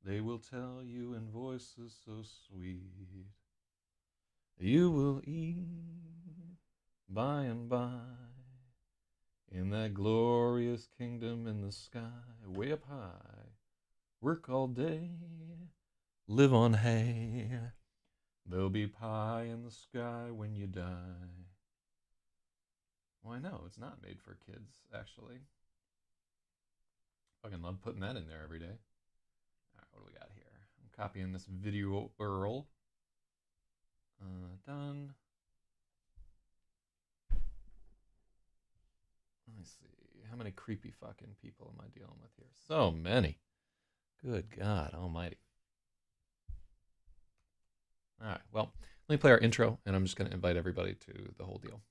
They will tell you in voices so sweet, you will eat by and by in that glorious kingdom in the sky, way up high. Work all day, live on hay. There'll be pie in the sky when you die. Well, I know, it's not made for kids, actually. Fucking love putting that in there every day. Alright, what do we got here? I'm copying this video URL. Done. Let me see. How many creepy fucking people am I dealing with here? So many. Good God almighty. Alright, well, let me play our intro, and I'm just going to invite everybody to the whole deal.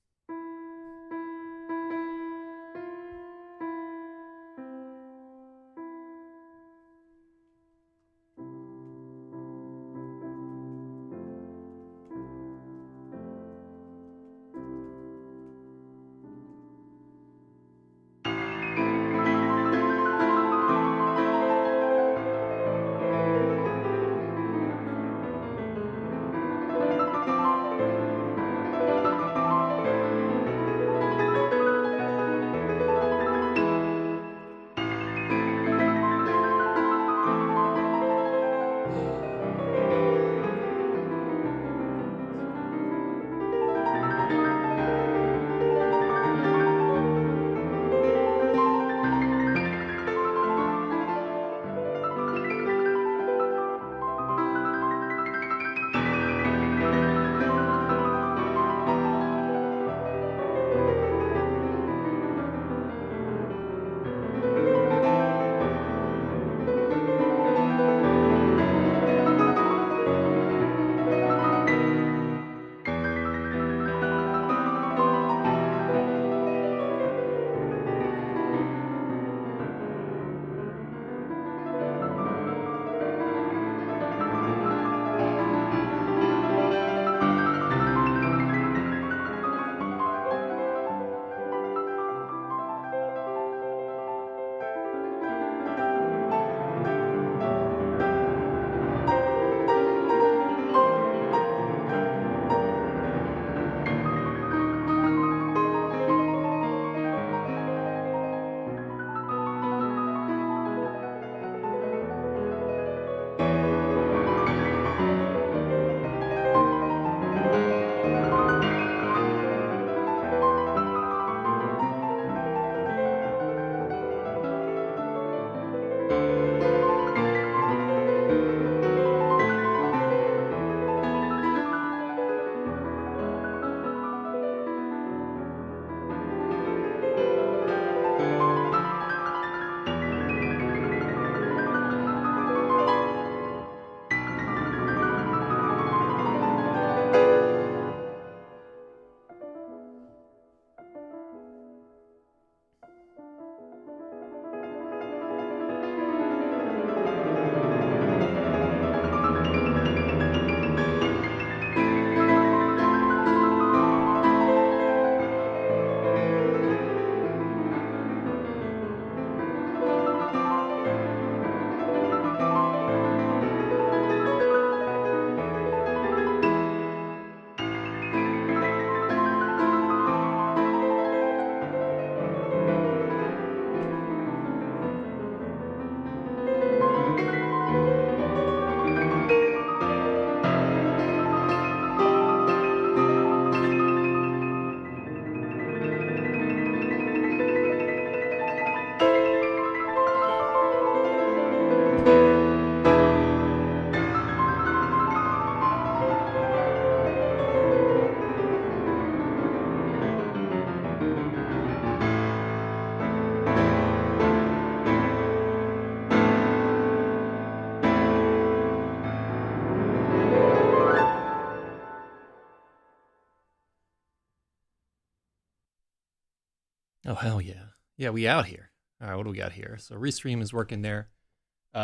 Oh, hell yeah. Yeah, we out here. All right, what do we got here? So Restream is working there.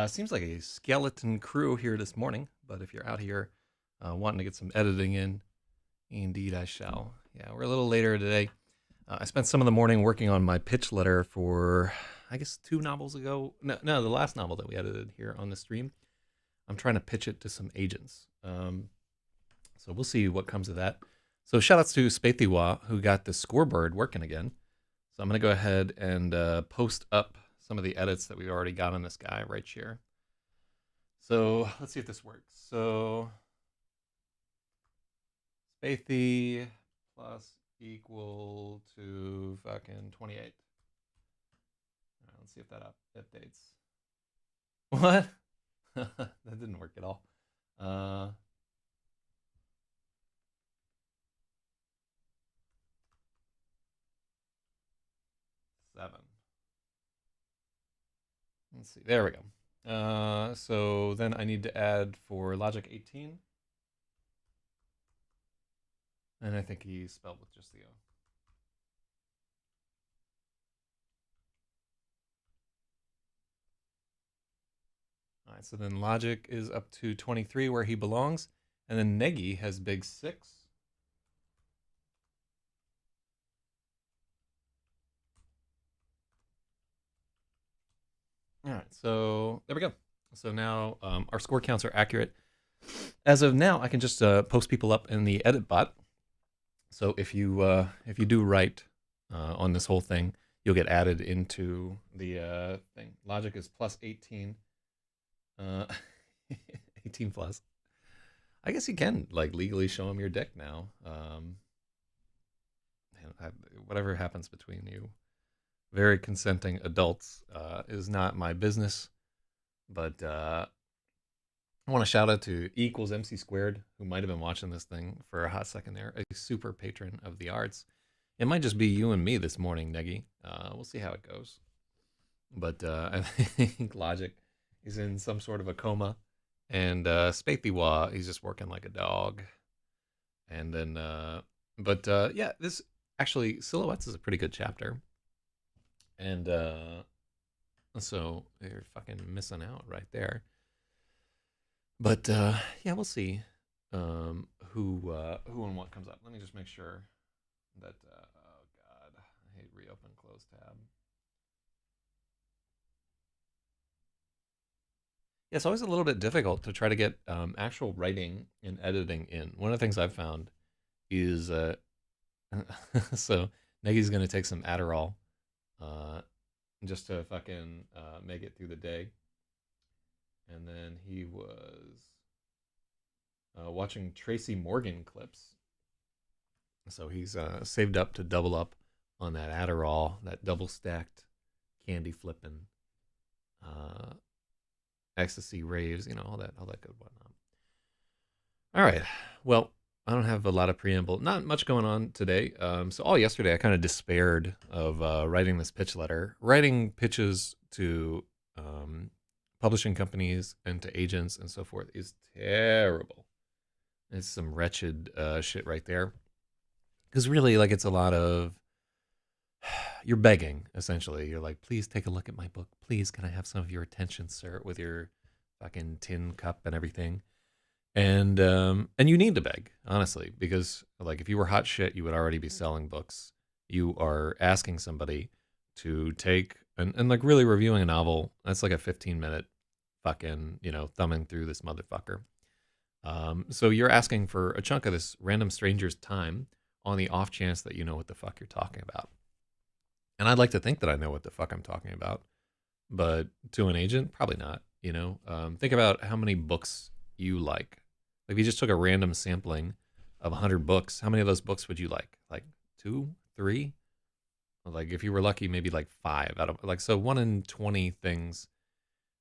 Seems like a skeleton crew here this morning, but if you're out here wanting to get some editing in, indeed I shall. Yeah, we're a little later today. I spent some of the morning working on my pitch letter for, I guess, 2 novels ago. No, the last novel that we edited here on the stream. I'm trying to pitch it to some agents. So we'll see what comes of that. So shout outs to Spathiwa, who got the scoreboard working again. So I'm going to go ahead and post up some of the edits that we already got on this guy right here. So let's see if this works. So Spathi plus equal to fucking 28. All right, let's see if that updates. What? That didn't work at all. 7. Let's see. There we go. So then I need to add for logic 18. And I think he spelled with just the O. All right, so then logic is up to 23 where he belongs. And then Negi has big 6. All right, so there we go. So now our score counts are accurate. As of now, I can just post people up in the edit bot. So if you do write on this whole thing, you'll get added into the thing. Logic is plus 18. 18 plus. I guess you can like legally show them your dick now. Whatever happens between you, very consenting adults, is not my business. But I want to shout out to E equals MC squared, who might have been watching this thing for a hot second there, a super patron of the arts. It might just be you and me this morning, Negi. We'll see how it goes. But I think Logic is in some sort of a coma. And Spathiwa, he's just working like a dog. And then, yeah, this actually, Silhouettes is a pretty good chapter. And so you're fucking missing out right there. But yeah, we'll see who and what comes up. Let me just make sure that, oh God, I hate reopen, close tab. Yeah, it's always a little bit difficult to try to get actual writing and editing in. One of the things I've found is, so Negi's going to take some Adderall just to fucking make it through the day. And then he was watching Tracy Morgan clips. So he's saved up to double up on that Adderall, that double stacked candy flipping, ecstasy raves, you know, all that good whatnot. All right. Well, I don't have a lot of preamble. Not much going on today. So all yesterday I kind of despaired of writing this pitch letter. Writing pitches to publishing companies and to agents and so forth is terrible. It's some wretched shit right there. Because really, like, it's a lot of, you're begging, essentially. You're like, please take a look at my book. Please, can I have some of your attention, sir, with your fucking tin cup and everything. And you need to beg, honestly, because, like, if you were hot shit, you would already be selling books. You are asking somebody to take, and like, really reviewing a novel, that's like a 15-minute fucking, you know, thumbing through this motherfucker. So you're asking for a chunk of this random stranger's time on the off chance that you know what the fuck you're talking about. And I'd like to think that I know what the fuck I'm talking about, but to an agent, probably not, you know? Think about how many books you like. If you just took a random sampling of 100 books, how many of those books would you like? Like 2, 3? Like, if you were lucky, maybe like 5 out of, like, so 1 in 20 things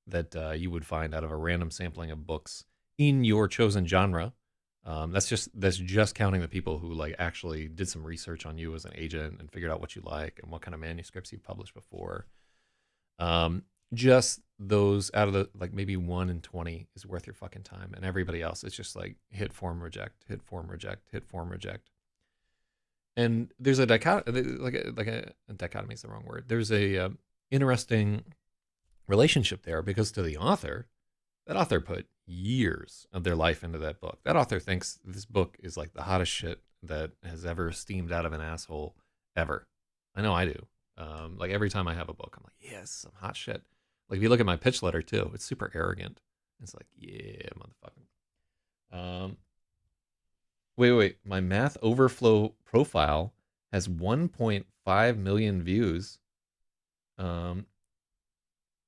that you would find out of a random sampling of books in your chosen genre. That's just counting the people who like actually did some research on you as an agent and figured out what you like and what kind of manuscripts you've published before. Just those out of the, like, maybe 1 in 20 is worth your fucking time, and everybody else it's just like hit form reject, hit form reject, hit form reject. And there's a dichotomy, like a dichotomy is the wrong word. There's a interesting relationship there, because to the author, that author put years of their life into that book. That author thinks this book is like the hottest shit that has ever steamed out of an asshole ever. I know I do. Like, every time I have a book, I'm like, yes, some hot shit. Like, if you look at my pitch letter too, it's super arrogant. It's like, yeah, motherfucker. Wait. My Math Overflow profile has 1.5 million views. Um,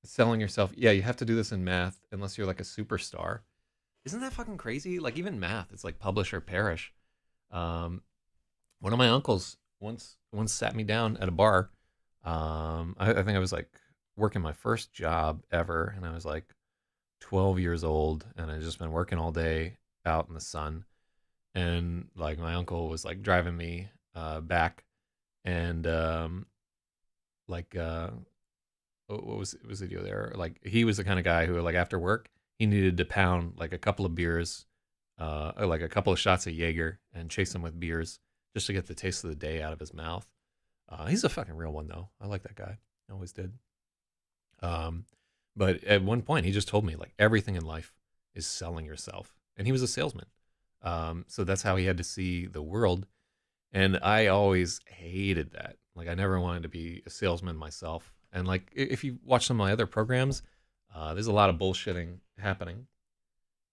selling yourself. Yeah, you have to do this in math unless you're like a superstar. Isn't that fucking crazy? Like even math, it's like publish or perish. Um, one of my uncles once sat me down at a bar. I think I was like working my first job ever, and I was like 12 years old, and I just been working all day out in the sun, and like my uncle was like driving me back, and like what was the deal there? Like he was the kind of guy who like after work he needed to pound like a couple of beers, or like a couple of shots of Jaeger and chase them with beers just to get the taste of the day out of his mouth. He's a fucking real one though. I like that guy. I always did. Um, but at one point he just told me like everything in life is selling yourself, and he was a salesman. So that's how he had to see the world, and I always hated that. Like I never wanted to be a salesman myself. And like if you watch some of my other programs, there's a lot of bullshitting happening.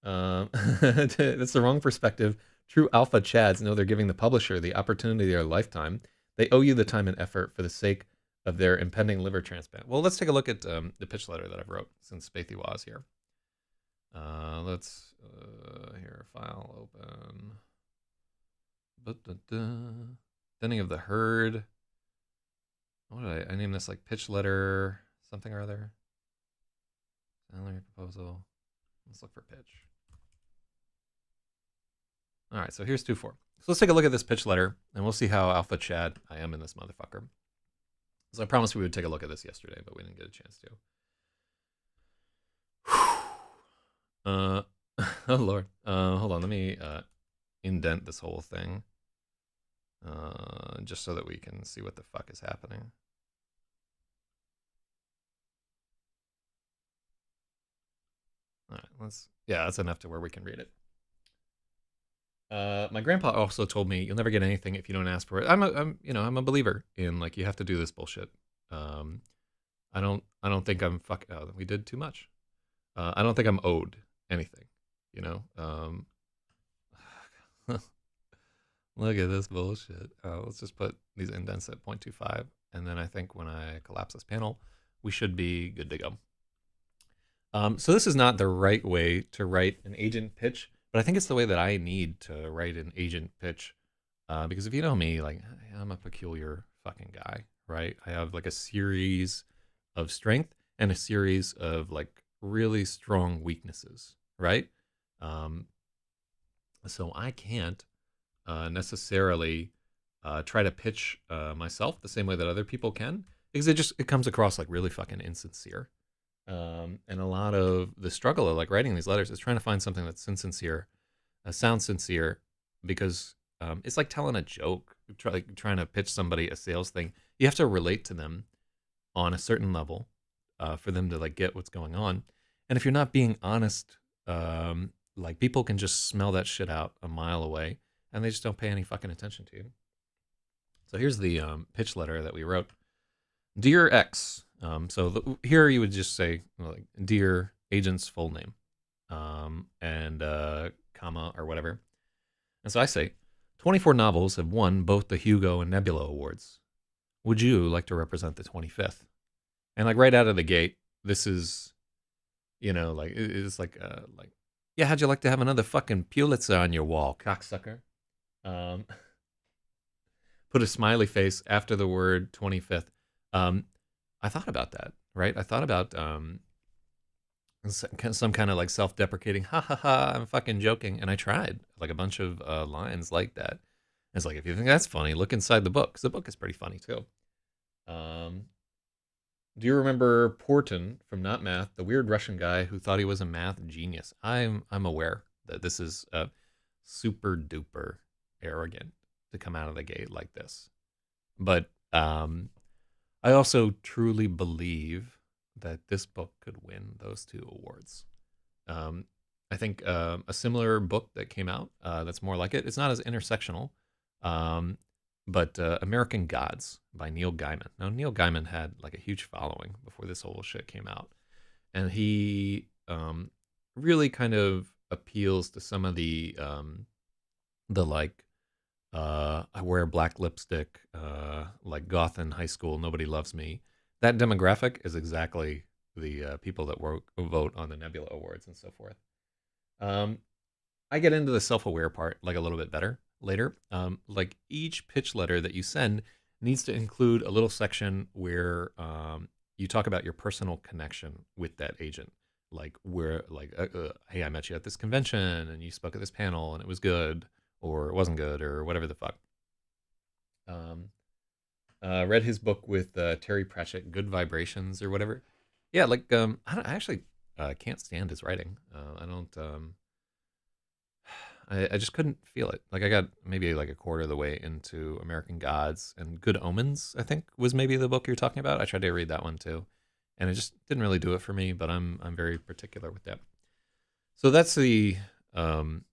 That's the wrong perspective. True alpha chads know they're giving the publisher the opportunity of their lifetime. They owe you the time and effort for the sake of their impending liver transplant. Well, let's take a look at the pitch letter that I've wrote since Spathy was here. Let's here, file open. Thinning of the herd. What did I name this? Like pitch letter something or other. Salary proposal. Let's look for pitch. All right, so here's 2-4. So let's take a look at this pitch letter, and we'll see how alpha chad I am in this motherfucker. So I promised we would take a look at this yesterday, but we didn't get a chance to. Oh Lord. Hold on, let me indent this whole thing. Just so that we can see what the fuck is happening. All right, that's enough to where we can read it. My grandpa also told me you'll never get anything if you don't ask for it. I'm a believer in like you have to do this bullshit. I don't think I'm oh, we did too much. I don't think I'm owed anything, you know. Look at this bullshit. Let's just put these indents at 0.25, and then I think when I collapse this panel, we should be good to go. So this is not the right way to write an agent pitch, but I think it's the way that I need to write an agent pitch. Because if you know me, like I'm a peculiar fucking guy, right? I have like a series of strength and a series of like really strong weaknesses, right? So I can't necessarily try to pitch myself the same way that other people can, because it comes across like really fucking insincere. And a lot of the struggle of like writing these letters is trying to find something that's insincere, sounds sincere, because it's like telling a joke, trying to pitch somebody a sales thing. You have to relate to them on a certain level for them to like get what's going on. And if you're not being honest, like people can just smell that shit out a mile away, and they just don't pay any fucking attention to you. So here's the pitch letter that we wrote. Dear X. Here you would just say, like, dear agent's full name, and comma or whatever. And so I say, 24 novels have won both the Hugo and Nebula Awards. Would you like to represent the 25th? And like right out of the gate, this is, like it's like, yeah, how'd you like to have another fucking Pulitzer on your wall, cocksucker? Put a smiley face after the word 25th. I thought about that, right? I thought about some kind of like self-deprecating, ha ha ha, I'm fucking joking. And I tried like a bunch of lines like that. And it's like, if you think that's funny, look inside the book, because the book is pretty funny too. Do you remember Porton from Not Math, the weird Russian guy who thought he was a math genius? I'm aware that this is super duper arrogant to come out of the gate like this. But I also truly believe that this book could win those 2 awards. I think a similar book that came out that's more like it, it's not as intersectional, but American Gods by Neil Gaiman. Now, Neil Gaiman had like a huge following before this whole shit came out. And he really kind of appeals to some of the like I wear black lipstick, like goth in high school, nobody loves me. That demographic is exactly the people that vote on the Nebula Awards and so forth. Um, I get into the self-aware part like a little bit better later. Like each pitch letter that you send needs to include a little section where you talk about your personal connection with that agent. Like where, like, hey, I met you at this convention and you spoke at this panel and it was good, or it wasn't good, or whatever the fuck. Um, read his book with Terry Pratchett, Good Vibrations or whatever. Yeah, like I actually can't stand his writing. I don't. I just couldn't feel it. Like I got maybe like a quarter of the way into American Gods, and Good Omens, I think, was maybe the book you're talking about. I tried to read that one too, and it just didn't really do it for me. But I'm very particular with that. So um,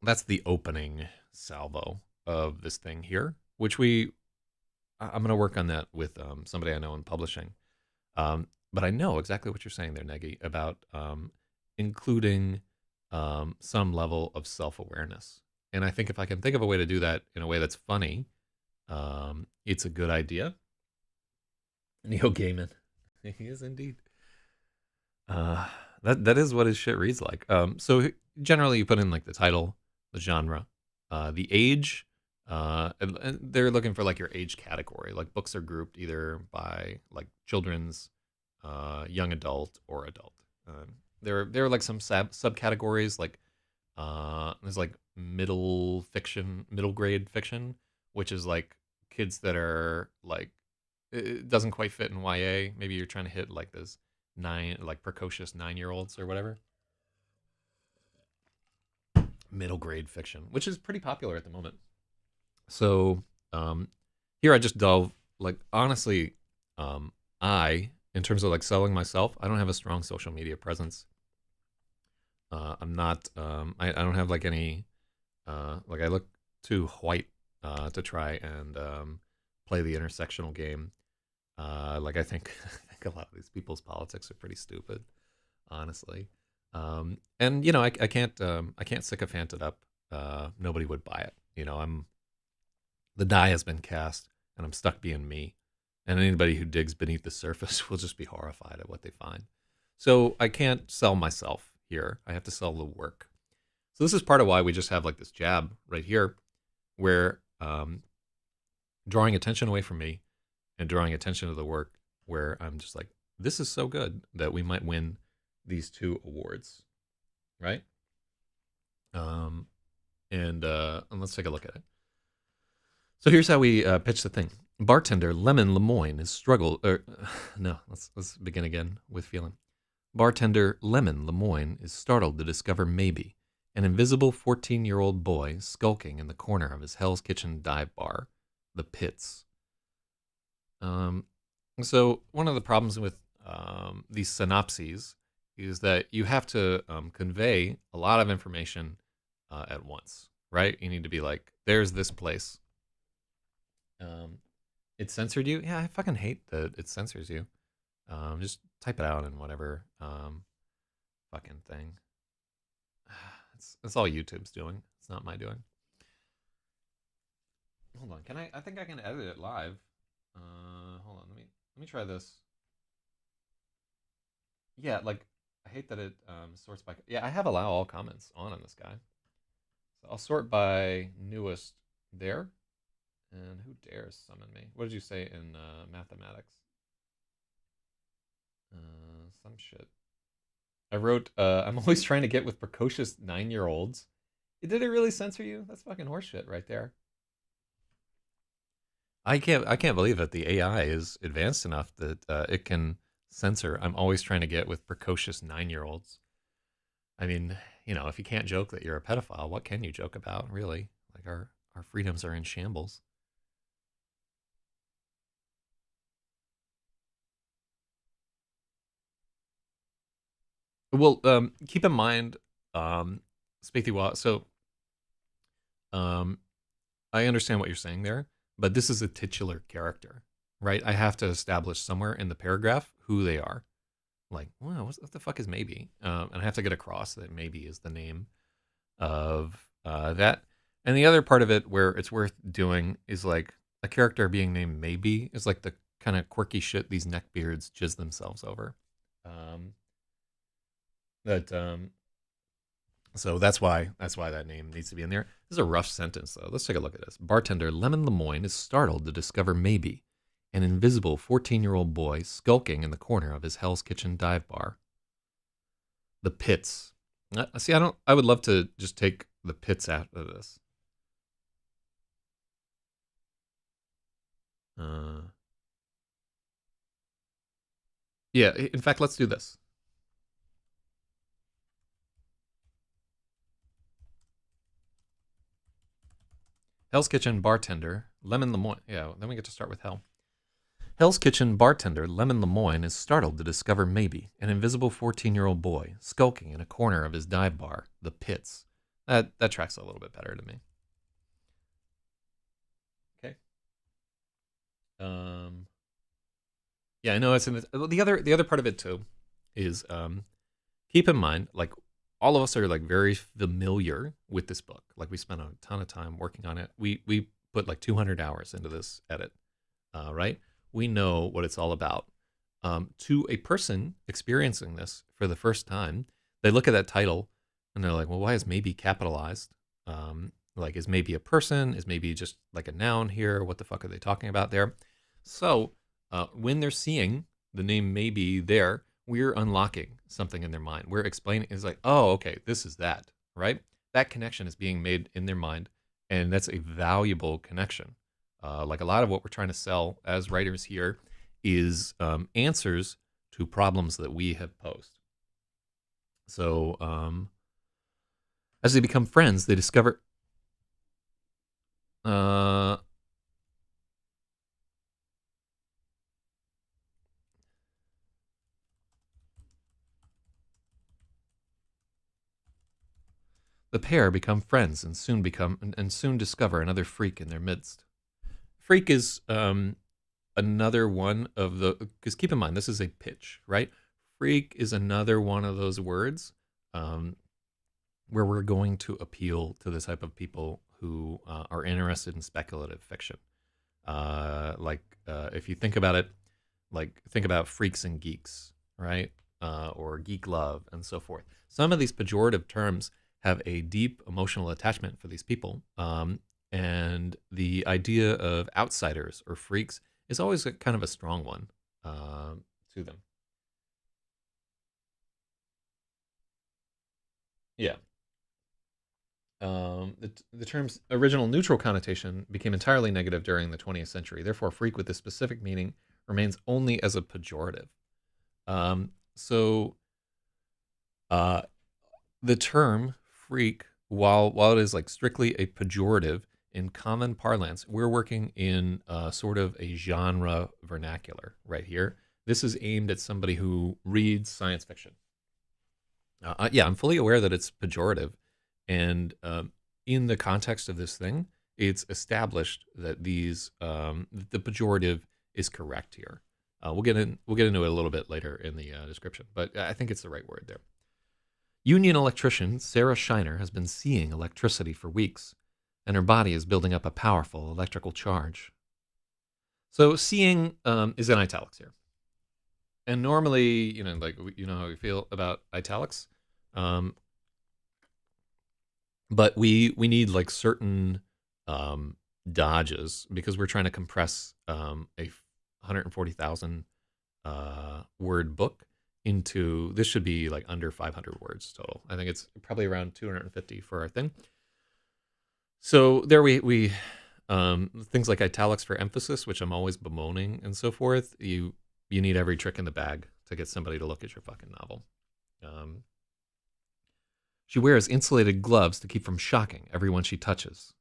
that's the opening salvo of this thing here, which I'm going to work on that with somebody I know in publishing. But I know exactly what you're saying there, Negi, about including some level of self-awareness. And I think if I can think of a way to do that in a way that's funny, it's a good idea. Neil Gaiman. He is indeed. Uh, that is what his shit reads like. So generally you put in like the title, the genre, the age, and they're looking for like your age category. Like books are grouped either by like children's, young adult, or adult. There are like some subcategories, like there's like middle grade fiction, which is like kids that are like, it doesn't quite fit in YA. Maybe you're trying to hit like this like precocious 9-year olds or whatever. Middle grade fiction, which is pretty popular at the moment. So um, here I just delve, like, honestly, in terms of like selling myself, I don't have a strong social media presence. I'm not. I don't have like any. Like I look too white to try and play the intersectional game. Like I think I think a lot of these people's politics are pretty stupid, honestly. And you know, I can't sycophant it up. Nobody would buy it. You know, the die has been cast, and I'm stuck being me. And anybody who digs beneath the surface will just be horrified at what they find. So I can't sell myself here. I have to sell the work. So this is part of why we just have like this jab right here, where drawing attention away from me and drawing attention to the work, where I'm just like, this is so good that we might win these 2 awards, right? And let's take a look at it. So here's how we pitch the thing. Bartender Lemon Lemoyne is struggled. No, let's begin again with feeling. Bartender Lemon Lemoyne is startled to discover Maybe, an invisible 14-year-old boy skulking in the corner of his Hell's Kitchen dive bar, the Pits. So one of the problems with these synopses is that you have to convey a lot of information at once, right? You need to be like, there's this place. It censored you? Yeah, I fucking hate that it censors you. Just type it out in whatever fucking thing. It's all YouTube's doing. It's not my doing. Hold on. I think I can edit it live. Hold on. Let me try this. Yeah, like I hate that it sorts by. Yeah, I have allow all comments on this guy. So I'll sort by newest there. And who dares summon me? What did you say in mathematics? Some shit. I wrote, I'm always trying to get with precocious 9-year-olds. Did it really censor you? That's fucking horseshit right there. I can't believe that the AI is advanced enough that it can censor. I'm always trying to get with precocious 9-year-olds. I mean, you know, if you can't joke that you're a pedophile, what can you joke about, really? Like our freedoms are in shambles. Well, keep in mind, Spaethiwa, so um, I understand what you're saying there, but this is a titular character, right? I have to establish somewhere in the paragraph who they are. like, well, what the fuck is maybe? And I have to get across that maybe is the name of that. And the other part of it where it's worth doing is like a character being named Maybe is like the kind of quirky shit these neckbeards jizz themselves over. Um, that So that's why that name needs to be in there. This is a rough sentence though. Let's take a look at this. Bartender Lemon Lemoyne is startled to discover Maybe, an invisible 14-year-old boy skulking in the corner of his Hell's Kitchen dive bar. The pits. See, I would love to just take the pits out of this. Yeah, in fact, let's do this. Hell's Kitchen bartender Lemon Lemoyne. Yeah, then we get to start with Hell. Hell's Kitchen bartender Lemon Lemoyne is startled to discover Maybe, an invisible 14-year-old boy, skulking in a corner of his dive bar, the Pits. That tracks a little bit better to me. Okay. Yeah, I know it's in the other part of it too is keep in mind, like, all of us are like very familiar with this book. Like, we spent a ton of time working on it. We put like 200 hours into this edit, right? We know what it's all about. To a person experiencing this for the first time, they look at that title and they're like, well, why is maybe capitalized? Like, is maybe a person? Is maybe just like a noun here? What the fuck are they talking about there? So when they're seeing the name maybe there, we're unlocking something in their mind. We're explaining, it's like, oh, okay, this is that, right? That connection is being made in their mind, and that's a valuable connection. Like, a lot of what we're trying to sell as writers here is answers to problems that we have posed. So as they become friends, they discover the pair become friends and soon discover another freak in their midst. Freak is another one of the, because keep in mind, this is a pitch, right? Freak is another one of those words where we're going to appeal to the type of people who are interested in speculative fiction. If you think about it, like, think about freaks and geeks, right? Or geek love and so forth. Some of these pejorative terms have a deep emotional attachment for these people. And the idea of outsiders or freaks is always kind of a strong one to them. Yeah. The term's original neutral connotation became entirely negative during the 20th century. Therefore, freak with this specific meaning remains only as a pejorative. So the term freak, while it is like strictly a pejorative in common parlance, we're working in sort of a genre vernacular right here. This is aimed at somebody who reads science fiction. Yeah, I'm fully aware that it's pejorative, and in the context of this thing, it's established that the pejorative is correct here. We'll get into it a little bit later in the description, but I think it's the right word there. Union electrician Sarah Shiner has been seeing electricity for weeks, and her body is building up a powerful electrical charge. So seeing is in italics here. And normally, like, you know how we feel about italics. But we need like certain dodges because we're trying to compress a 140,000 word book into, this should be like under 500 words total. I think it's probably around 250 for our thing. So there we things like italics for emphasis, which I'm always bemoaning and so forth. You need every trick in the bag to get somebody to look at your fucking novel. She wears insulated gloves to keep from shocking everyone she touches.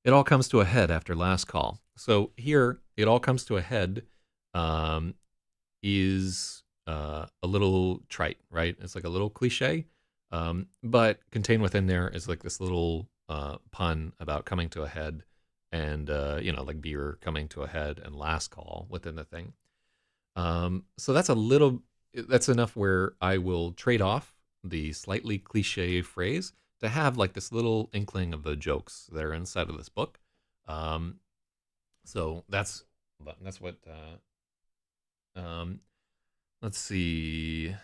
It all comes to a head after last call. So here, it all comes to a head is a little trite, right? It's like a little cliche, but contained within there is like this little pun about coming to a head and, like beer coming to a head and last call within the thing. So that's a little, that's enough where I will trade off the slightly cliche phrase to have like this little inkling of the jokes that are inside of this book. Um, so that's what. Um, let's see.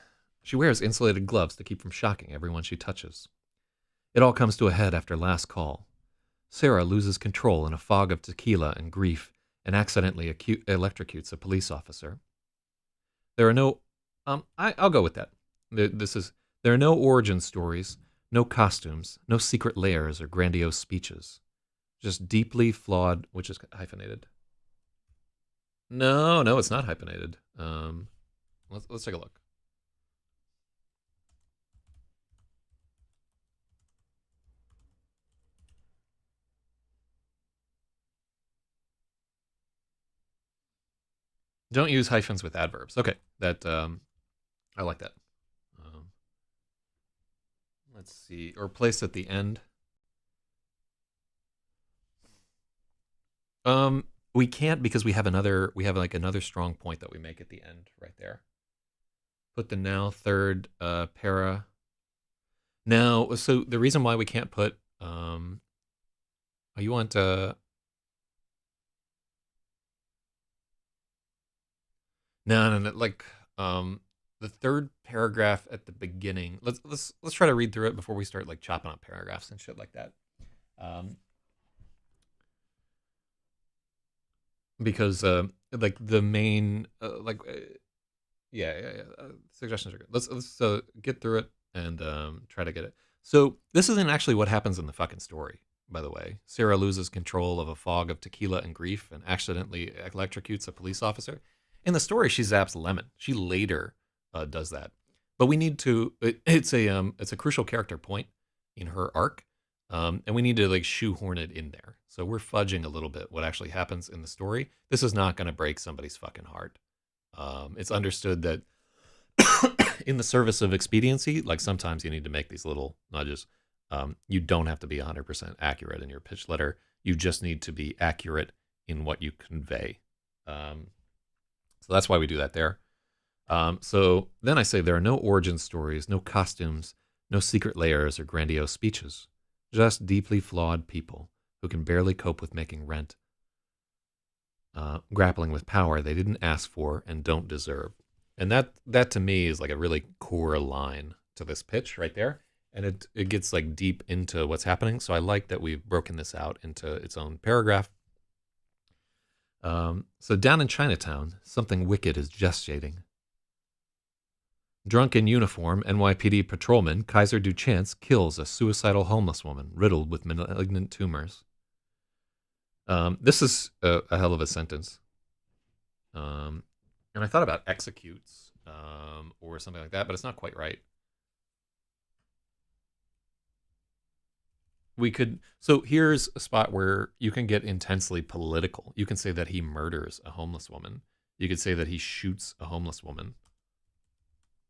She wears insulated gloves to keep from shocking everyone she touches. It all comes to a head after last call. Sarah loses control in a fog of tequila and grief and accidentally electrocutes a police officer. There are no. I'll go with that. This is there are no origin stories, no costumes, no secret layers or grandiose speeches. Just deeply flawed, which is hyphenated. No, no, it's not hyphenated. Let's take a look. Don't use hyphens with adverbs. Okay, that I like that. Um, let's see, or place at the end. We can't because we have like another strong point that we make at the end right there. Put the now third para. Now, so the reason why we can't put oh, you want no, like the third paragraph at the beginning. Let's try to read through it before we start like chopping up paragraphs and shit like that. Um, because like the main suggestions are good. Let's get through it and try to get it. So this isn't actually what happens in the fucking story, by the way. Sarah loses control of a fog of tequila and grief and accidentally electrocutes a police officer. In the story, she zaps Lemon. She later does that, but we need to. It's a crucial character point in her arc, and we need to like shoehorn it in there. So we're fudging a little bit what actually happens in the story. This is not going to break somebody's fucking heart. It's understood that in the service of expediency, like sometimes you need to make these little nudges. You don't have to be 100% accurate in your pitch letter. You just need to be accurate in what you convey. So that's why we do that there. So then I say there are no origin stories, no costumes, no secret layers or grandiose speeches. Just deeply flawed people who can barely cope with making rent, grappling with power they didn't ask for and don't deserve. And that to me is like a really core line to this pitch right there. And it gets like deep into what's happening. So I like that we've broken this out into its own paragraph. So down in Chinatown, something wicked is gestating. Drunk in uniform, NYPD patrolman Kaiser Duchance kills a suicidal homeless woman riddled with malignant tumors. This is a hell of a sentence. And I thought about executes or something like that, but it's not quite right. We could. So here's a spot where you can get intensely political. You can say that he murders a homeless woman. You could say that he shoots a homeless woman.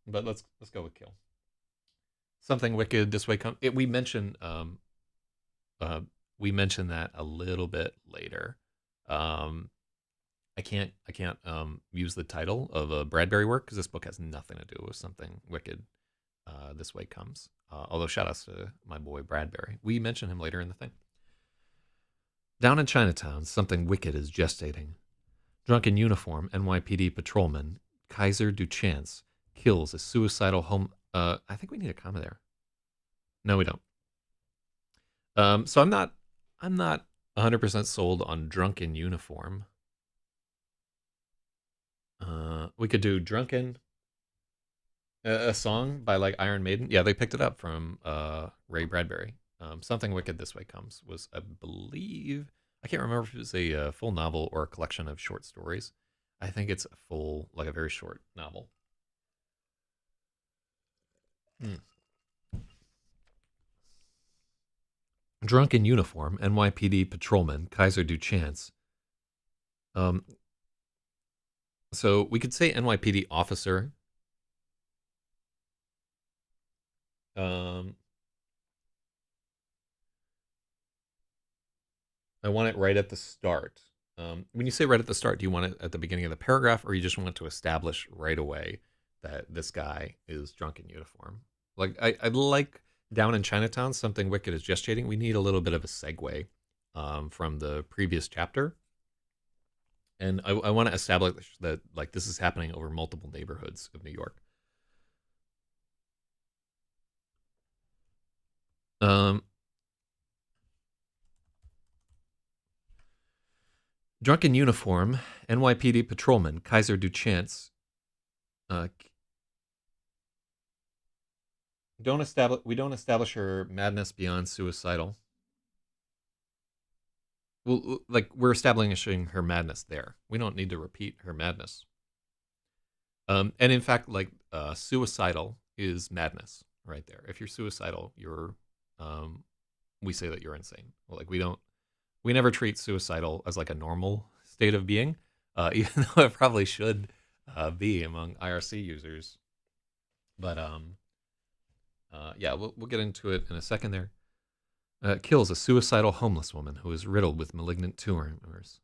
But let's go with kill. Something wicked this way come. We mentioned that a little bit later. I can't use the title of a Bradbury work because this book has nothing to do with something wicked. This way comes. Although shout outs to my boy Bradbury. We mention him later in the thing. Down in Chinatown, something wicked is gestating. Drunk in uniform, NYPD patrolman Kaiser Duchance kills a suicidal I think we need a comma there. No, we don't. So I'm not 100% sold on drunk in uniform. We could do drunken. A song by like Iron Maiden. Yeah, they picked it up from Ray Bradbury. Something Wicked This Way Comes was, I believe, I can't remember if it was a full novel or a collection of short stories. I think it's a full, like a very short novel. Drunk in uniform, NYPD patrolman Kaiser Duchance. So we could say NYPD officer. I want it right at the start. When you say right at the start, do you want it at the beginning of the paragraph, or you just want it to establish right away that this guy is drunk in uniform. Like I like down in Chinatown, something wicked is gestating. We need a little bit of a segue from the previous chapter, and I want to establish that like this is happening over multiple neighborhoods of New York. Um, Drunk in uniform, NYPD patrolman Kaiser Duchance. Uh, we don't establish her madness beyond suicidal. Well, like we're establishing her madness there. We don't need to repeat her madness. And in fact, like suicidal is madness right there. If you're suicidal, um, we say that you're insane. Well, like we never treat suicidal as like a normal state of being, even though it probably should be among IRC users. But yeah, we'll get into it in a second there. Kills a suicidal homeless woman who is riddled with malignant tumors.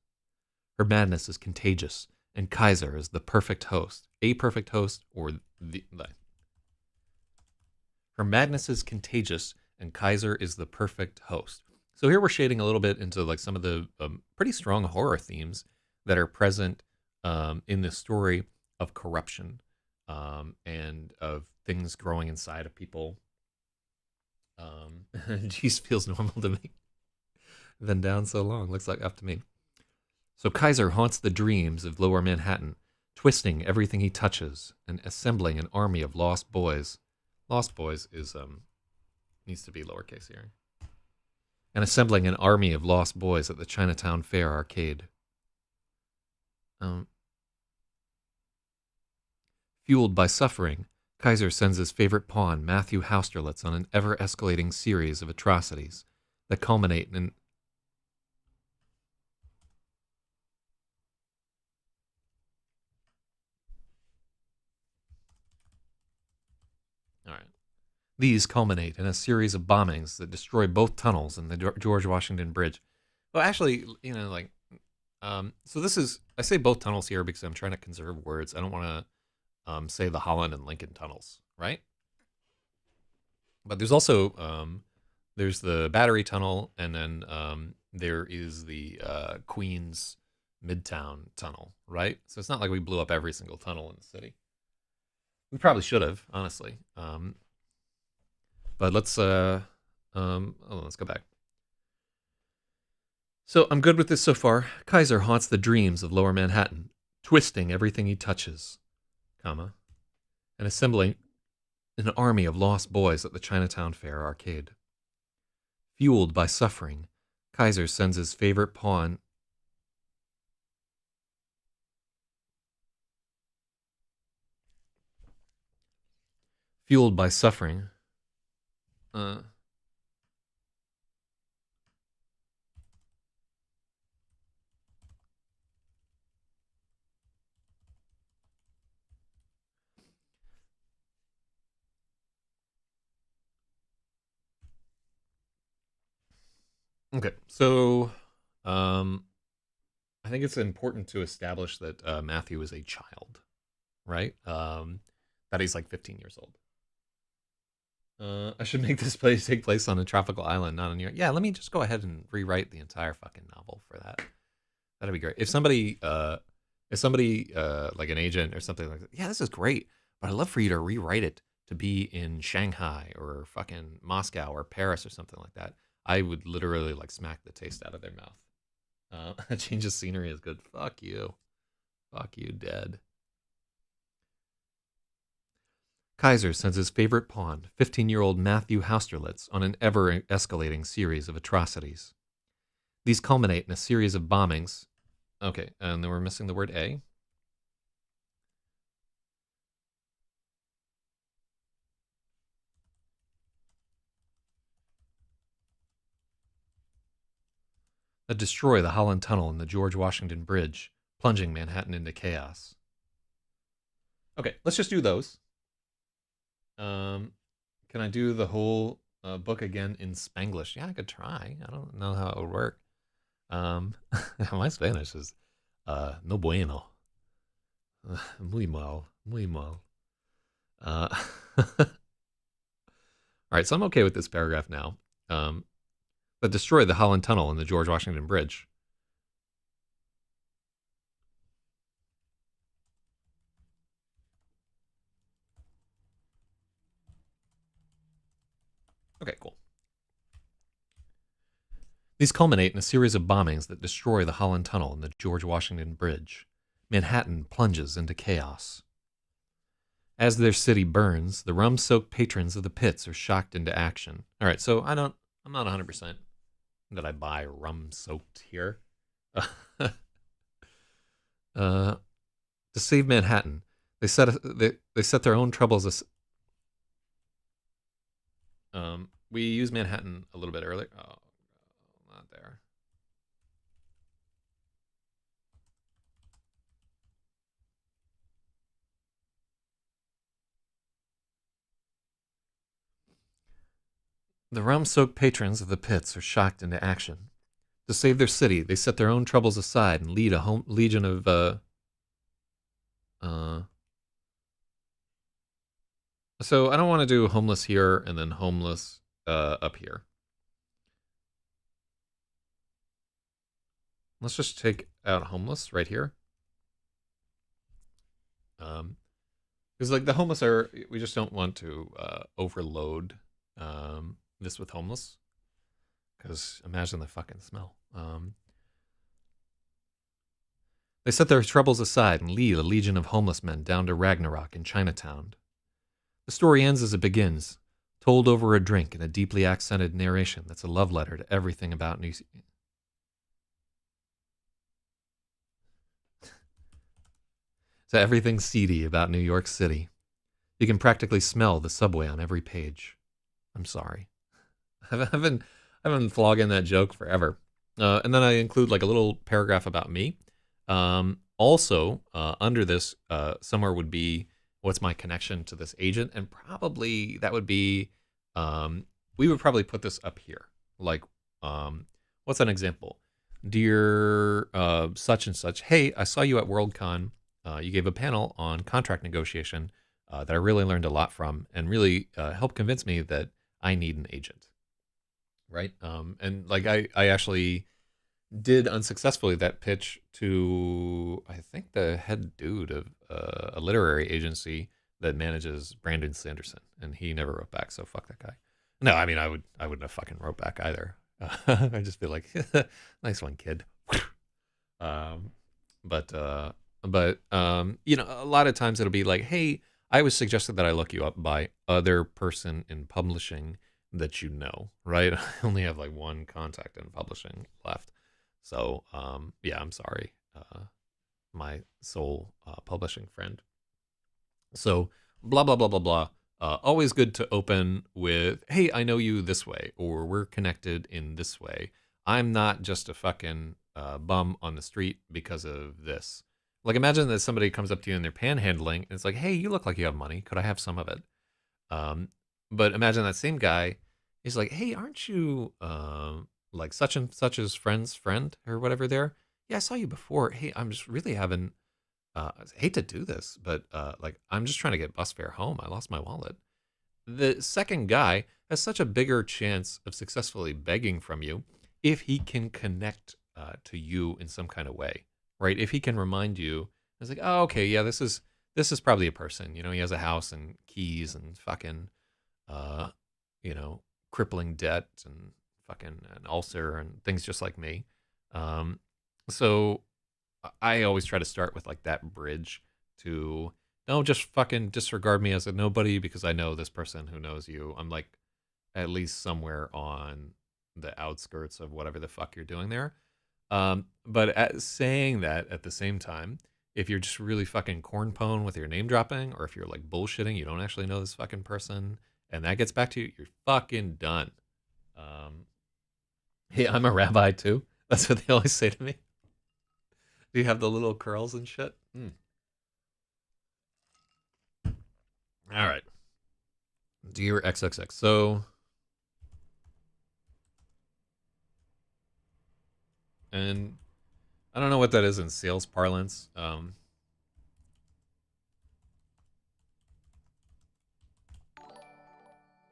Her madness is contagious, and Kaiser is the perfect host. A perfect host, or the. Her madness is contagious, and Kaiser is the perfect host. So here we're shading a little bit into like some of the pretty strong horror themes that are present in this story of corruption and of things growing inside of people. Geez, feels normal to me. Been down so long, looks like up to me. So Kaiser haunts the dreams of Lower Manhattan, twisting everything he touches and assembling an army of lost boys. Lost boys is needs to be lowercase here. And assembling an army of lost boys at the Chinatown Fair arcade. Fueled by suffering, Kaiser sends his favorite pawn, Matthew Hausterlitz, on an ever-escalating series of atrocities that culminate in... All right. These culminate in a series of bombings that destroy both tunnels and the George Washington Bridge. Well, actually, you know, like, so this is, I say both tunnels here because I'm trying to conserve words. I don't want to say the Holland and Lincoln tunnels, right? But there's also, there's the Battery Tunnel, and then there is the Queens Midtown Tunnel, right? So it's not like we blew up every single tunnel in the city. We probably should have, honestly. But let's let's go back. So I'm good with this so far. Kaiser haunts the dreams of Lower Manhattan, twisting everything he touches, comma, and assembling an army of lost boys at the Chinatown Fair arcade. Fueled by suffering, Kaiser sends his favorite pawn. Fueled by suffering. Okay, so I think it's important to establish that Matthew is a child, right? That he's like 15 years old. I should make this place take place on a tropical island, not in New York. Yeah, let me just go ahead and rewrite the entire fucking novel for that. That'd be great. If somebody, like an agent or something like that, yeah, this is great, but I'd love for you to rewrite it to be in Shanghai or fucking Moscow or Paris or something like that. I would literally like smack the taste out of their mouth. A change of scenery is good. Fuck you. Fuck you, dead. Kaiser sends his favorite pawn, 15-year-old Matthew Hausterlitz, on an ever-escalating series of atrocities. These culminate in a series of bombings. Okay, and then we're missing the word A. That destroy the Holland Tunnel and the George Washington Bridge, plunging Manhattan into chaos. Okay, let's just do those. Can I do the whole book again in Spanglish? Yeah, I could try. I don't know how it would work. My Spanish is no bueno. Muy mal, muy mal. All right, so I'm okay with this paragraph now. But destroy the Holland Tunnel and the George Washington Bridge. Okay, cool. These culminate in a series of bombings that destroy the Holland Tunnel and the George Washington Bridge. Manhattan plunges into chaos. As their city burns, the rum-soaked patrons of the pits are shocked into action. All right, so I'm not 100% that I buy rum-soaked here. To save Manhattan, they set their own troubles as. We used Manhattan a little bit earlier. Oh, not there. The rum-soaked patrons of the pits are shocked into action. To save their city, they set their own troubles aside and lead a legion of uh. So I don't want to do homeless here and then homeless up here. Let's just take out homeless right here. Because like the homeless are, we just don't want to overload this with homeless. Because imagine the fucking smell. They set their troubles aside and lead a legion of homeless men down to Ragnarok in Chinatown. The story ends as it begins, told over a drink in a deeply accented narration that's a love letter to everything about New. To everything seedy about New York City. You can practically smell the subway on every page. I'm sorry. I've been flogging that joke forever. And then I include like a little paragraph about me. Also, under this, somewhere would be what's my connection to this agent, and probably that would be, we would probably put this up here. Like, what's an example? Dear such and such, hey, I saw you at Worldcon. You gave a panel on contract negotiation that I really learned a lot from, and really helped convince me that I need an agent. Right? And like I actually did unsuccessfully that pitch to, I think, the head dude of a literary agency that manages Brandon Sanderson, and he never wrote back. So fuck that guy. No, I mean I wouldn't have fucking wrote back either. I'd just be like, nice one, kid. um, but you know, a lot of times it'll be like, hey, I was suggested that I look you up by other person in publishing that you know, right? I only have like one contact in publishing left. So, yeah, I'm sorry, my sole publishing friend. So, blah, blah, blah, blah, blah. Always good to open with, hey, I know you this way, or we're connected in this way. I'm not just a fucking bum on the street because of this. Like, imagine that somebody comes up to you and they're panhandling, and it's like, hey, you look like you have money. Could I have some of it? Um, but imagine that same guy is like, hey, aren't you like such and such's friend's friend or whatever there? Yeah, I saw you before. Hey, I'm just really having, I hate to do this, but like, I'm just trying to get bus fare home. I lost my wallet. The second guy has such a bigger chance of successfully begging from you if he can connect to you in some kind of way, right? If he can remind you, it's like, oh, okay, yeah, this is probably a person. You know, he has a house and keys and fucking, uh, you know, crippling debt and fucking an ulcer and things just like me. Um, so I always try to start with like that bridge to, don't just fucking disregard me as a nobody because I know this person who knows you. I'm like at least somewhere on the outskirts of whatever the fuck you're doing there. But saying that at the same time, if you're just really fucking cornpone with your name dropping, or if you're like bullshitting, you don't actually know this fucking person, and that gets back to you, you're fucking done. Um, hey, I'm a rabbi too. That's what they always say to me. Do you have the little curls and shit? Mm. All right. Dear XXX. So, and I don't know what that is in sales parlance.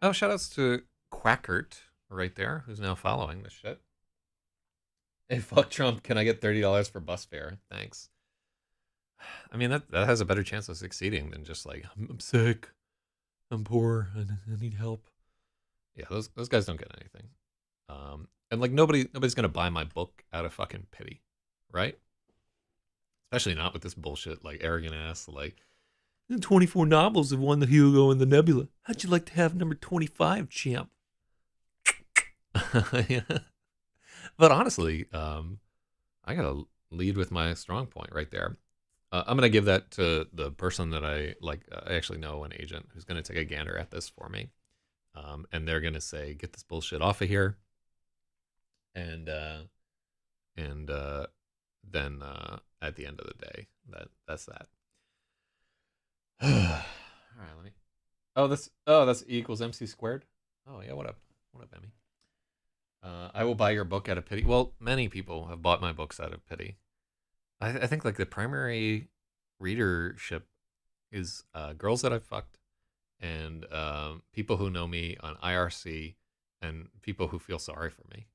Oh, shout outs to Quackert right there, who's now following this shit. Hey, fuck Trump. Can I get $30 for bus fare? Thanks. I mean, that has a better chance of succeeding than just like, I'm sick, I'm poor, I need help. Yeah, those guys don't get anything. And like nobody's gonna buy my book out of fucking pity, right? Especially not with this bullshit, like arrogant ass, like 24 novels have won the Hugo and the Nebula. How'd you like to have number 25, champ? Yeah. But honestly, I gotta lead with my strong point right there. I'm gonna give that to the person that I like. I actually know an agent who's gonna take a gander at this for me, and they're gonna say, "Get this bullshit off of here," and and then at the end of the day, that's that. All right, let me. That's E equals MC squared. Oh yeah, what up, Emmy? I will buy your book out of pity. Well, many people have bought my books out of pity. I think like the primary readership is girls that I've fucked and people who know me on IRC and people who feel sorry for me.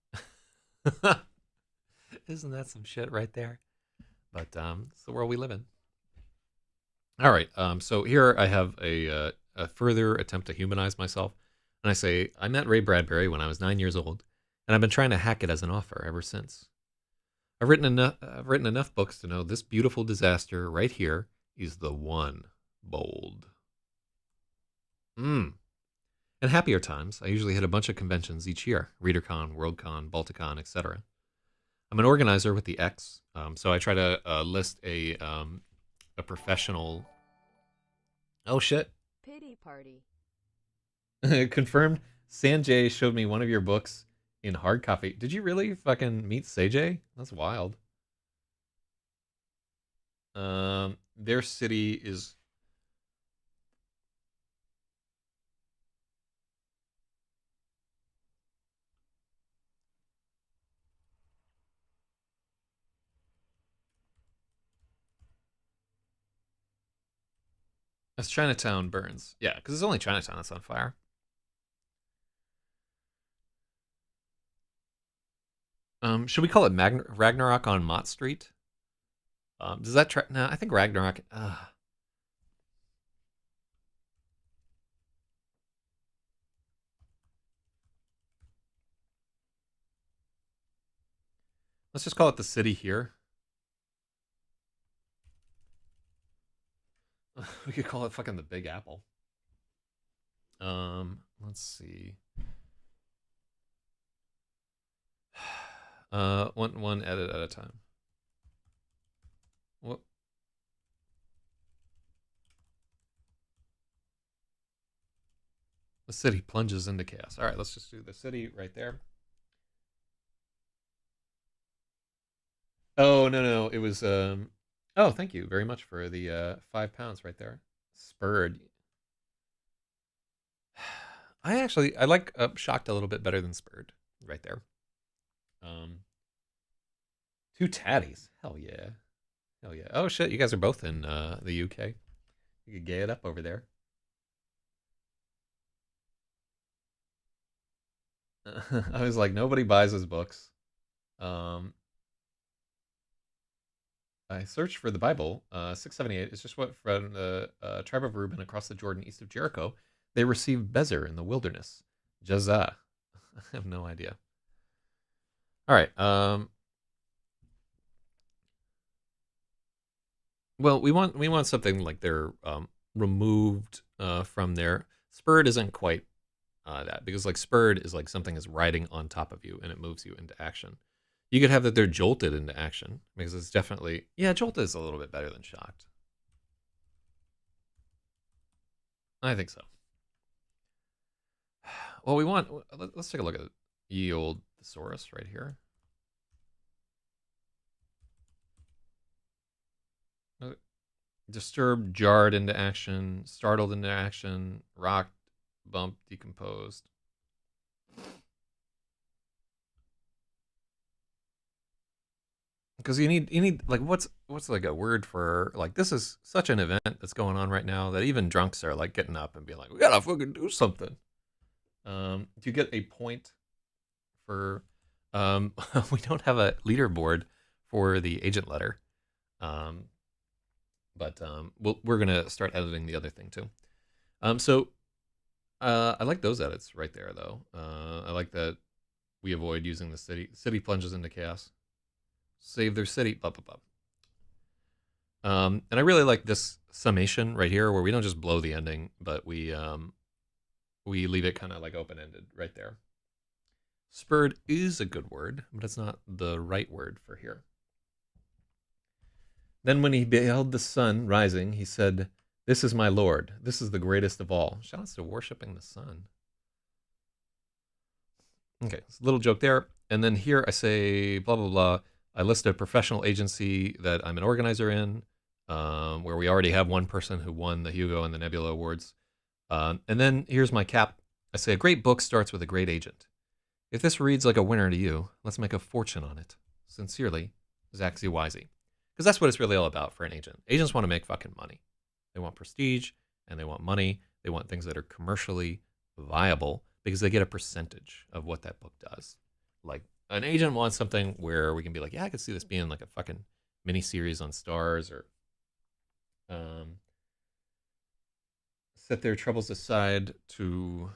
Isn't that some shit right there? But it's the world we live in. All right. So here I have a further attempt to humanize myself. And I say, I met Ray Bradbury when I was 9 years old, and I've been trying to hack it as an offer ever since. I've written enough books to know this beautiful disaster right here is the one. Bold. In happier times, I usually hit a bunch of conventions each year. ReaderCon, WorldCon, Balticon, etc. I'm an organizer with the X, so I try to list a professional... Oh, shit. Pity party. Confirmed. Sanjay showed me one of your books in hard copy. Did you really fucking meet Sanjay? That's wild. Their city is... That's Chinatown burns. Yeah, because it's only Chinatown that's on fire. Should we call it Ragnarok on Mott Street? Does that try? No, I think Ragnarok. Let's just call it the city here. We could call it fucking the Big Apple. Let's see. One edit at a time. What? The city plunges into chaos. All right, let's just do the city right there. Oh no, it was Oh, thank you very much for the £5 right there. Spurred. I like shocked a little bit better than spurred right there. Two tatties. Hell yeah. Hell yeah. Oh shit, you guys are both in the UK. You could gay it up over there. I was like, nobody buys his books. I searched for the Bible. 678 is just what from the tribe of Reuben across the Jordan east of Jericho. They received Bezer in the wilderness. Jazah. I have no idea. All right. Well, we want something like they're removed from there. Spurred isn't quite that because like spurred is like something is riding on top of you and it moves you into action. You could have that they're jolted into action because it's definitely jolted is a little bit better than shocked. I think so. Well, let's take a look at ye old thesaurus right here. Disturbed, jarred into action, startled into action, rocked, bumped, decomposed. Because you need like what's like a word for like this is such an event that's going on right now that even drunks are like getting up and being like, we gotta fucking do something. Do you get a point for? We don't have a leaderboard for the agent letter, um, but we're gonna start editing the other thing too. So I like those edits right there, though. I like that we avoid using the city. City plunges into chaos. Save their city. Blah blah blah. And I really like this summation right here, where we don't just blow the ending, but we leave it kind of like open ended right there. Spurred is a good word, but it's not the right word for here. Then when he beheld the sun rising, he said, "This is my Lord. This is the greatest of all." Shoutouts to worshiping the sun. Okay, a little joke there. And then here I say, blah, blah, blah. I list a professional agency that I'm an organizer in, where we already have one person who won the Hugo and the Nebula Awards. And then here's my cap. I say, a great book starts with a great agent. If this reads like a winner to you, let's make a fortune on it. Sincerely, Zach ZYZ. Because that's what it's really all about for an agent. Agents want to make fucking money. They want prestige and they want money. They want things that are commercially viable because they get a percentage of what that book does. Like an agent wants something where we can be like, yeah, I could see this being like a fucking mini series on Stars, or set their troubles aside to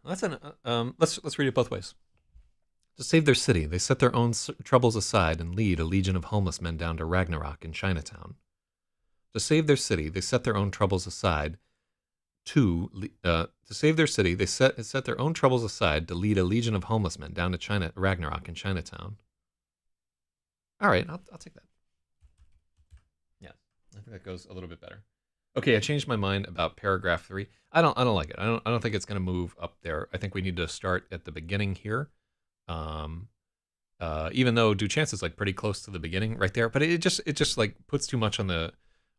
That's an let's read it both ways. To save their city, they set their own troubles aside and lead a legion of homeless men down to Ragnarok in Chinatown. To save their city, they set their own troubles aside to save their city. They set their own troubles aside to lead a legion of homeless men down to Ragnarok in Chinatown. All right, I'll take that. Yeah, I think that goes a little bit better. Okay, I changed my mind about paragraph 3. I don't like it. I don't think it's going to move up there. I think we need to start at the beginning here. Even though Duchance is like pretty close to the beginning right there, but it just like puts too much on the.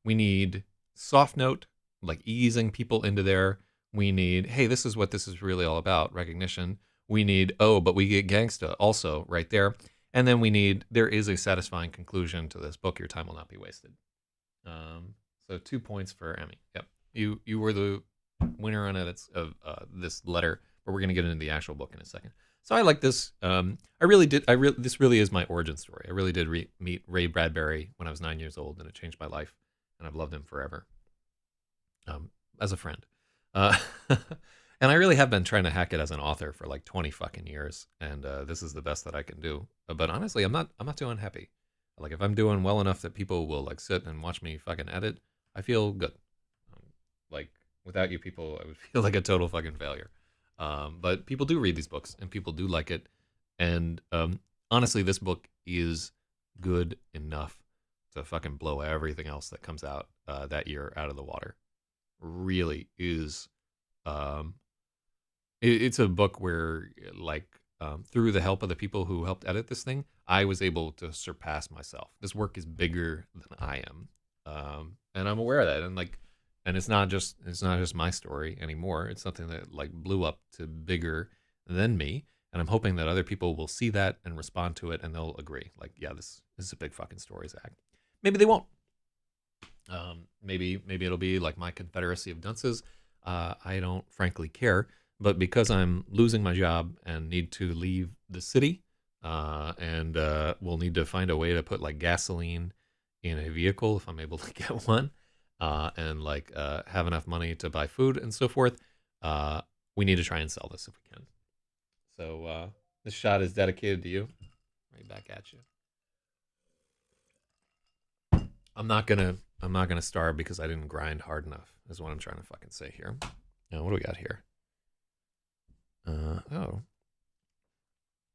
We need soft note, like easing people into there. We need, hey, this is what this is really all about, recognition. We need, oh, but we get gangsta also right there. And then we need, there is a satisfying conclusion to this book. Your time will not be wasted. So 2 points for Emmy. Yep, you were the winner on edits of this letter, but we're gonna get into the actual book in a second. So I like this. I really did. This really is my origin story. I really did meet Ray Bradbury when I was 9 years old, and it changed my life, and I've loved him forever. As a friend, and I really have been trying to hack it as an author for like 20 fucking years, and this is the best that I can do. But honestly, I'm not too unhappy. Like if I'm doing well enough that people will like sit and watch me fucking edit, I feel good. Like without you people, I would feel like a total fucking failure. But people do read these books and people do like it. And honestly, this book is good enough to fucking blow everything else that comes out that year out of the water. Really is. It's a book where, like, through the help of the people who helped edit this thing, I was able to surpass myself. This work is bigger than I am, and I'm aware of that. And like, and it's not just my story anymore. It's something that like blew up to bigger than me, and I'm hoping that other people will see that and respond to it, and they'll agree. Like, yeah, this is a big fucking story, Zach. Maybe they won't. Maybe it'll be like my Confederacy of Dunces. I don't frankly care, but because I'm losing my job and need to leave the city, and we'll need to find a way to put like gasoline in a vehicle if I'm able to get one, and like have enough money to buy food and so forth, we need to try and sell this if we can. So this shot is dedicated to you. Right back at you. I'm not gonna starve because I didn't grind hard enough, is what I'm trying to fucking say here. Now, what do we got here? Oh.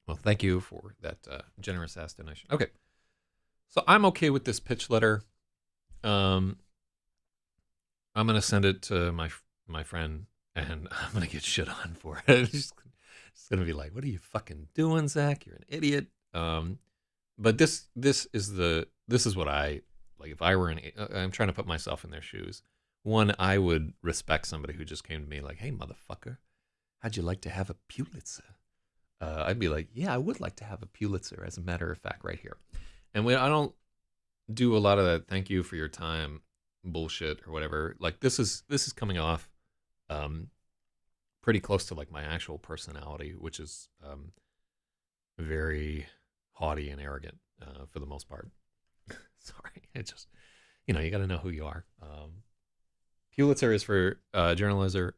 Well, thank you for that generous ass donation. Okay. So I'm okay with this pitch letter. I'm gonna send it to my friend, and I'm gonna get shit on for it. It's gonna be like, "What are you fucking doing, Zach? You're an idiot." But this is what I like. If I were I'm trying to put myself in their shoes. One, I would respect somebody who just came to me like, "Hey, motherfucker, how'd you like to have a Pulitzer? I'd be like, yeah, I would like to have a Pulitzer, as a matter of fact, right here. And I don't do a lot of that thank you for your time bullshit or whatever. Like this is coming off um, pretty close to like my actual personality, which is very haughty and arrogant for the most part. Sorry, it just you got to know who you are. Pulitzer is for journalism.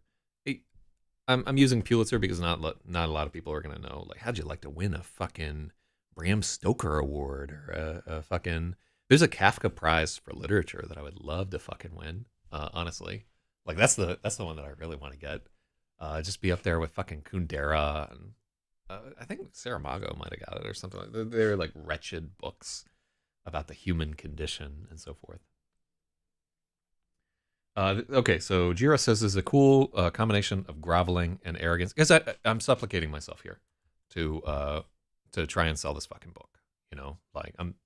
I'm using Pulitzer because not a lot of people are gonna know. Like, how'd you like to win a fucking Bram Stoker award or a fucking? There's a Kafka Prize for literature that I would love to fucking win. Honestly, like that's the one that I really want to get. Just be up there with fucking Kundera and I think Saramago might have got it or something like that. They're like wretched books about the human condition and so forth. Okay, so Jira says this is a cool combination of groveling and arrogance. Because I'm supplicating myself here to try and sell this fucking book. Like I'm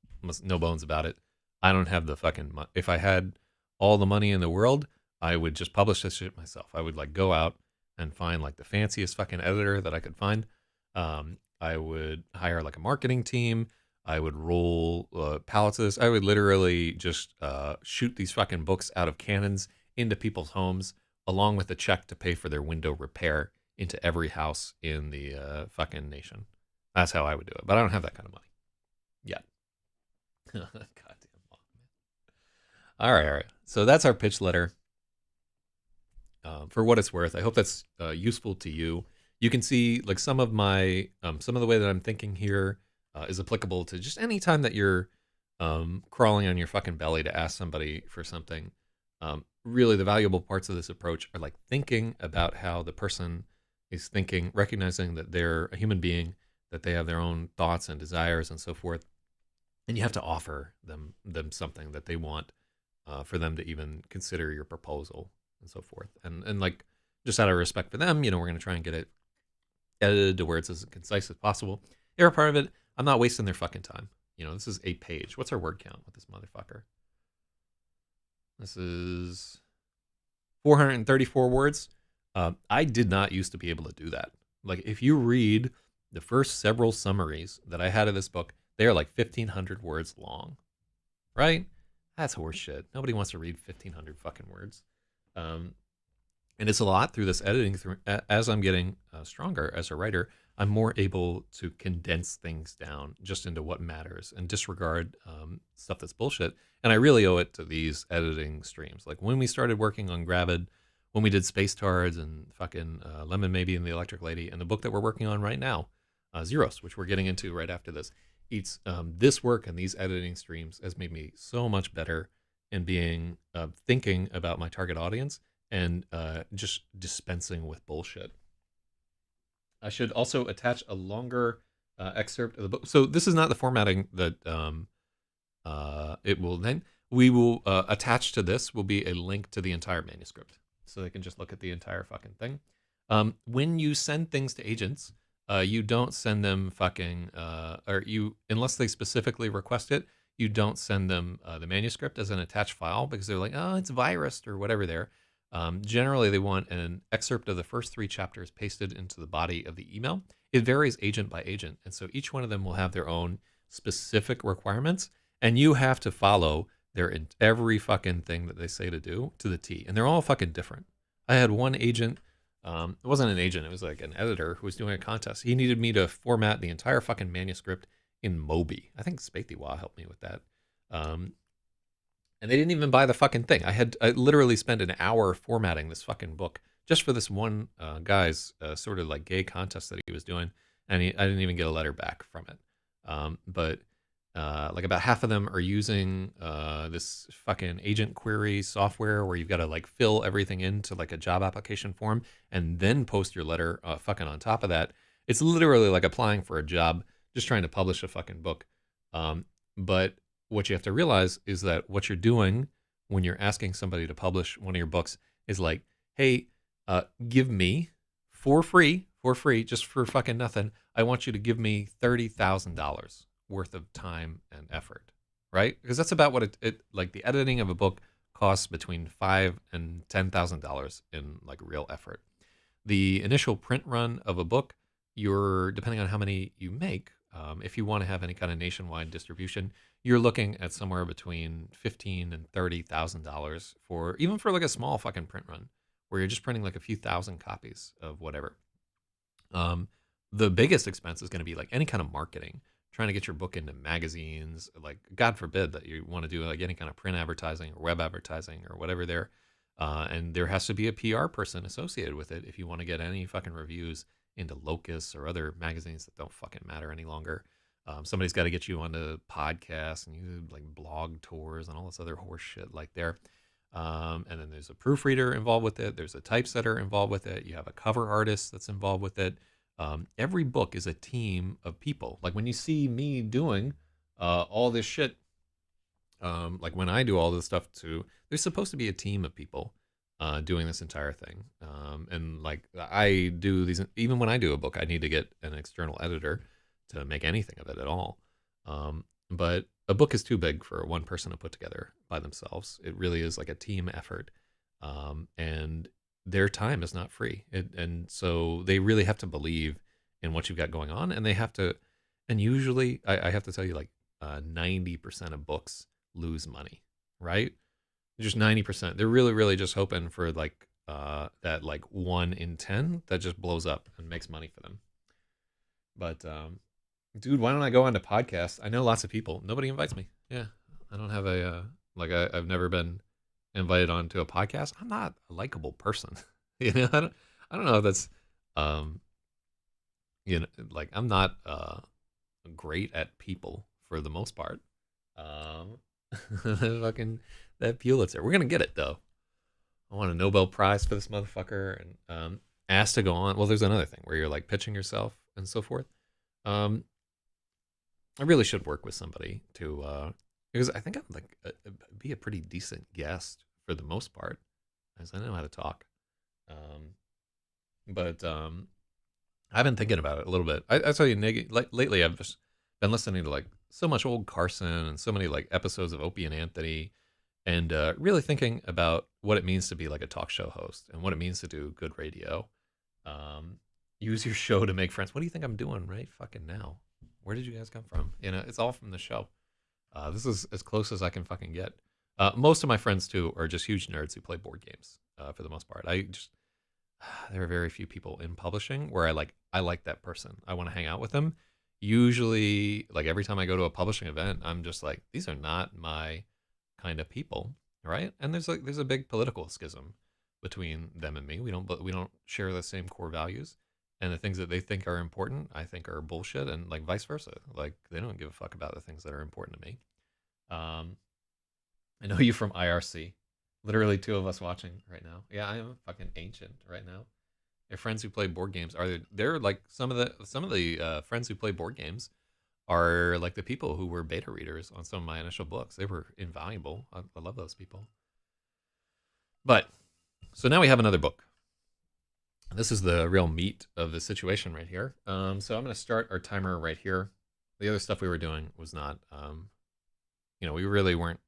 no bones about it. I don't have the fucking. If I had all the money in the world, I would just publish this shit myself. I would like go out and find like the fanciest fucking editor that I could find. I would hire like a marketing team. I would roll pallets of this. I would literally just shoot these fucking books out of cannons into people's homes, along with a check to pay for their window repair into every house in the fucking nation. That's how I would do it. But I don't have that kind of money yet. Goddamn mom. All right. So that's our pitch letter. For what it's worth, I hope that's useful to you. You can see like some of my some of the way that I'm thinking here is applicable to just any time that you're crawling on your fucking belly to ask somebody for something. Really, the valuable parts of this approach are like thinking about how the person is thinking, recognizing that they're a human being, that they have their own thoughts and desires and so forth, and you have to offer them something that they want for them to even consider your proposal and so forth. And like just out of respect for them, we're going to try and get it edited to where it's as concise as possible. They're a part of it. I'm not wasting their fucking time. This is a page. What's our word count with this motherfucker? This is 434 words. I did not used to be able to do that. Like, if you read the first several summaries that I had of this book, they are like 1,500 words long, right? That's horseshit. Nobody wants to read 1,500 fucking words. And it's a lot through this editing. As I'm getting stronger as a writer, I'm more able to condense things down just into what matters and disregard stuff that's bullshit. And I really owe it to these editing streams. Like when we started working on Gravid, when we did Space Tards and fucking Lemon Maybe and the Electric Lady, and the book that we're working on right now, XEROS, which we're getting into right after this. This work and these editing streams has made me so much better in being thinking about my target audience and just dispensing with bullshit. I should also attach a longer excerpt of the book. So this is not the formatting that it will then. We will attach to this will be a link to the entire manuscript, so they can just look at the entire fucking thing. When you send things to agents, you don't send them fucking, unless they specifically request it, you don't send them the manuscript as an attached file because they're like, oh, it's virused or whatever there. Generally, they want an excerpt of the first 3 chapters pasted into the body of the email. It varies agent by agent, and so each one of them will have their own specific requirements, and you have to follow every fucking thing that they say to do to the T, and they're all fucking different. I had one agent, it wasn't an agent, it was like an editor who was doing a contest. He needed me to format the entire fucking manuscript in Moby. I think Spaethiwa helped me with that. And they didn't even buy the fucking thing. I literally spent an hour formatting this fucking book just for this one guy's sort of like gay contest that he was doing, and I didn't even get a letter back from it. But like about half of them are using this fucking agent query software where you've got to like fill everything into like a job application form and then post your letter fucking on top of that. It's literally like applying for a job, just trying to publish a fucking book. But what you have to realize is that what you're doing when you're asking somebody to publish one of your books is like, hey, give me for free, just for fucking nothing. I want you to give me $30,000 worth of time and effort, right? Because that's about what it like the editing of a book costs between $5,000 and $10,000 in like real effort. The initial print run of a book, you're depending on how many you make. If you want to have any kind of nationwide distribution, you're looking at somewhere between $15,000 and $30,000 for even for like a small fucking print run, where you're just printing like a few thousand copies of whatever. Um, the biggest expense is going to be like any kind of marketing, trying to get your book into magazines. Like, God forbid that you want to do like any kind of print advertising or web advertising or whatever there. And there has to be a PR person associated with it if you want to get any fucking reviews into Locus or other magazines that don't fucking matter any longer. Somebody's got to get you onto podcasts and you like blog tours and all this other horse shit like there. And then there's a proofreader involved with it. There's a typesetter involved with it. You have a cover artist that's involved with it. Every book is a team of people. Like when you see me doing all this shit, like when I do all this stuff too, there's supposed to be a team of people doing this entire thing. And like I do these, even when I do a book, I need to get an external editor to make anything of it at all. But a book is too big for one person to put together by themselves. It really is like a team effort. And their time is not free. And so they really have to believe in what you've got going on. And they have to, and usually I have to tell you like 90% of books lose money, right? Just 90%. They're really, really just hoping for like that like 1 in 10 that just blows up and makes money for them. But dude, why don't I go on to podcasts? I know lots of people. Nobody invites me. Yeah, I don't have a I've never been invited onto a podcast. I'm not a likable person. You know, I don't know if that's you know, like I'm not great at people for the most part. Fucking that Pulitzer. We're gonna get it though. I want a Nobel Prize for this motherfucker, and asked to go on. Well, there's another thing where you're like pitching yourself and so forth. I really should work with somebody to because I think I'm like be a pretty decent guest for the most part, as I know how to talk. But I've been thinking about it a little bit. I tell you, lately I've just been listening to like so much old Carson and so many like episodes of Opie and Anthony, and really thinking about what it means to be like a talk show host and what it means to do good radio. Use your show to make friends. What do you think I'm doing right fucking now? Where did you guys come from? You know, it's all from the show. This is as close as I can fucking get. Most of my friends too are just huge nerds who play board games. For the most part, there are very few people in publishing where I like that person. I want to hang out with them. Usually, like every time I go to a publishing event, I'm just like, these are not my kind of people, right? And there's a big political schism between them and me. We don't share the same core values, and the things that they think are important, I think are bullshit, and like vice versa. Like they don't give a fuck about the things that are important to me. I know you from IRC. Literally two of us watching right now. Yeah, I am fucking ancient right now. They're friends who play board games. They're like some of the friends who play board games are like the people who were beta readers on some of my initial books. They were invaluable. I love those people. But so now we have another book. This is the real meat of the situation right here. So I'm going to start our timer right here. The other stuff we were doing was not, we really weren't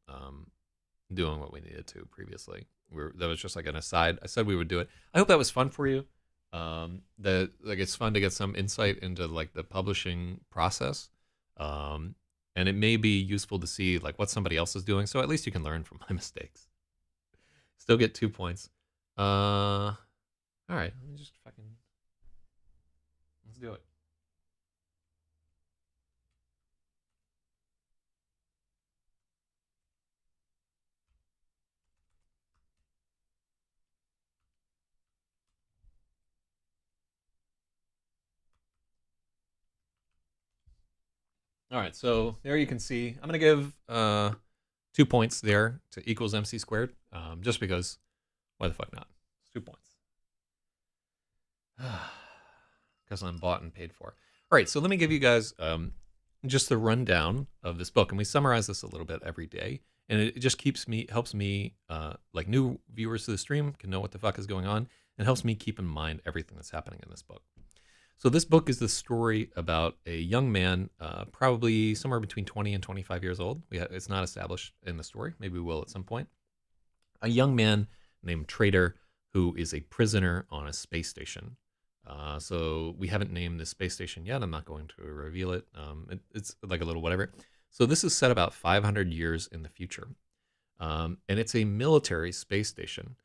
doing what we needed to previously. That was just like an aside. I said we would do it. I hope that was fun for you. It's fun to get some insight into like the publishing process. And it may be useful to see like what somebody else is doing. So at least you can learn from my mistakes. Still get 2 points. All right, let me just let's do it. All right, so there you can see, I'm going to give 2 points there to equals MC squared, just because, why the fuck not? It's 2 points. Because I'm bought and paid for. All right, so let me give you guys just the rundown of this book, and we summarize this a little bit every day, and it just helps me, like new viewers to the stream can know what the fuck is going on, and helps me keep in mind everything that's happening in this book. So this book is the story about a young man, probably somewhere between 20 and 25 years old. It's not established in the story. Maybe we will at some point. A young man named Trader who is a prisoner on a space station. So we haven't named this space station yet. I'm not going to reveal it. It's like a little whatever. So this is set about 500 years in the future. And it's a military space station.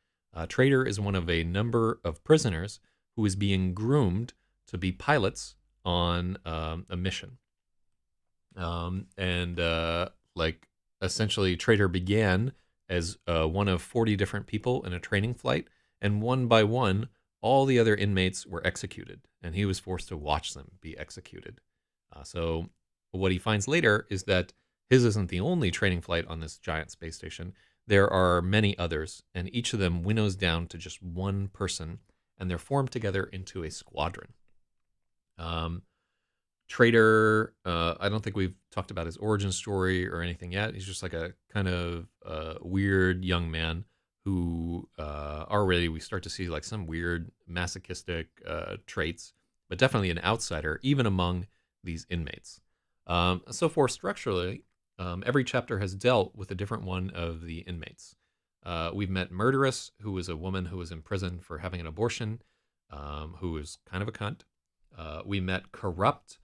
Trader is one of a number of prisoners who is being groomed to be pilots on a mission. Like essentially Trader began as one of 40 different people in a training flight, and one by one, all the other inmates were executed, and he was forced to watch them be executed. So what he finds later is that his isn't the only training flight on this giant space station. There are many others, and each of them winnows down to just one person, and they're formed together into a squadron. Trader, I don't think we've talked about his origin story or anything yet. He's just like a kind of weird young man who already we start to see like some weird masochistic traits, but definitely an outsider, even among these inmates. So for structurally, every chapter has dealt with a different one of the inmates. We've met Murderess, who was a woman who was in prison for having an abortion, who was kind of a cunt. We met Corrupt,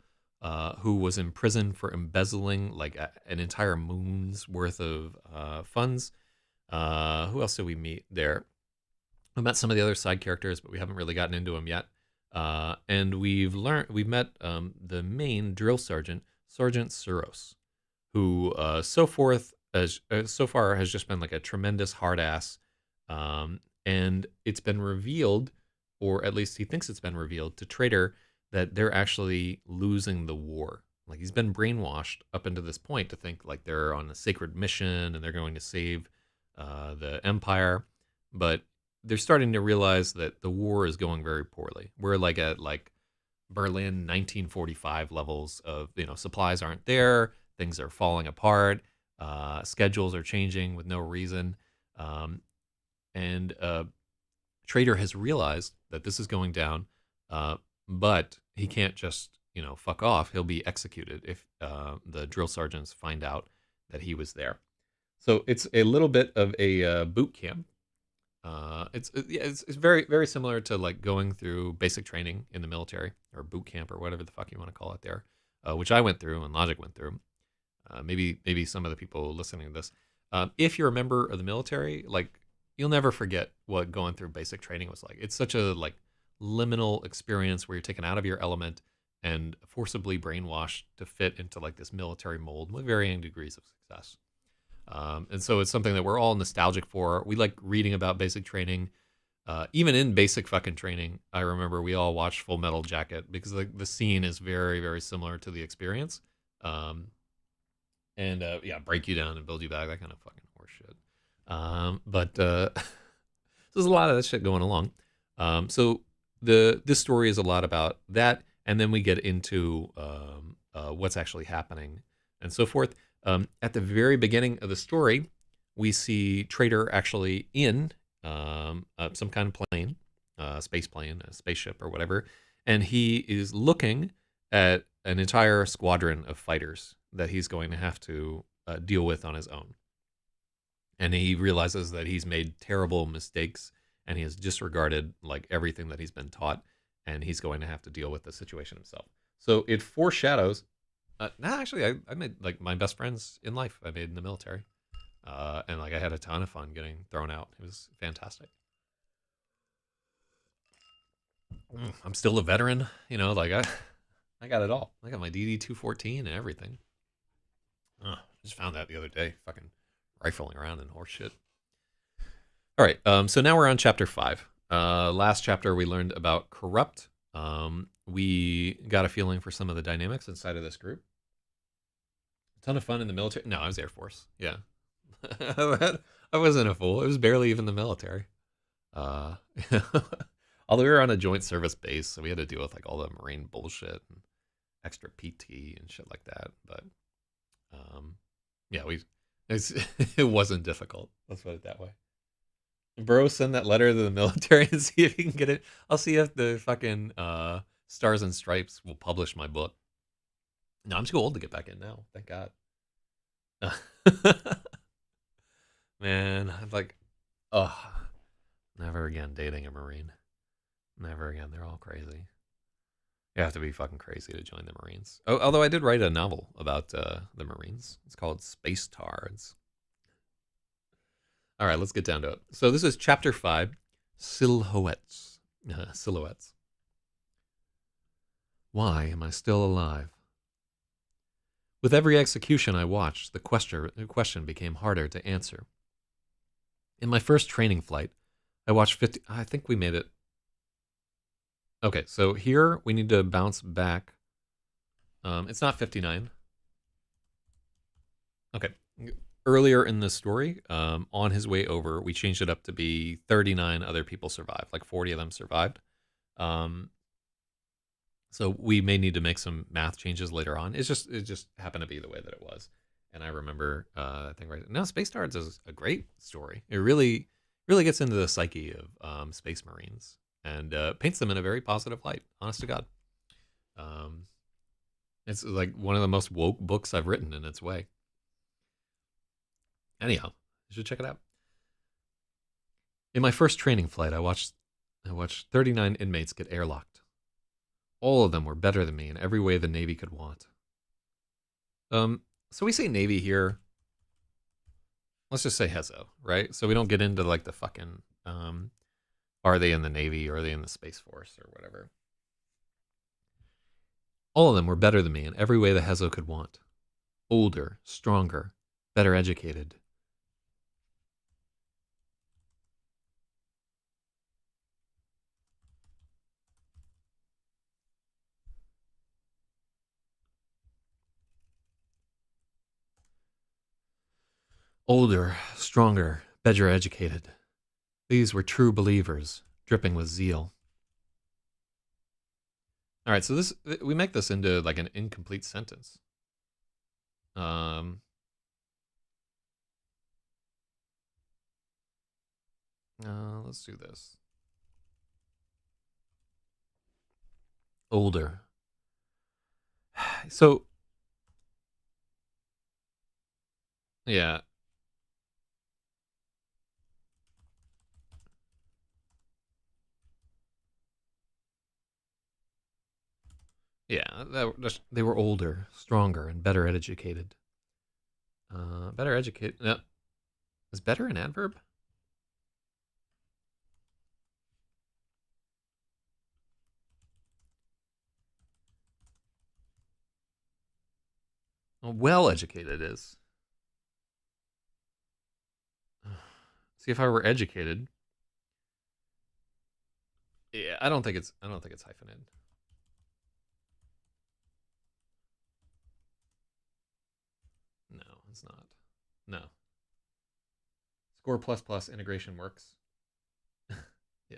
who was in prison for embezzling like an entire moon's worth of funds. Who else did we meet there? We met some of the other side characters, but we haven't really gotten into them yet. And we've met the main drill sergeant, Sergeant XEROS, who so far has just been like a tremendous hard ass. And it's been revealed, or at least he thinks it's been revealed to Trader, that they're actually losing the war. Like he's been brainwashed up until this point to think like they're on a sacred mission and they're going to save the Empire, but they're starting to realize that the war is going very poorly. We're like at like Berlin 1945 levels of, supplies aren't there, things are falling apart, schedules are changing with no reason, and Trader has realized that this is going down, but he can't just fuck off. He'll be executed if the drill sergeants find out that he was there. So it's a little bit of a boot camp. It's very, very similar to like going through basic training in the military, or boot camp, or whatever the fuck you want to call it there, which I went through and Logic went through. Maybe some of the people listening to this, if you're a member of the military, like you'll never forget what going through basic training was like. It's such a like liminal experience where you're taken out of your element and forcibly brainwashed to fit into like this military mold with varying degrees of success. And so it's something that we're all nostalgic for. We like reading about basic training. Even in basic fucking training, I remember we all watched Full Metal Jacket because the scene is very, very similar to the experience. Break you down and build you back, that kind of fucking horseshit. But there's a lot of that shit going along. So this story is a lot about that, and then we get into what's actually happening and so forth. At the very beginning of the story, we see Trader actually in some kind of plane, space plane, a spaceship or whatever, and he is looking at an entire squadron of fighters that he's going to have to deal with on his own. And he realizes that he's made terrible mistakes and he has disregarded like everything that he's been taught, and he's going to have to deal with the situation himself. So it foreshadows. Actually, I made like my best friends in life. I made in the military, and like I had a ton of fun getting thrown out. It was fantastic. I'm still a veteran, Like I got it all. I got my DD 214 and everything. Just found that the other day, fucking rifling around in horse shit. All right, so now we're on chapter 5. Last chapter we learned about Corrupt. We got a feeling for some of the dynamics inside of this group. A ton of fun in the military. No, I was Air Force. Yeah. I wasn't a fool. It was barely even the military. Although we were on a joint service base, so we had to deal with like all the Marine bullshit and extra PT and shit like that. But it wasn't difficult. Let's put it that way. Bro, send that letter to the military and see if you can get it. I'll see if the fucking Stars and Stripes will publish my book. No, I'm too old to get back in now. Thank God. Man, I'm like, Never again dating a Marine. Never again. They're all crazy. You have to be fucking crazy to join the Marines. Oh, although I did write a novel about the Marines. It's called Space Tards. All right, let's get down to it. So this is chapter 5, Silhouettes. Silhouettes. Why am I still alive? With every execution I watched, the question became harder to answer. In my first training flight, I watched 50... I think we made it. Okay, so here we need to bounce back. It's not 59. Okay. Earlier in the story, on his way over, we changed it up to be 39 other people survived. Like 40 of them survived. So we may need to make some math changes later on. It just happened to be the way that it was. And I remember that thing right now. Space Tards is a great story. It really gets into the psyche of Space Marines and paints them in a very positive light. Honest to God, it's like one of the most woke books I've written in its way. Anyhow, you should check it out. In my first training flight, I watched 39 inmates get airlocked. All of them were better than me in every way the Navy could want. So we say Navy here. Let's just say Hezo, right? So we don't get into like the fucking, are they in the Navy or are they in the Space Force or whatever. All of them were better than me in every way the Hezo could want. Older, stronger, better educated. Older, stronger, better educated. These were true believers, dripping with zeal. All right, so we make this into like an incomplete sentence. Let's do this. Older. So, yeah. Yeah, they were older, stronger, and better educated. Better educated. No. Is better an adverb? Well educated is. See, if I were educated. Yeah, I don't think it's hyphenated. No, it's not. No. Score plus plus integration works. Yeah.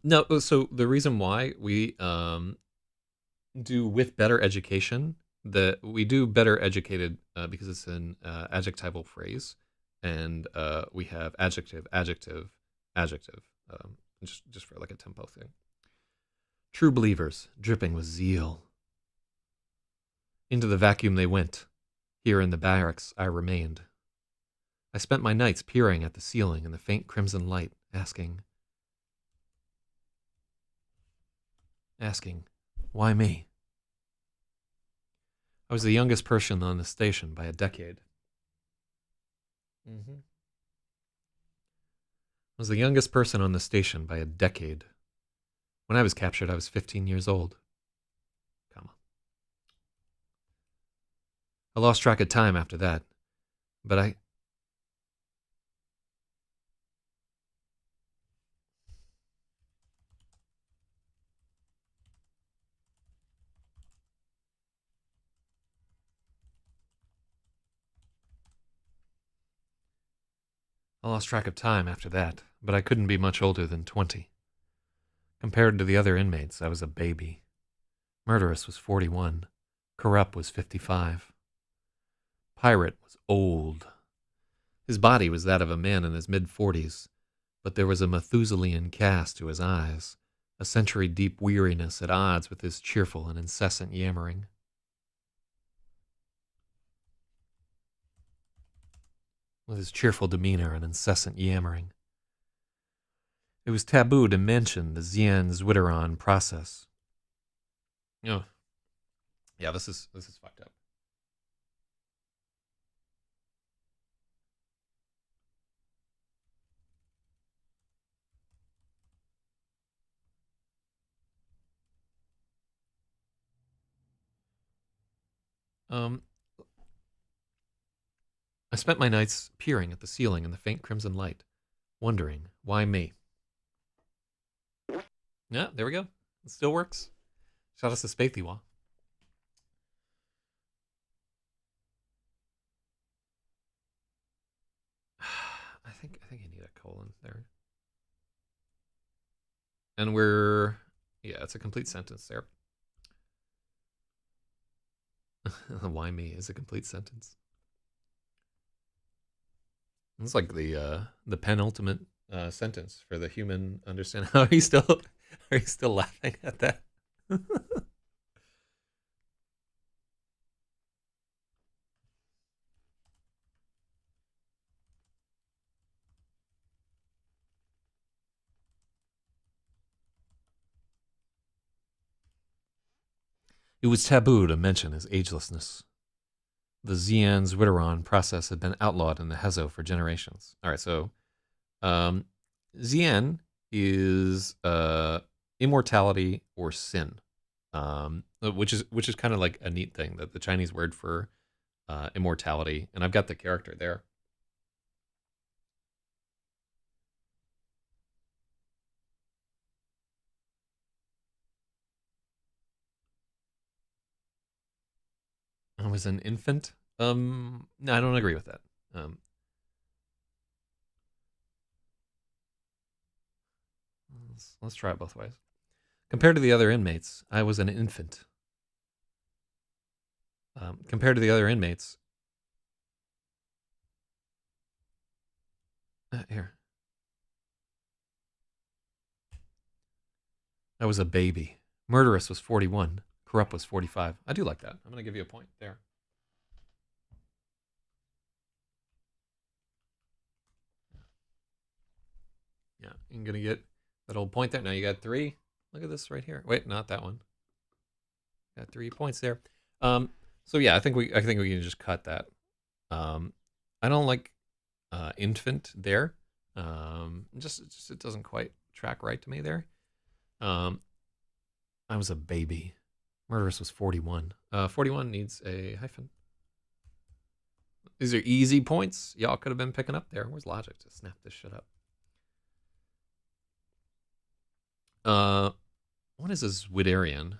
No, so the reason why we do with better education, that we do better educated because it's an adjectival phrase, and we have adjective, adjective, adjective, just for like a tempo thing. True believers, dripping with zeal. Into the vacuum they went. Here in the barracks I remained. I spent my nights peering at the ceiling in the faint crimson light, asking, why me? I was the youngest person on the station by a decade. I was the youngest person on the station by a decade. When I was captured, I was 15 years old. Comma. I lost track of time after that, but I lost track of time after that, but I couldn't be much older than 20. Compared to the other inmates, I was a baby. Murderous was 41. Corrupt was 55. Pirate was old. His body was that of a man in his mid-40s, but there was a Methuselian cast to his eyes, a century-deep weariness at odds with his cheerful and incessant yammering. with his cheerful demeanor and incessant yammering. It was taboo to mention the Zien-Zwitteron process. Oh, yeah, this is fucked up. Um, I spent my nights peering at the ceiling in the faint crimson light, wondering why me. Yeah, there we go. It still works. Shout us to Spaithiwa. I think I need a colon there. And yeah, it's a complete sentence there. Why me is a complete sentence. It's like the penultimate sentence for the human understanding. Are you still laughing at that? It was taboo to mention his agelessness. The Zien-Zwitteron process had been outlawed in the Hezo for generations. All right, so um, Zien is immortality or sin, which is kind of like a neat thing, that the Chinese word for immortality, and I've got the character there. I was an infant. No, I don't agree with that. Let's try it both ways. Compared to the other inmates, I was an infant. Compared to the other inmates, here, I was a baby. Murderous was 41. Corrupt was 45. I do like that. I'm going to give you a point there. Yeah, you're going to get that old point there. Now you got 3. Look at this right here. Wait, not that one. Got 3 points there. So yeah, I think we can just cut that. I don't like infant there. Just it doesn't quite track right to me there. I was a baby. Murderous was 41. 41 needs a hyphen. These are easy points y'all could have been picking up there. Where's logic to snap this shit up? What is a Zwiderian?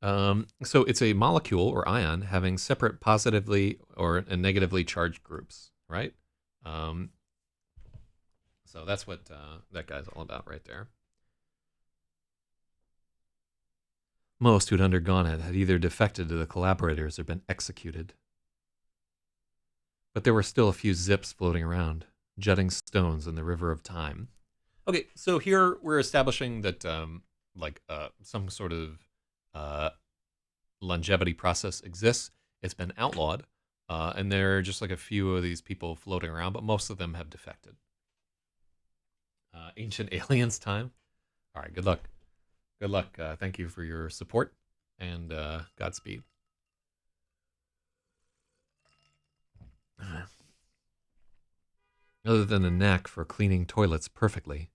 So it's a molecule or ion having separate positively or negatively charged groups, right? So that's what that guy's all about right there. Most who'd undergone it had either defected to the collaborators or been executed. But there were still a few zips floating around, jutting stones in the river of time. Okay, so here we're establishing that some sort of longevity process exists. It's been outlawed, and there are just like a few of these people floating around, but most of them have defected. Ancient aliens time. All right, good luck. Good luck. Thank you for your support, and Godspeed. Other than a knack for cleaning toilets perfectly,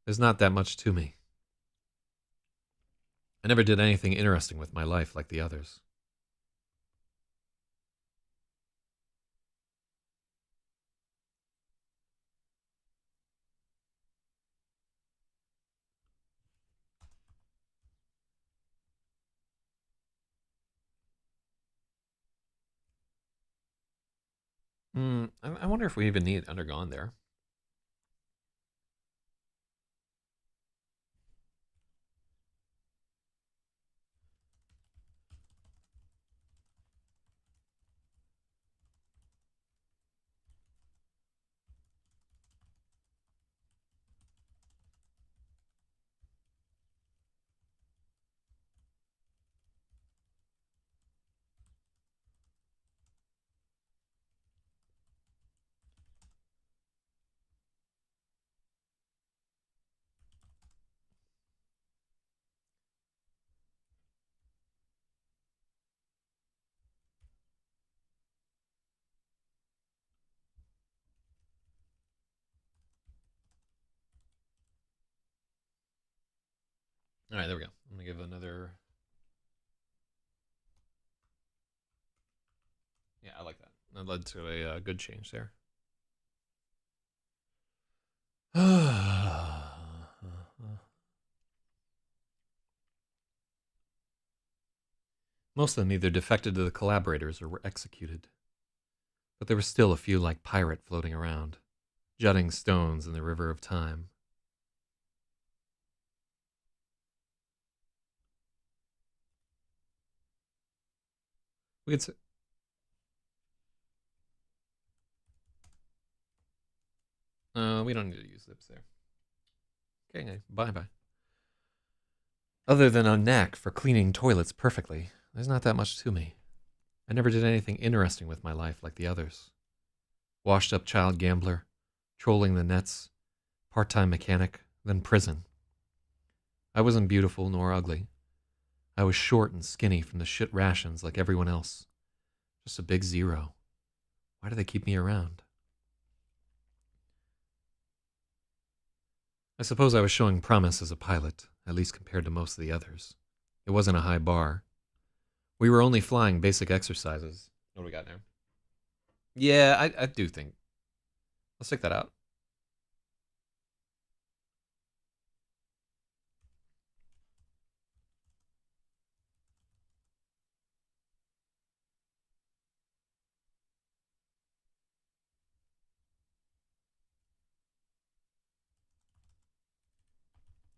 there's not that much to me. I never did anything interesting with my life like the others. I wonder if we even need undergone there. All right, there we go. I'm gonna give another. Yeah, I like that. That led to a good change there. Most of them either defected to the collaborators or were executed, but there were still a few like pirate floating around, jutting stones in the river of time. We could say, we don't need to use lips there. Okay, bye bye. Other than a knack for cleaning toilets perfectly, there's not that much to me. I never did anything interesting with my life like the others. Washed up child gambler, trolling the nets, part time mechanic, then prison. I wasn't beautiful nor ugly. I was short and skinny from the shit rations like everyone else. Just a big zero. Why do they keep me around? I suppose I was showing promise as a pilot, at least compared to most of the others. It wasn't a high bar. We were only flying basic exercises. What do we got now? Yeah, I do think. Let's check that out.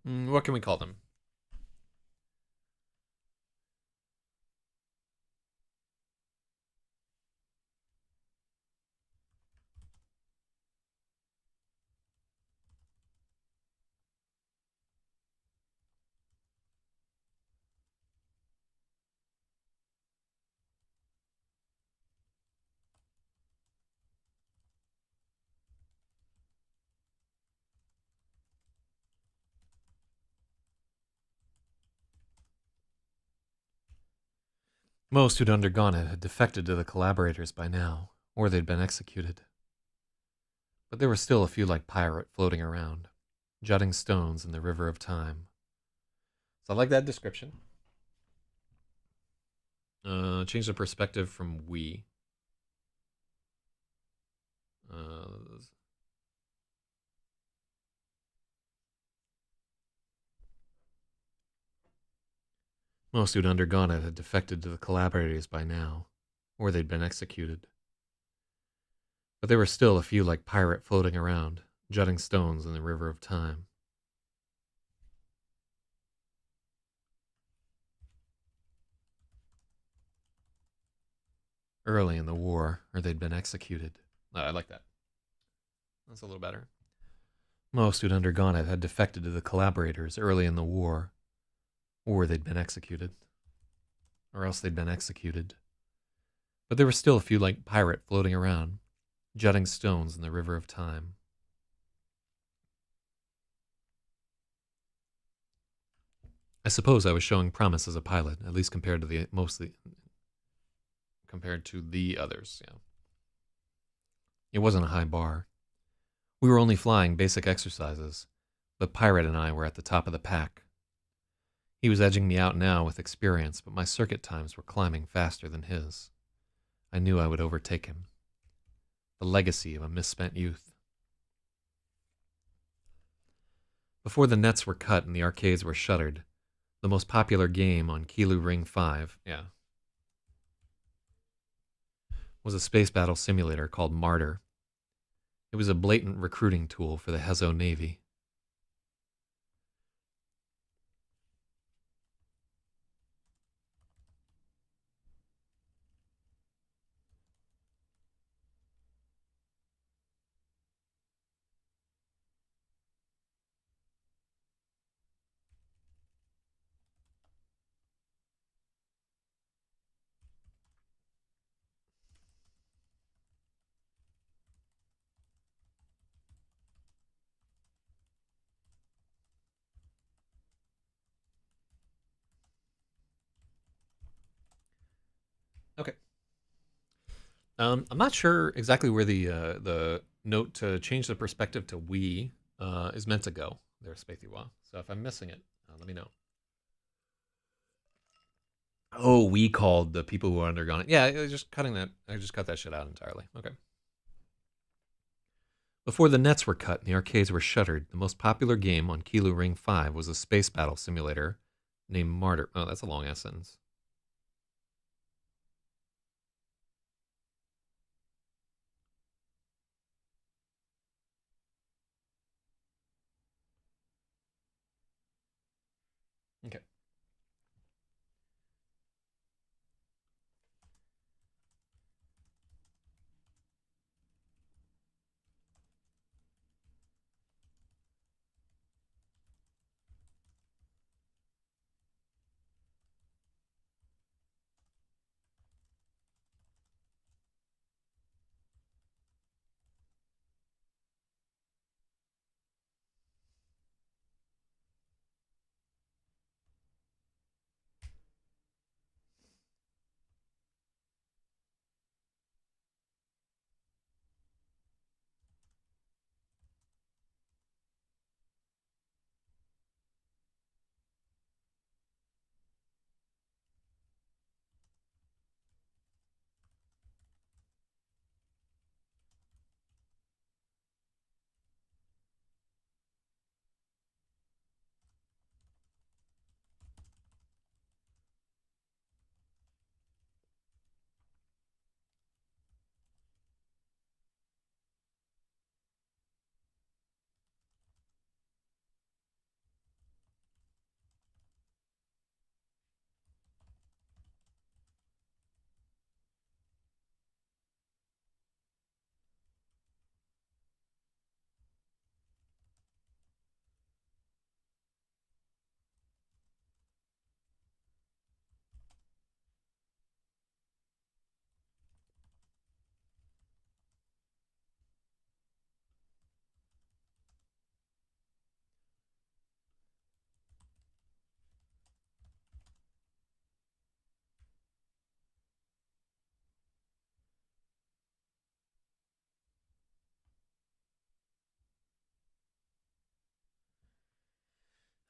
What can we call them? Most who'd undergone it had defected to the collaborators by now, or they'd been executed. But there were still a few like pirate floating around, jutting stones in the river of time. So I like that description. Change the perspective from we. Uh, Most who'd undergone it had defected to the collaborators by now, or they'd been executed. But there were still a few like pirate floating around, jutting stones in the river of time. Early in the war, or they'd been executed. I like that. That's a little better. Most who'd undergone it had defected to the collaborators early in the war, or they'd been executed. Or else they'd been executed. But there were still a few like pirate floating around, jutting stones in the river of time. I suppose I was showing promise as a pilot, at least compared to the others. Yeah, it wasn't a high bar. We were only flying basic exercises, but Pirate and I were at the top of the pack. He was edging me out now with experience, but my circuit times were climbing faster than his. I knew I would overtake him. The legacy of a misspent youth. Before the nets were cut and the arcades were shuttered, the most popular game on Kilo Ring 5, was a space battle simulator called Martyr. It was a blatant recruiting tool for the Hezo Navy. Okay. I'm not sure exactly where the note to change the perspective to we is meant to go there, Spaithiwa. So if I'm missing it, let me know. Oh, we called the people who undergone it. Yeah, it was just cutting that. I just cut that shit out entirely. Okay. Before the nets were cut and the arcades were shuttered, the most popular game on Kilo Ring 5 was a space battle simulator named Martyr. Oh, that's a long ass sentence. Okay.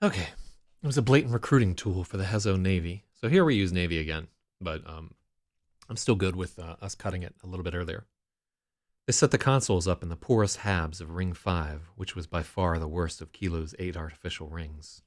Okay. It was a blatant recruiting tool for the Hezo Navy. So here we use Navy again, but I'm still good with us cutting it a little bit earlier. They set the consoles up in the poorest halves of Ring 5, which was by far the worst of Kilo's 8 artificial rings.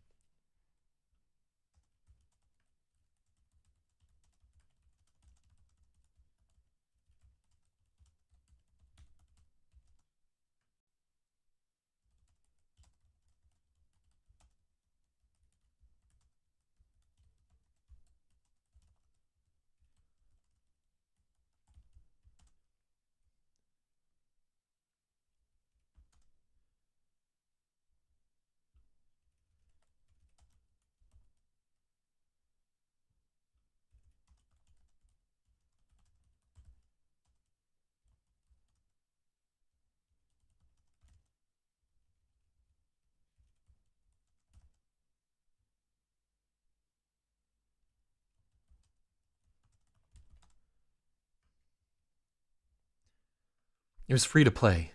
It was free to play.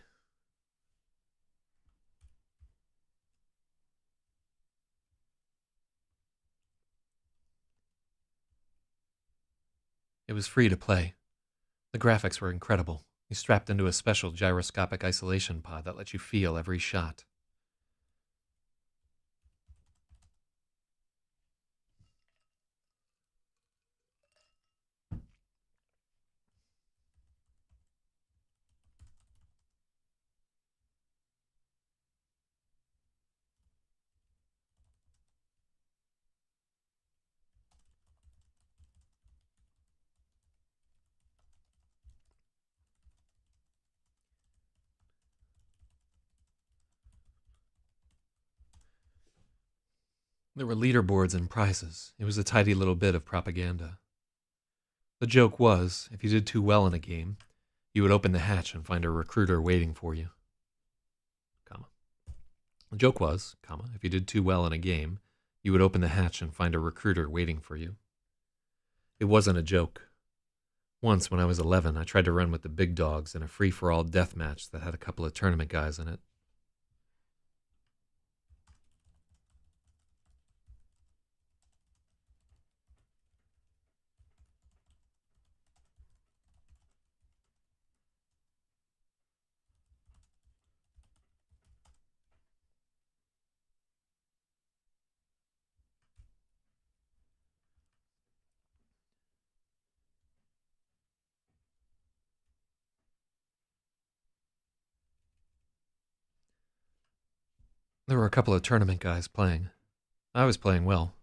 It was free to play. The graphics were incredible. You strapped into a special gyroscopic isolation pod that let you feel every shot. There were leaderboards and prizes. It was a tidy little bit of propaganda. The joke was, if you did too well in a game, you would open the hatch and find a recruiter waiting for you. Comma. The joke was, comma, if you did too well in a game, you would open the hatch and find a recruiter waiting for you. It wasn't a joke. Once, when I was 11, I tried to run with the big dogs in a free-for-all death match that had a couple of tournament guys in it. There were a couple of tournament guys playing. I was playing well.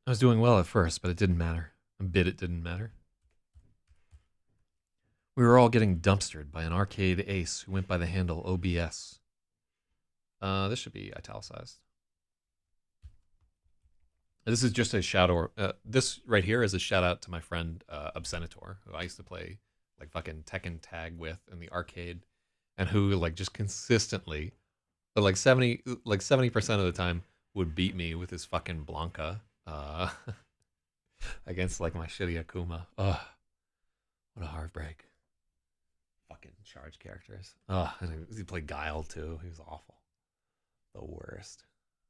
I was doing well at first, but it didn't matter. A bit it didn't matter. We were all getting dumpstered by an arcade ace who went by the handle OBS. This should be italicized. This is just a shout out. This right here is a shout out to my friend Obscenator, who I used to play like fucking Tekken tag with in the arcade, and who like just consistently, like 70% of the time, would beat me with his fucking Blanca against like my shitty Akuma. Ugh, what a heartbreak. Fucking charge characters. Ugh, and he played Guile too. He was awful. The worst.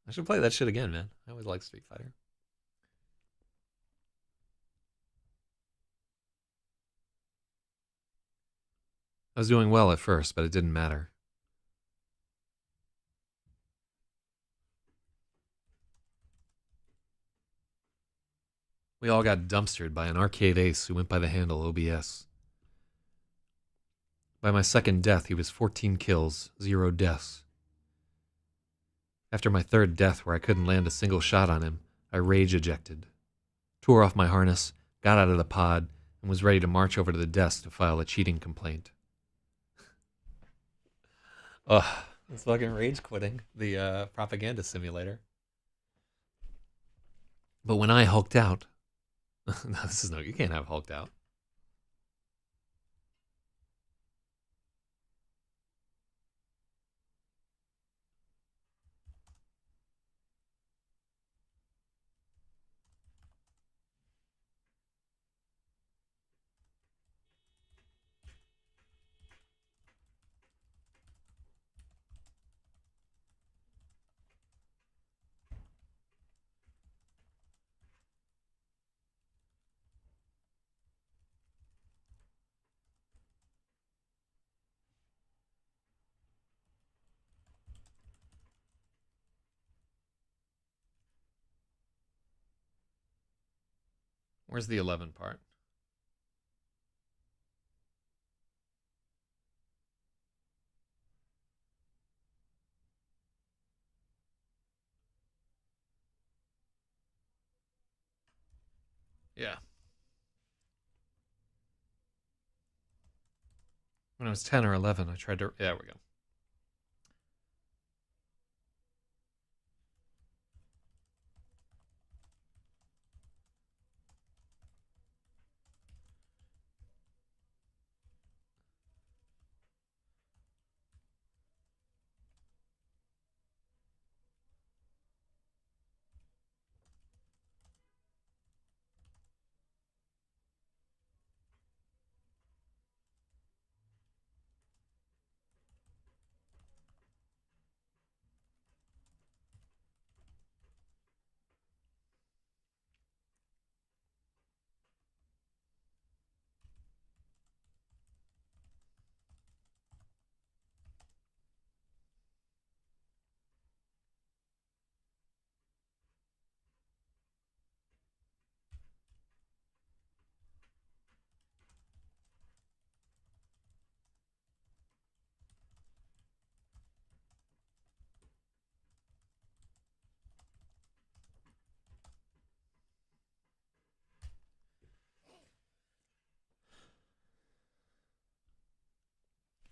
I should play that shit again, man. I always liked Street Fighter. I was doing well at first, but it didn't matter. We all got dumpstered by an arcade ace who went by the handle OBS. By my second death, he was 14 kills, 0 deaths. After my third death, where I couldn't land a single shot on him, I rage ejected, tore off my harness, got out of the pod, and was ready to march over to the desk to file a cheating complaint. Ugh, it's fucking rage quitting the propaganda simulator. But when I hulked out, no, this is no, you can't have hulked out. Where's the 11 part? Yeah. When I was 10 or 11, I tried to... There we go.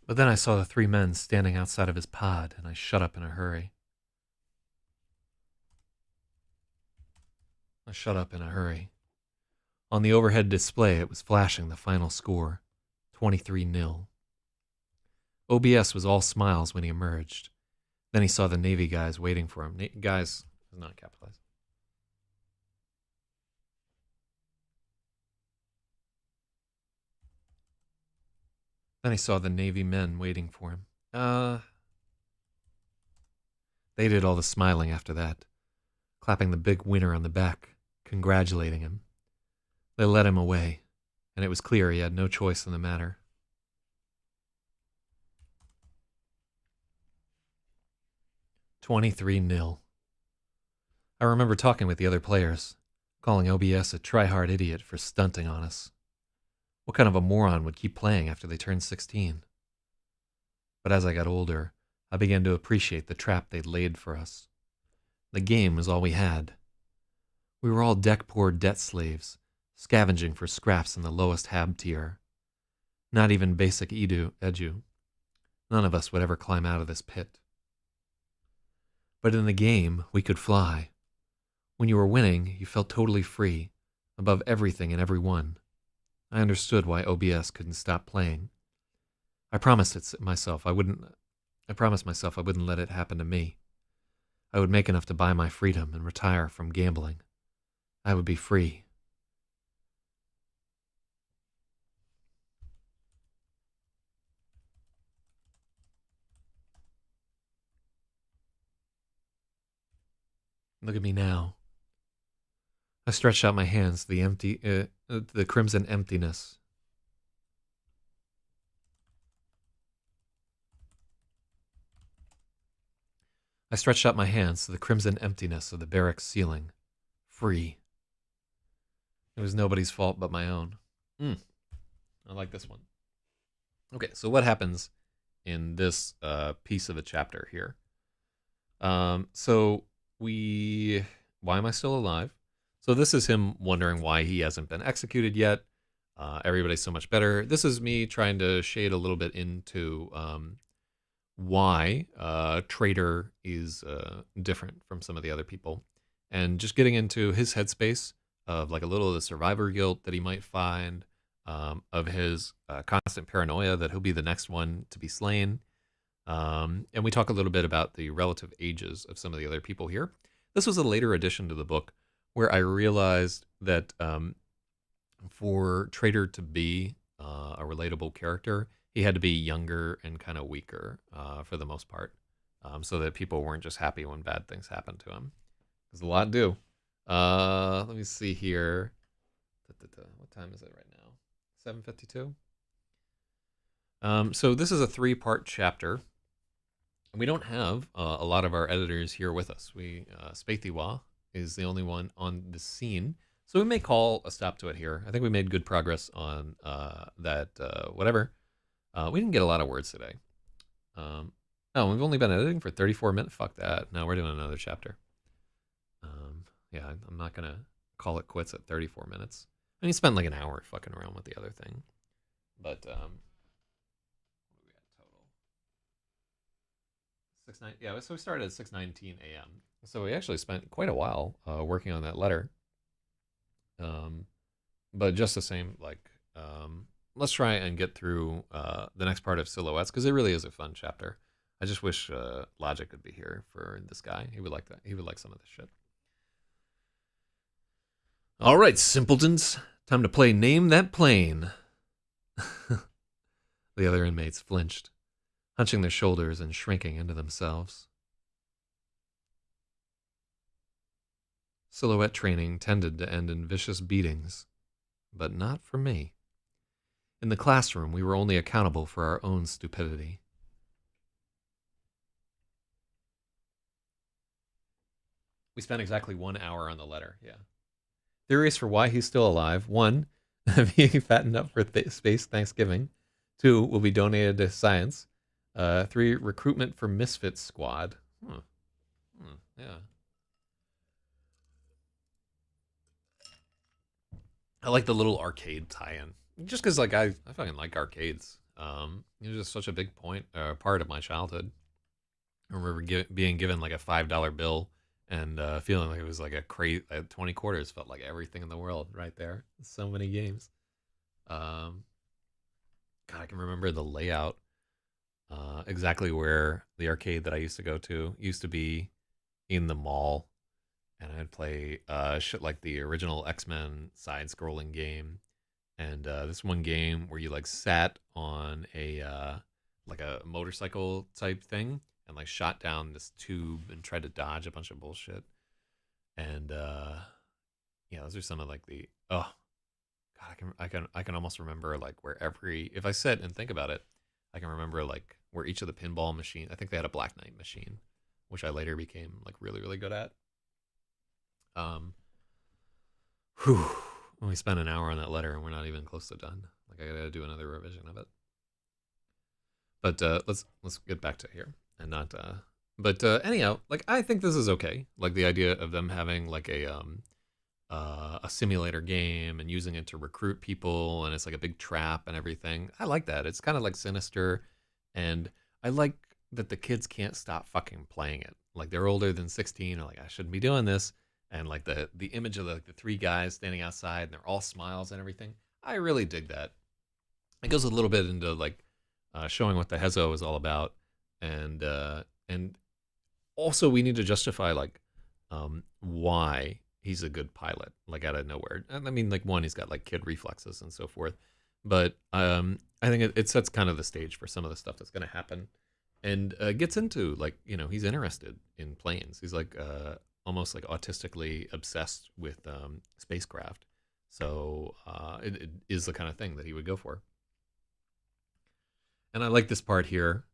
But then I saw the 3 men standing outside of his pod, and I shut up in a hurry. On the overhead display, it was flashing the final score, 23-0. OBS was all smiles when he emerged. Then he saw the Navy guys waiting for him. Guys is not capitalized. Then he saw the Navy men waiting for him. They did all the smiling after that, clapping the big winner on the back, congratulating him. They led him away, and it was clear he had no choice in the matter. $23-0. I remember talking with the other players, calling OBS a try-hard idiot for stunting on us. What kind of a moron would keep playing after they turned 16? But as I got older, I began to appreciate the trap they'd laid for us. The game was all we had. We were all deck-poor debt slaves, scavenging for scraps in the lowest hab tier. Not even basic edu. None of us would ever climb out of this pit. But in the game, we could fly. When you were winning, you felt totally free, above everything and everyone. I understood why OBS couldn't stop playing. I promised myself I wouldn't let it happen to me. I would make enough to buy my freedom and retire from gambling. I would be free. Look at me now. I stretched out my hands to the crimson emptiness. I stretched out my hands to the crimson emptiness of the barracks ceiling. Free. It was nobody's fault but my own. I like this one. Okay, so what happens in this piece of a chapter here? Why am I still alive? So this is him wondering why he hasn't been executed yet. Everybody's so much better. This is me trying to shade a little bit into why Trader is different from some of the other people. And just getting into his headspace of like a little of the survivor guilt that he might find, of his constant paranoia that he'll be the next one to be slain. And we talk a little bit about the relative ages of some of the other people here. This was a later addition to the book where I realized that for Trader to be a relatable character, he had to be younger and kind of weaker for the most part, so that people weren't just happy when bad things happened to him. Because a lot do. Let me see here. What time is it right now? 7:52. So this is a 3-part chapter. We don't have a lot of our editors here with us. Spaithiwa is the only one on the scene. So we may call a stop to it here. I think we made good progress on that, whatever. We didn't get a lot of words today. We've only been editing for 34 minutes. Fuck that. No, we're doing another chapter. Yeah, I'm not going to call it quits at 34 minutes. I mean, he spent like an hour fucking around with the other thing. But, what do we got total? 6:9. Yeah, so we started at 6:19 a.m. So we actually spent quite a while working on that letter. But just the same, like, let's try and get through the next part of Silhouettes, because it really is a fun chapter. I just wish Logic could be here for this guy. He would like that. He would like some of this shit. All right, simpletons. Time to play Name That Plane. The other inmates flinched, hunching their shoulders and shrinking into themselves. Silhouette training tended to end in vicious beatings, but not for me. In the classroom, we were only accountable for our own stupidity. We spent exactly 1 hour on the letter, yeah. Theories for why he's still alive. 1, being fattened up for space Thanksgiving. 2, will be donated to science. 3, recruitment for Misfits Squad. Yeah. I like the little arcade tie-in. Just because, like, I fucking like arcades. It was just such a big part of my childhood. I remember being given, like, a $5 bill and feeling like it was like a crate. 20 quarters felt like everything in the world right there. So many games. God, I can remember the layout. Exactly where the arcade that I used to go to used to be in the mall. And I'd play shit like the original X-Men side-scrolling game. And this one game where you like sat on a like a motorcycle type thing and like shot down this tube and tried to dodge a bunch of bullshit. And yeah, those are some of like the God, I can almost remember like where if I sit and think about it, I can remember like where each of the pinball machine. I think they had a Black Knight machine, which I later became like really really good at. Whew. We spent an hour on that letter and we're not even close to done. Like I gotta do another revision of it. But let's get back to here and not. But anyhow, like I think this is okay. Like the idea of them having like a simulator game and using it to recruit people, and it's like a big trap and everything. I like that. It's kind of like sinister, and I like that the kids can't stop fucking playing it. Like they're older than 16, or like I shouldn't be doing this. And like the image of the three guys standing outside and they're all smiles and everything. I really dig that. It goes a little bit into like showing what the Hezo is all about, and also we need to justify like why he's a good pilot, like out of nowhere. And I mean, like one, he's got like kid reflexes and so forth, but I think it sets kind of the stage for some of the stuff that's going to happen, and gets into like he's interested in planes. He's like almost like autistically obsessed with spacecraft, so it is the kind of thing that he would go for. And I like this part here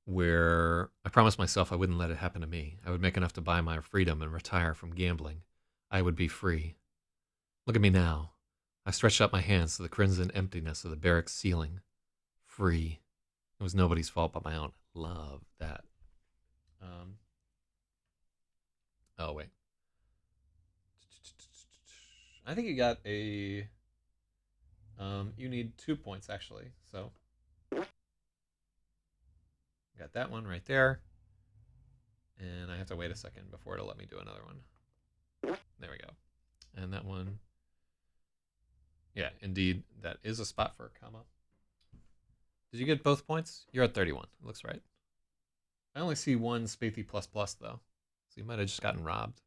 where I promised myself I wouldn't let it happen to me. I would make enough to buy my freedom and retire from gambling. I would be free. Look at me now. I stretched out my hands to the crimson emptiness of the barracks ceiling. Free. It was nobody's fault but my own. Love that. Oh, wait. I think you got a... you need 2 points, actually. So... got that one right there. And I have to wait a second before it'll let me do another one. There we go. And that one... yeah, indeed, that is a spot for a comma. Did you get both points? You're at 31. Looks right. I only see one Spathy++, though. So you might have just gotten robbed.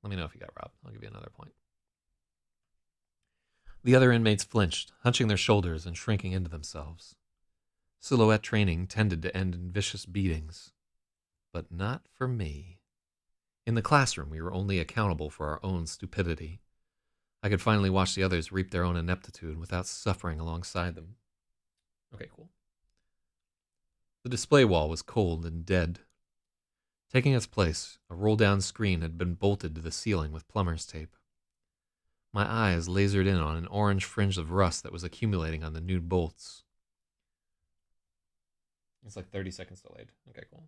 Let me know if you got robbed. I'll give you another point. The other inmates flinched, hunching their shoulders and shrinking into themselves. Silhouette training tended to end in vicious beatings. But not for me. In the classroom, we were only accountable for our own stupidity. I could finally watch the others reap their own ineptitude without suffering alongside them. Okay, cool. The display wall was cold and dead. Taking its place, a roll-down screen had been bolted to the ceiling with plumber's tape. My eyes lasered in on an orange fringe of rust that was accumulating on the new bolts. It's like 30 seconds delayed. Okay, cool.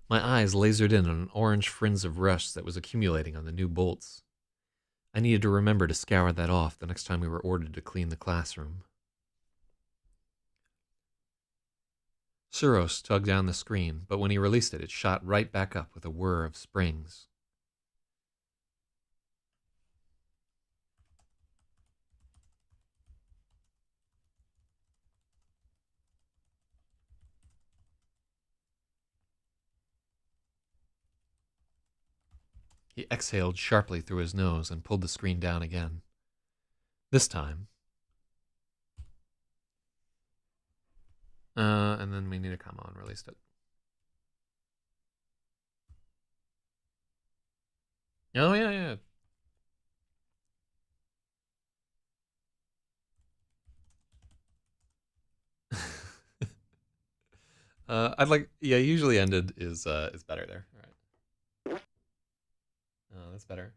My eyes lasered in on an orange fringe of rust that was accumulating on the new bolts. I needed to remember to scour that off the next time we were ordered to clean the classroom. XEROS tugged down the screen, but when he released it, it shot right back up with a whir of springs. He exhaled sharply through his nose and pulled the screen down again. This time... and then we need a comma and released it. Oh, yeah. I'd like... yeah, usually ended is better there. All right. Oh, that's better.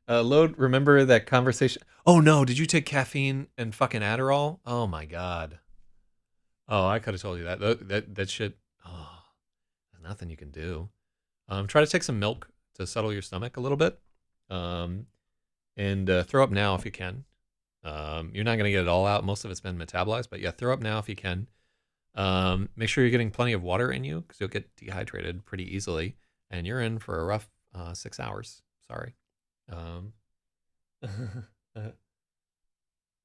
Load, remember that conversation? Oh, no, did you take caffeine and fucking Adderall? Oh, my God. Oh, I could have told you that. That shit. Oh, there's nothing you can do. Try to take some milk to settle your stomach a little bit. And throw up now if you can. You're not going to get it all out. Most of it's been metabolized, but yeah, throw up now if you can. Make sure you're getting plenty of water in you because you'll get dehydrated pretty easily. And you're in for a rough 6 hours. Sorry.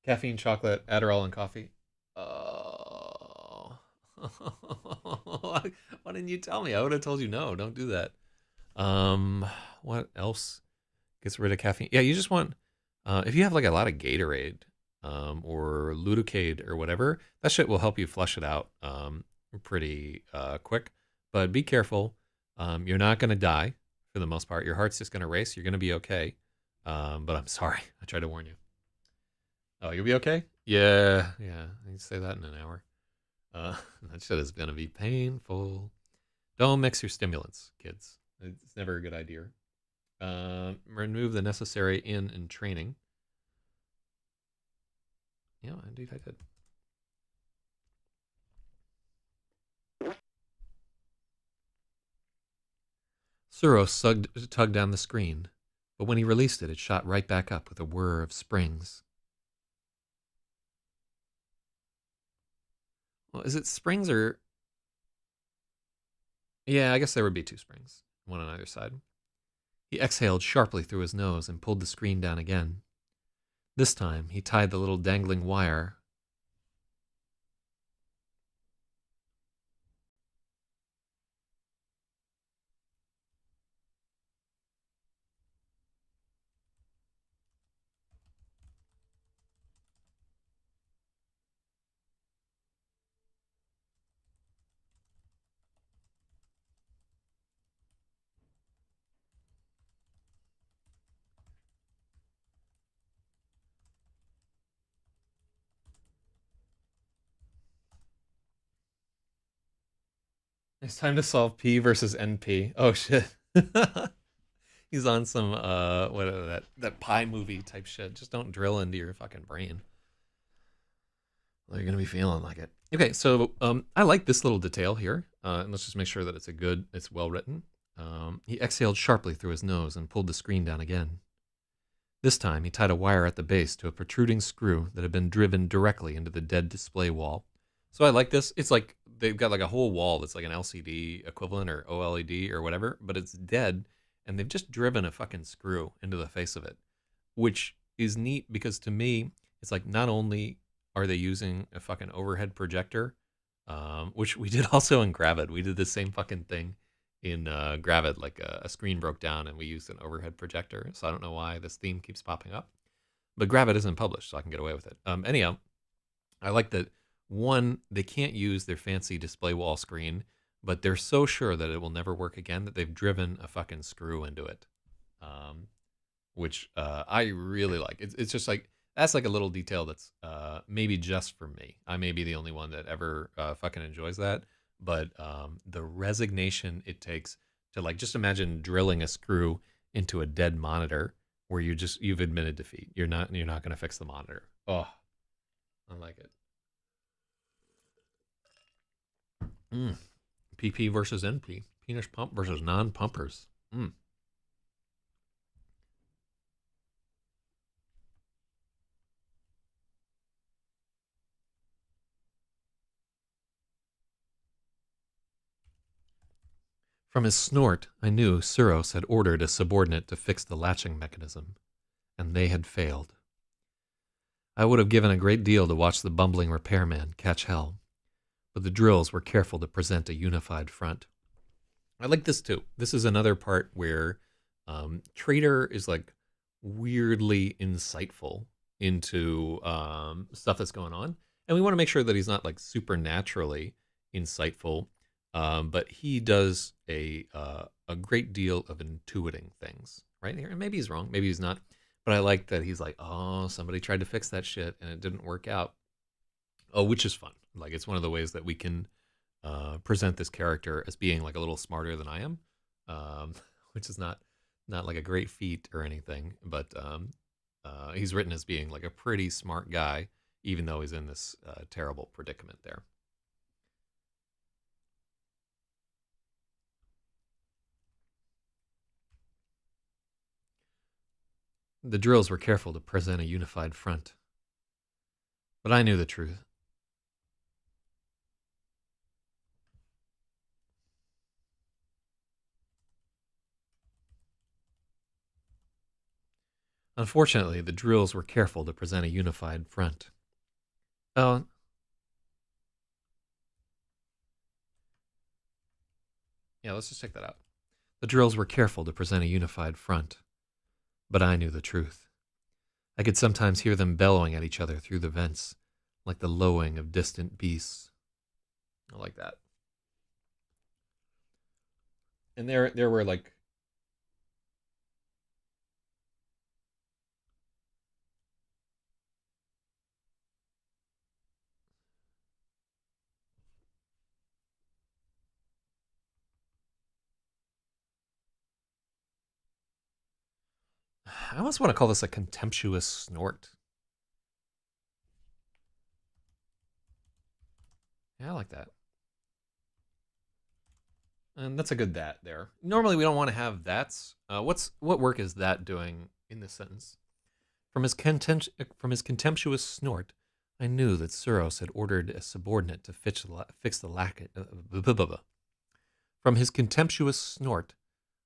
Caffeine, chocolate, Adderall, and coffee. Oh. Why didn't you tell me? I would have told you no, don't do that. What else gets rid of caffeine? Yeah, you just want, if you have like a lot of Gatorade, or Ludocade or whatever, that shit will help you flush it out, pretty, quick. But be careful. You're not going to die for the most part. Your heart's just going to race. You're going to be okay. But I'm sorry. I tried to warn you. Oh, you'll be okay? Yeah. I can say that in an hour. That shit is going to be painful. Don't mix your stimulants, kids. It's never a good idea. Remove the necessary in and training. Yeah, indeed I did. Suros tugged down the screen, but when he released it, it shot right back up with a whir of springs. Well, is it springs or... Yeah, I guess there would be two springs, one on either side. He exhaled sharply through his nose and pulled the screen down again. This time, he tied the little dangling wire. It's time to solve P versus NP. Oh shit. He's on some what that pie movie type shit. Just don't drill into your fucking brain. Well, you're gonna be feeling like it. Okay, so I like this little detail here. And let's just make sure that it's well written. He exhaled sharply through his nose and pulled the screen down again. This time, he tied a wire at the base to a protruding screw that had been driven directly into the dead display wall. So I like this. It's like they've got like a whole wall that's like an LCD equivalent or OLED or whatever, but it's dead, and they've just driven a fucking screw into the face of it, which is neat because to me, it's like not only are they using a fucking overhead projector, which we did also in Gravid. We did the same fucking thing in Gravid, like a screen broke down and we used an overhead projector. So I don't know why this theme keeps popping up. But Gravid isn't published, so I can get away with it. Anyhow, I like that, one, they can't use their fancy display wall screen, but they're so sure that it will never work again that they've driven a fucking screw into it, which I really like. It's just like, that's like a little detail that's maybe just for me. I may be the only one that ever fucking enjoys that. But the resignation it takes to, like, just imagine drilling a screw into a dead monitor where you've admitted defeat. You're not going to fix the monitor. Oh, I like it. PP versus NP. Penis pump versus non-pumpers. From his snort, I knew Suros had ordered a subordinate to fix the latching mechanism, and they had failed. I would have given a great deal to watch the bumbling repairman catch hell, but the drills were careful to present a unified front. I like this too. This is another part where Trader is like weirdly insightful into stuff that's going on, and we want to make sure that he's not like supernaturally insightful, but he does a great deal of intuiting things right here. And maybe he's wrong, maybe he's not, but I like that he's like, oh, somebody tried to fix that shit and it didn't work out. Oh, which is fun. Like, it's one of the ways that we can present this character as being like a little smarter than I am, which is not like a great feat or anything, but he's written as being like a pretty smart guy, even though he's in this terrible predicament there. The drills were careful to present a unified front, but I knew the truth. Unfortunately, the drills were careful to present a unified front. Oh, yeah, let's just check that out. The drills were careful to present a unified front, but I knew the truth. I could sometimes hear them bellowing at each other through the vents, like the lowing of distant beasts. I like that. And there were like, I almost want to call this a contemptuous snort. Yeah, I like that. And that's a good that there. Normally we don't want to have that's. What work is that doing in this sentence? From his contemptuous snort, I knew that Suros had ordered a subordinate to fix the lack. From his contemptuous snort,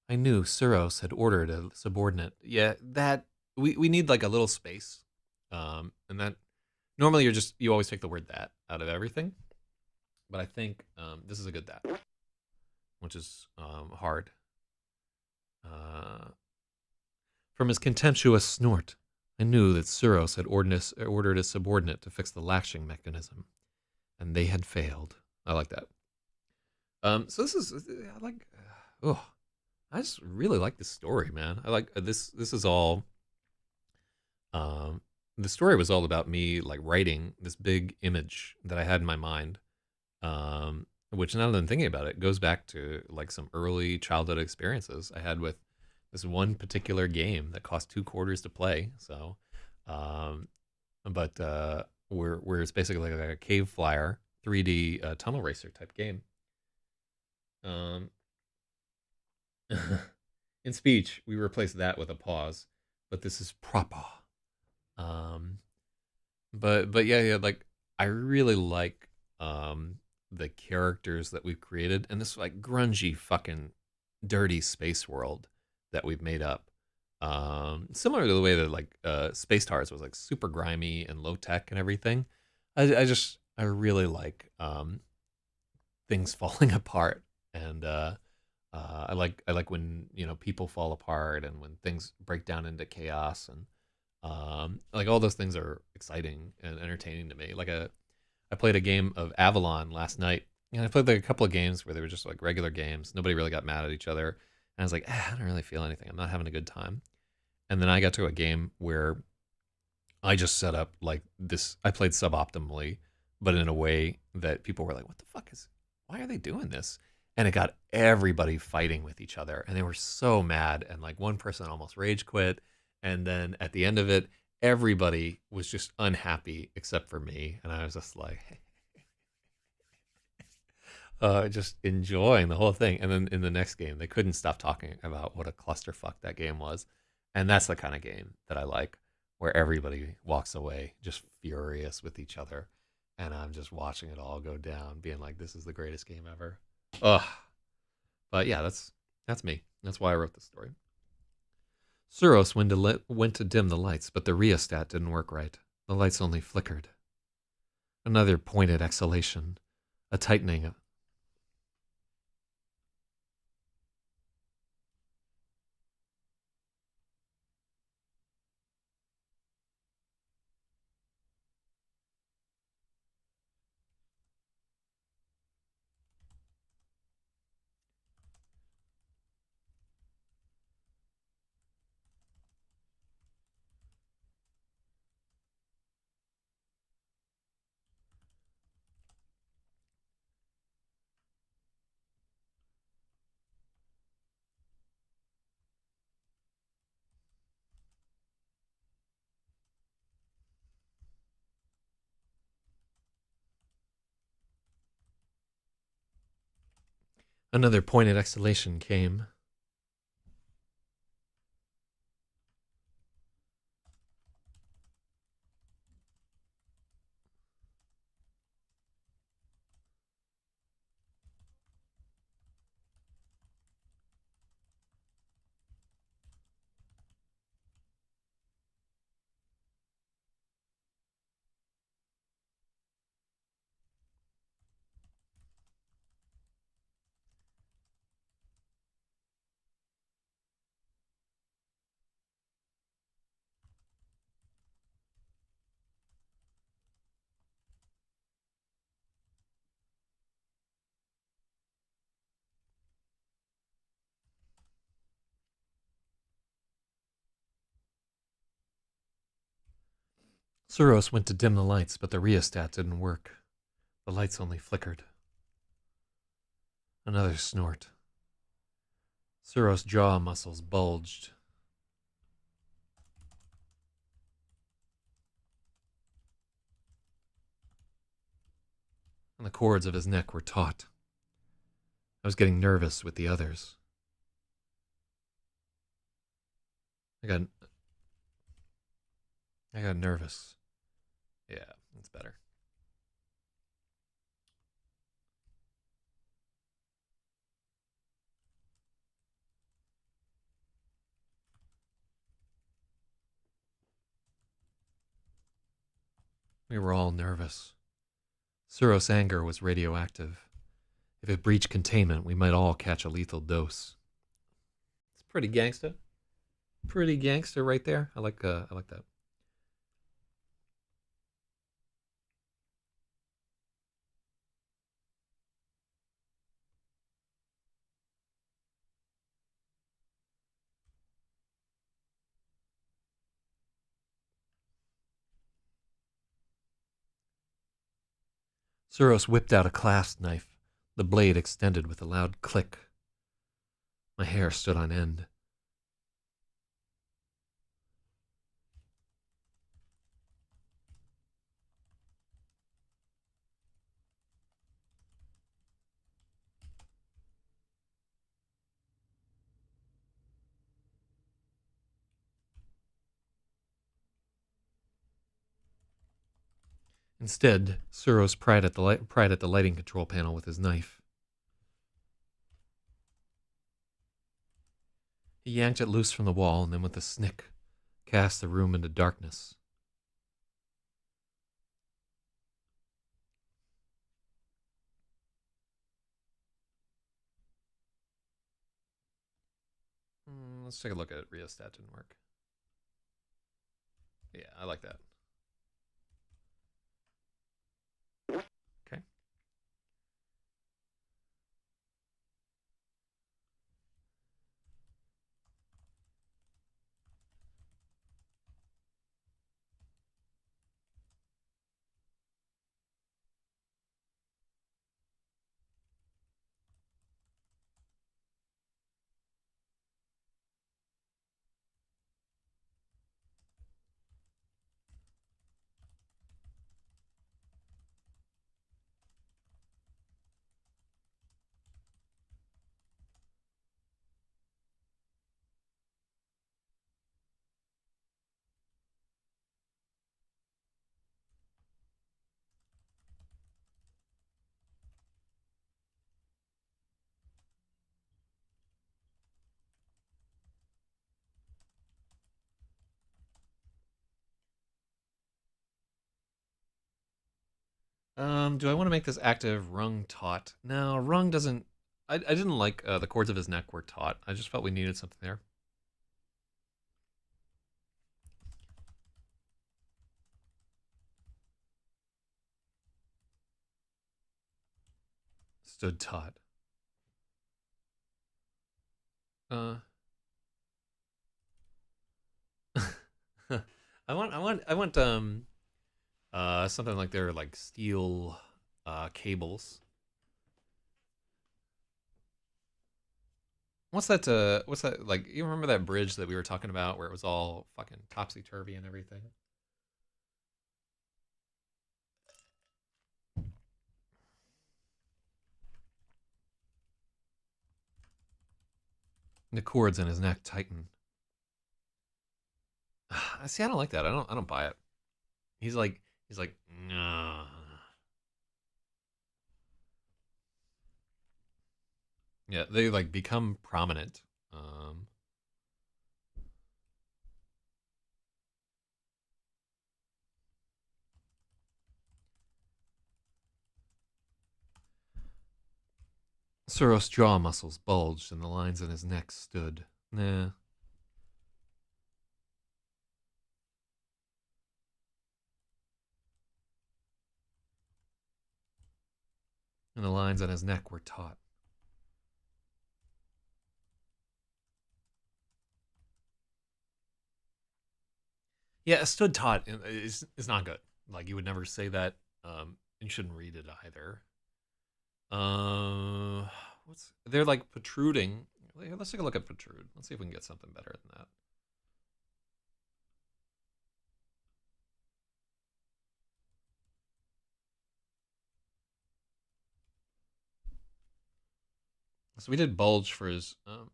I knew Suros had ordered a subordinate. Yeah, that we need like a little space, and that normally you always take the word that out of everything, but I think this is a good that, which is hard. Uh, from his contemptuous snort, I knew that Suros had ordered a subordinate to fix the latching mechanism, and they had failed. I like that. So this is I like. Oh, I just really like this story, man. I like this. This is all. Um, the story was all about me like writing this big image that I had in my mind. Which now that I'm thinking about it, goes back to like some early childhood experiences I had with this one particular game that cost 2 quarters to play. So, um, but where it's basically like a cave flyer 3D tunnel racer type game. Um, in speech, we replace that with a pause, but this is proper. Um, but yeah, like I really like the characters that we've created and this like grungy fucking dirty space world that we've made up. Similar to the way that like Space Tars was like super grimy and low tech and everything. I really like things falling apart and I like when people fall apart and when things break down into chaos and like all those things are exciting and entertaining to me. I played a game of Avalon last night, and I played like a couple of games where they were just like regular games. Nobody really got mad at each other, and I was like, I don't really feel anything. I'm not having a good time. And then I got to a game where I just set up like this. I played suboptimally, but in a way that people were like, "What the fuck is? Why are they doing this?" And it got everybody fighting with each other, and they were so mad. And like one person almost rage quit, and then at the end of it, everybody was just unhappy except for me, and I was just like, just enjoying the whole thing. And then in the next game, they couldn't stop talking about what a clusterfuck that game was, and that's the kind of game that I like, where everybody walks away just furious with each other, and I'm just watching it all go down, being like, "This is the greatest game ever." Ugh. But yeah, that's me. That's why I wrote this story. Suros went to dim the lights, but the rheostat didn't work right. The lights only flickered. Another pointed exhalation, a tightening of. Another pointed exhalation came. Suros went to dim the lights, but the rheostat didn't work. The lights only flickered. Another snort. Suros' jaw muscles bulged. and the cords of his neck were taut. I was getting nervous with the others. I got nervous. Yeah, that's better. We were all nervous. XEROS anger was radioactive. If it breached containment, we might all catch a lethal dose. It's pretty gangster. Pretty gangster right there. I like that. XEROS whipped out a clasp knife. The blade extended with a loud click. My hair stood on end. Instead, XEROS pried at the lighting control panel with his knife. He yanked it loose from the wall and then with a snick, cast the room into darkness. Let's take a look at rheostat. Didn't work. Yeah, I like that. Okay. Do I want to make this active rung taut? No, rung doesn't. I didn't like the cords of his neck were taut. I just felt we needed something there. Stood taut. Uh, I want something like they're like steel cables. What's that like? You remember that bridge that we were talking about where it was all fucking topsy turvy and everything? The cords in his neck tightened. See, I don't like that. I don't buy it. He's like nah. Yeah, they like become prominent. XEROS' jaw muscles bulged and the lines in his neck stood. Nah. And the lines on his neck were taut. Yeah, stood taut is not good. Like you would never say that. You shouldn't read it either. What's they're like protruding. Let's take a look at protrude. Let's see if we can get something better than that. So we did bulge for his. Hmm.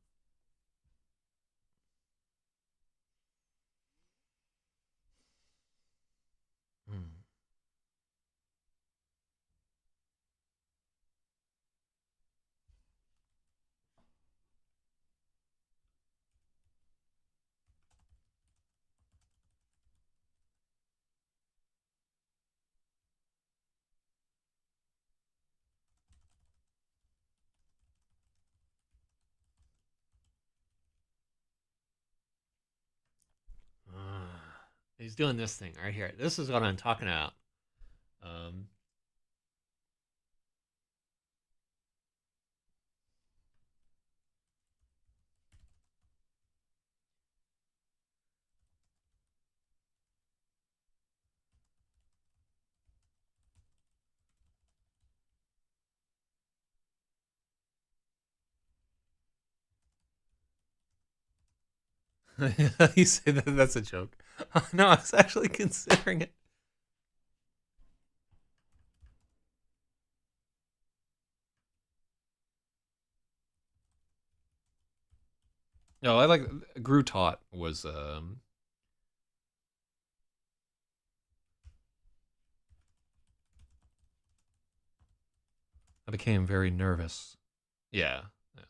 He's doing this thing right here. This is what I'm talking about. Um, you say that that's a joke. No, I was actually considering it. No, I like Grutot was. I became very nervous. Yeah. Yeah.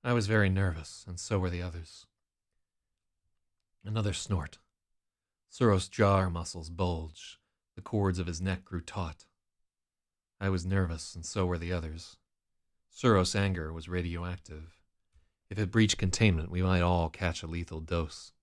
I was very nervous, and so were the others. Another snort. Suros' jaw muscles bulged. The cords of his neck grew taut. I was nervous, and so were the others. Suros' anger was radioactive. If it breached containment, we might all catch a lethal dose.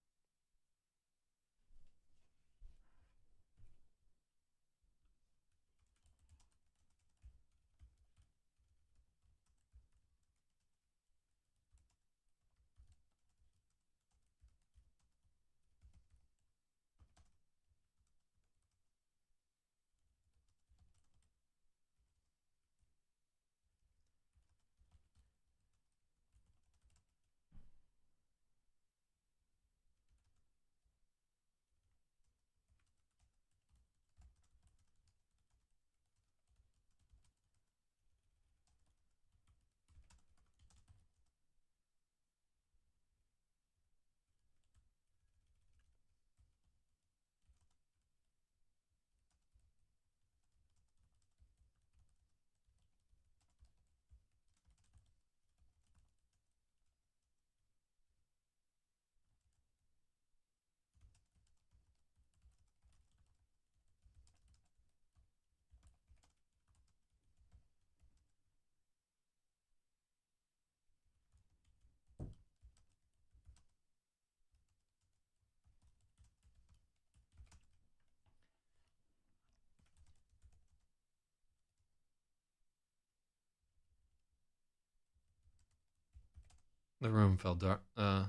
The room fell dark. The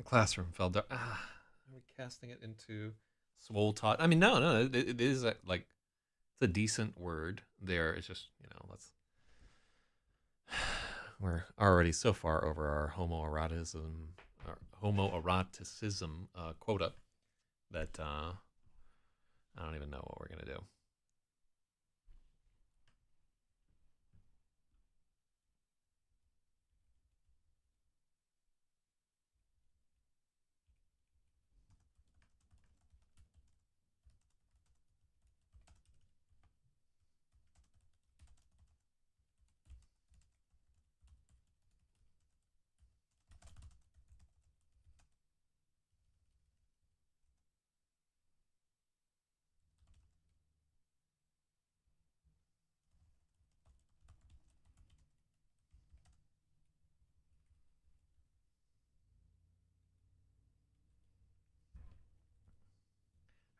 classroom fell dark. Are we casting it into swole tot? I mean, no. It is like it's a decent word. There, it's just let's. We're already so far over our homoeroticism quota that I don't even know what we're gonna do.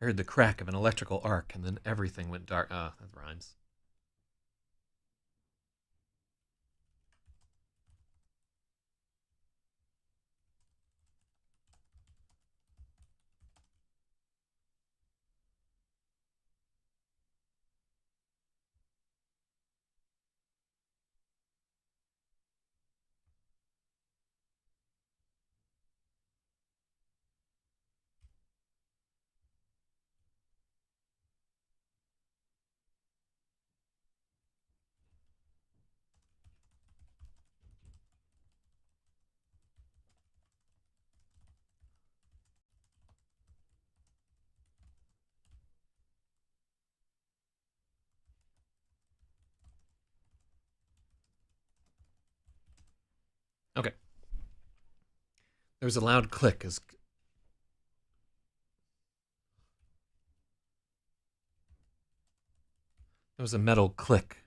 I heard the crack of an electrical arc, and then everything went dark. Ah, that rhymes. There was a loud click as there was a metal click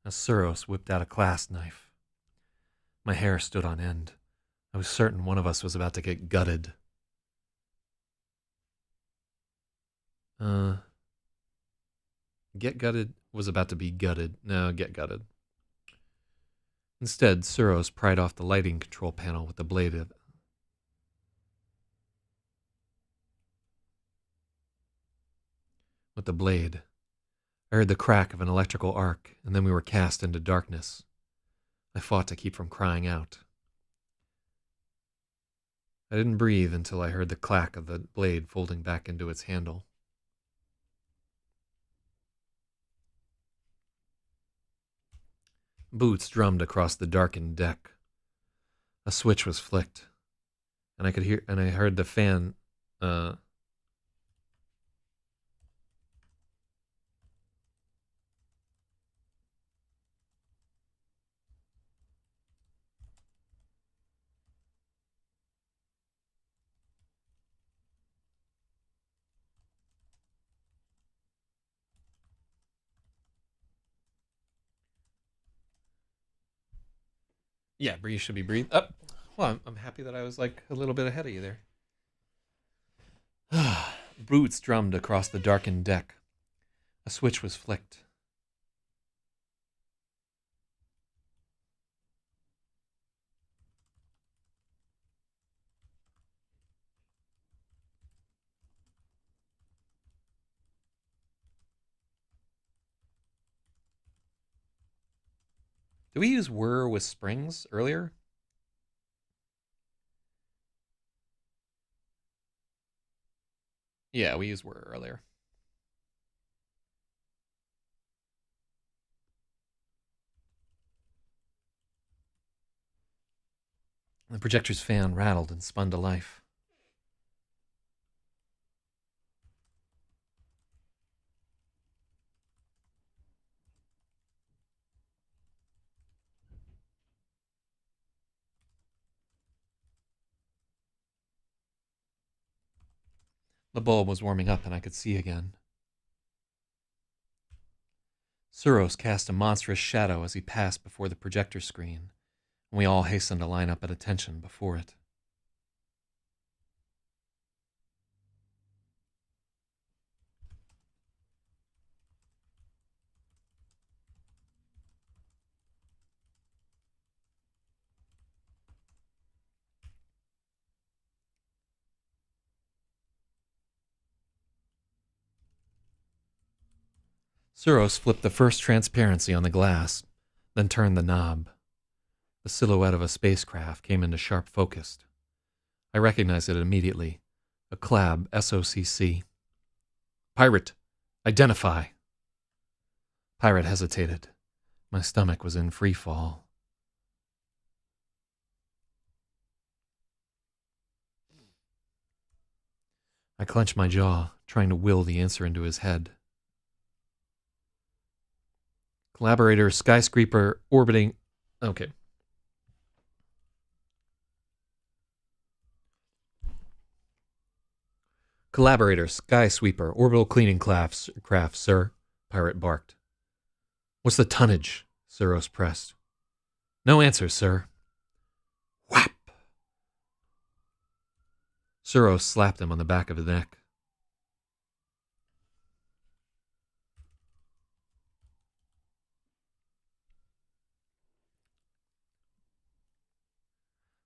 as XEROS whipped out a clasp knife. My hair stood on end. I was certain one of us was about to get gutted. Get gutted was about to be gutted. No, get gutted. Instead, XEROS pried off the lighting control panel with the blade of it. With the blade. I heard the crack of an electrical arc, and then we were cast into darkness. I fought to keep from crying out. I didn't breathe until I heard the clack of the blade folding back into its handle. Boots drummed across the darkened deck. A switch was flicked, and I heard the fan. Yeah, breathe should be breathed up. Well, I'm happy that I was like a little bit ahead of you there. Boots drummed across the darkened deck. A switch was flicked. Did we use whir with springs earlier? Yeah, we used whir earlier. The projector's fan rattled and spun to life. The bulb was warming up and I could see again. XEROS cast a monstrous shadow as he passed before the projector screen, and we all hastened to line up at attention before it. XEROS flipped the first transparency on the glass, then turned the knob. The silhouette of a spacecraft came into sharp focus. I recognized it immediately. A Clab SOCC. Pirate, identify. Pirate hesitated. My stomach was in free fall. I clenched my jaw, trying to will the answer into his head. Collaborator skyscraper orbiting. Okay. Collaborator skysweeper orbital cleaning craft, sir, Pirate barked. What's the tonnage? XEROS pressed. No answer, sir. Whap! XEROS slapped him on the back of the neck.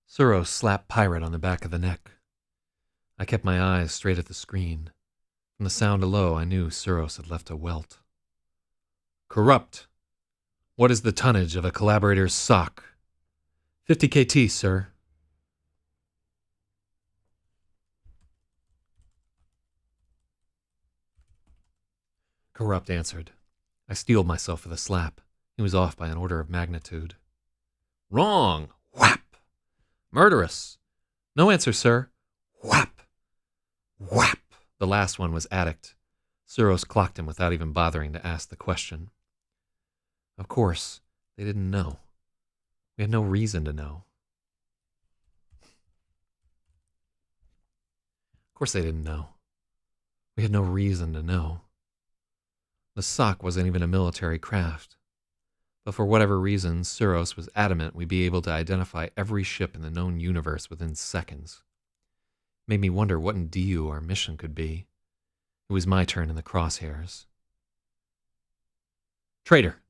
XEROS slapped Pirate on the back of the neck. I kept my eyes straight at the screen. From the sound below, I knew XEROS had left a welt. Corrupt. What is the tonnage of a collaborator's sock? 50 KT, sir. Corrupt answered. I steeled myself for the slap. He was off by an order of magnitude. Wrong! Whap! Murderous! No answer, sir. Whap! Whap! The last one was addict. XEROS clocked him without even bothering to ask the question. Of course, they didn't know. We had no reason to know. Of course they didn't know. We had no reason to know. The sock wasn't even a military craft. But for whatever reason, XEROS was adamant we'd be able to identify every ship in the known universe within seconds. It made me wonder what in DU our mission could be. It was my turn in the crosshairs. Trader,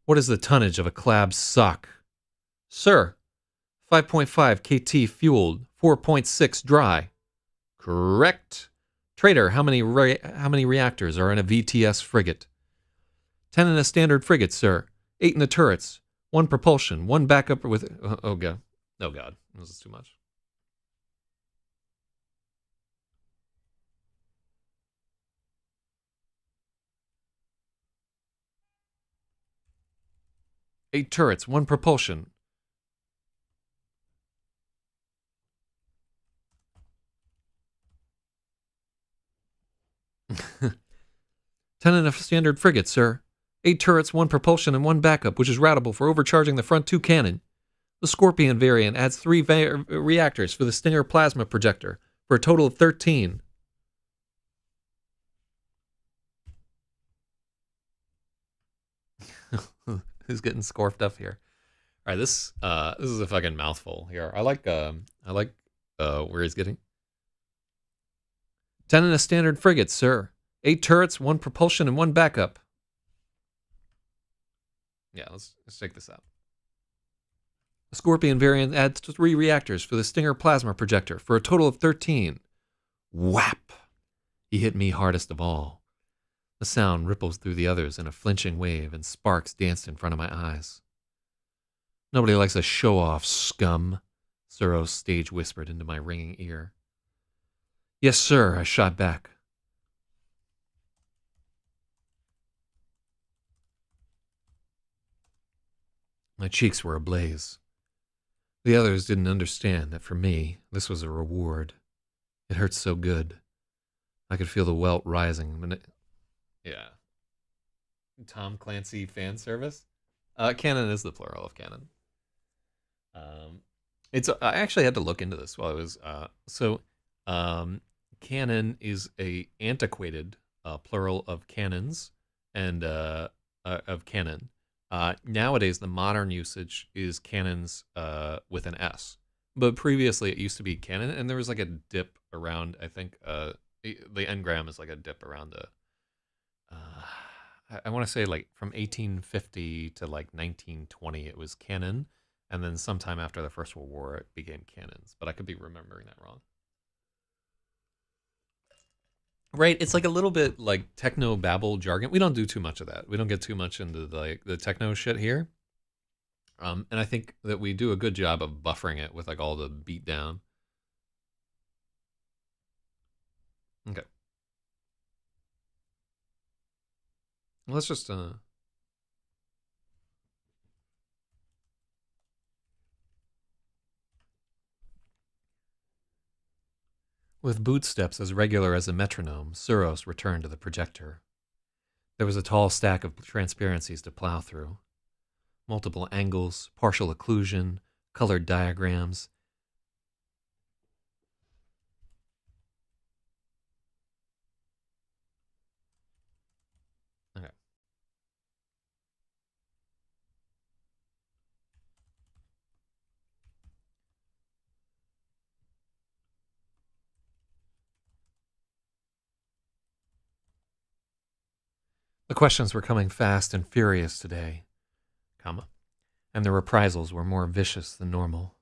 what is the tonnage of a Clab sock? Sir, 5.5 KT fueled, 4.6 dry. Correct. Trader, how many reactors are in a VTS frigate? 10 in a standard frigate, sir. 8 in the turrets. 1 propulsion, 1 backup with... Oh, God. Oh, God. This is too much. Eight turrets, 1 propulsion. Ten in a standard frigate, sir. 8 turrets, 1 propulsion, and 1 backup, which is routable for overcharging the front 2 cannon. The Scorpion variant adds 3 reactors for the Stinger plasma projector, for a total of 13. Who's getting scorfed up here? All right, this is a fucking mouthful here. I like where he's getting. 10 in a standard frigate, sir. 8 turrets, 1 propulsion, and 1 backup. Yeah, let's check this out. The Scorpion variant adds 3 reactors for the Stinger plasma projector, for a total of 13. Whap! He hit me hardest of all. The sound ripples through the others in a flinching wave, and sparks danced in front of my eyes. Nobody likes a show-off, scum, XEROS stage whispered into my ringing ear. Yes, sir, I shot back. My cheeks were ablaze. The others didn't understand that for me, this was a reward. It hurt so good. I could feel the welt rising. Yeah. Tom Clancy fan service? Canon is the plural of canon. I actually had to look into this while I was canon is a antiquated plural of canons and of canon. Nowadays, the modern usage is cannons with an S. But previously, it used to be canon, and there was like a dip around, I think, the engram is like a dip around I want to say like from 1850 to like 1920, it was canon. And then sometime after the First World War, it became cannons. But I could be remembering that wrong. Right, it's like a little bit like techno babble jargon. We don't do too much of that. We don't get too much into the techno shit here. And I think that we do a good job of buffering it with like all the beat down. Okay. Let's just With boot steps as regular as a metronome, XEROS returned to the projector. There was a tall stack of transparencies to plow through. Multiple angles, partial occlusion, colored diagrams. Okay. The questions were coming fast and furious today, and the reprisals were more vicious than normal.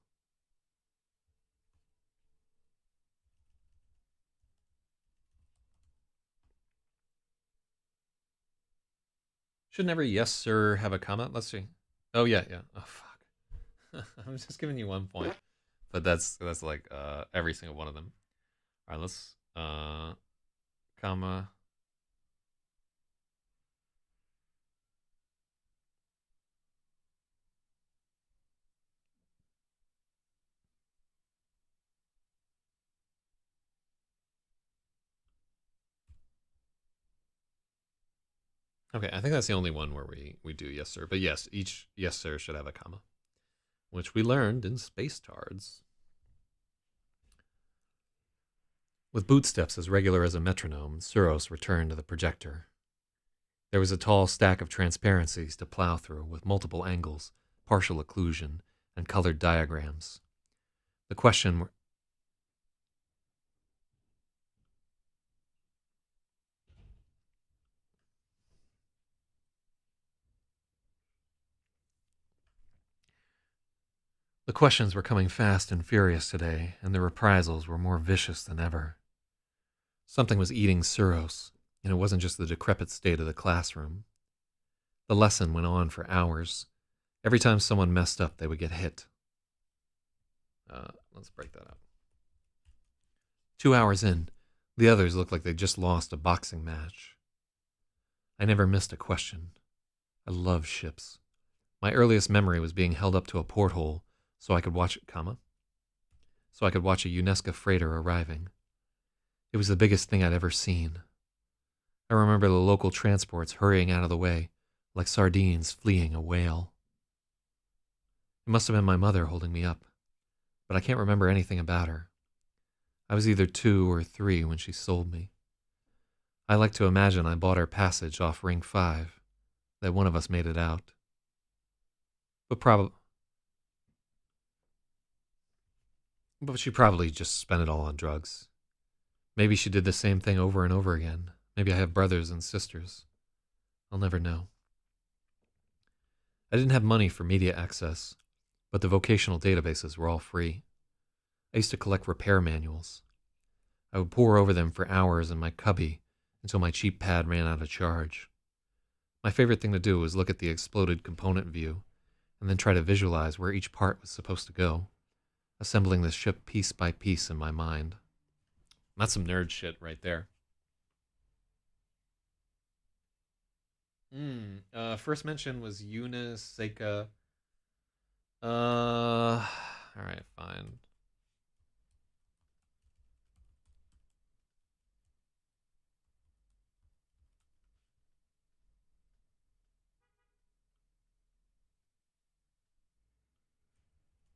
Shouldn't every yes sir have a comma? Let's see. Oh yeah. Oh fuck. I'm just giving you 1 point, but that's like every single one of them. All right, let's comma. Okay, I think that's the only one where we do yes sir. But yes, each yes sir should have a comma, which we learned in Space Tards. With bootsteps as regular as a metronome, XEROS returned to the projector. There was a tall stack of transparencies to plow through, with multiple angles, partial occlusion, and colored diagrams. The question The questions were coming fast and furious today, and the reprisals were more vicious than ever. Something was eating XEROS, and it wasn't just the decrepit state of the classroom. The lesson went on for hours. Every time someone messed up, they would get hit. Let's break that up. 2 hours in, the others looked like they'd just lost a boxing match. I never missed a question. I love ships. My earliest memory was being held up to a porthole so I could watch a UNESCO freighter arriving. It was the biggest thing I'd ever seen. I remember the local transports hurrying out of the way, like sardines fleeing a whale. It must have been my mother holding me up, but I can't remember anything about her. I was either 2 or 3 when she sold me. I like to imagine I bought her passage off Ring 5, that one of us made it out. But she probably just spent it all on drugs. Maybe she did the same thing over and over again. Maybe I have brothers and sisters. I'll never know. I didn't have money for media access, but the vocational databases were all free. I used to collect repair manuals. I would pore over them for hours in my cubby until my cheap pad ran out of charge. My favorite thing to do was look at the exploded component view and then try to visualize where each part was supposed to go, assembling the ship piece by piece in my mind. That's some nerd shit right there. First mention was Eunice Seika. Alright, fine.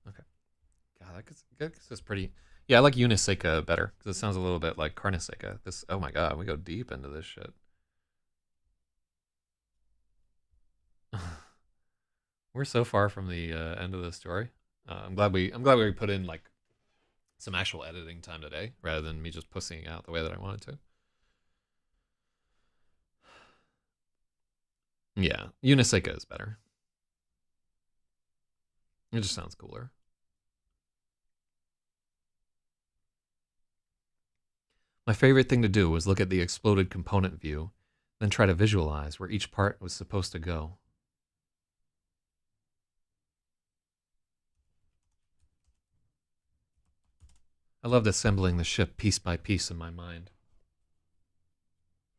Okay. God, that's pretty. Yeah, I like Eunice Seika better because it sounds a little bit like Carne Seika. Oh my god, we go deep into this shit. We're so far from the end of the story. I'm glad we put in like some actual editing time today rather than me just pussying out the way that I wanted to. Yeah, Eunice Seika is better. It just sounds cooler. My favorite thing to do was look at the exploded component view, then try to visualize where each part was supposed to go. I loved assembling the ship piece by piece in my mind.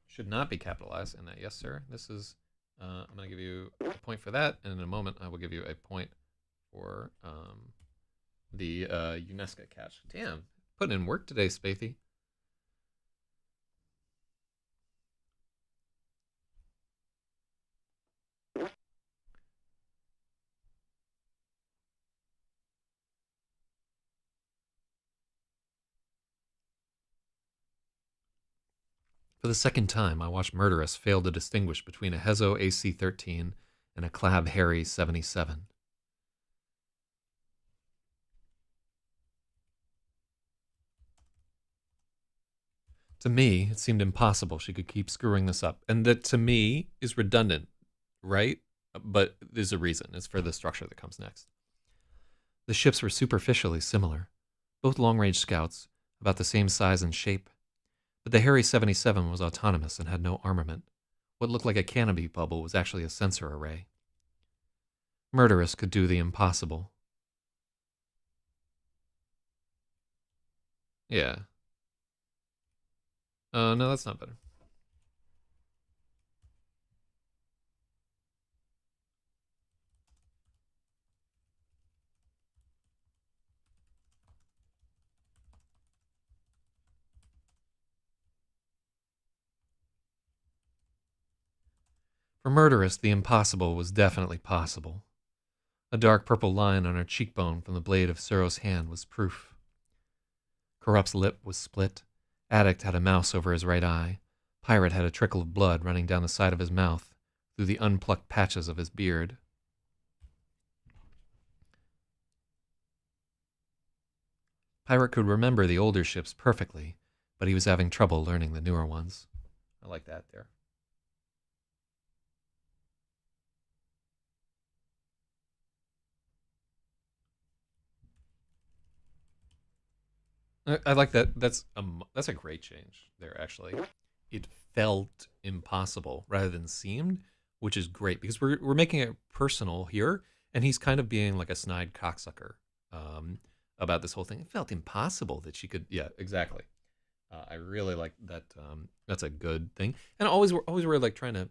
Should not be capitalized in that. Yes, sir. This is, I'm going to give you a point for that, and in a moment I will give you a point for the UNESCO catch. Damn, putting in work today, Spathy. For the second time, I watched Murderous fail to distinguish between a Hezo AC-13 and a Clav Harry 77. To me, it seemed impossible she could keep screwing this up. And that, to me, is redundant, right? But there's a reason. It's for the structure that comes next. The ships were superficially similar, both long-range scouts, about the same size and shape. But the Harry 77 was autonomous and had no armament. What looked like a canopy bubble was actually a sensor array. Murderous could do the impossible. Yeah. No, that's not better. For Murderous, the impossible was definitely possible. A dark purple line on her cheekbone from the blade of Sero's hand was proof. Corrupt's lip was split, Addict had a mouse over his right eye. Pirate had a trickle of blood running down the side of his mouth through the unplucked patches of his beard. Pirate could remember the older ships perfectly, but he was having trouble learning the newer ones. I like that there. I like that. That's a great change there. Actually, it felt impossible rather than seemed, which is great because we're making it personal here, and he's kind of being like a snide cocksucker um, about this whole thing. It felt impossible that she could. Yeah, exactly. I really like that. That's a good thing, and always we're like trying to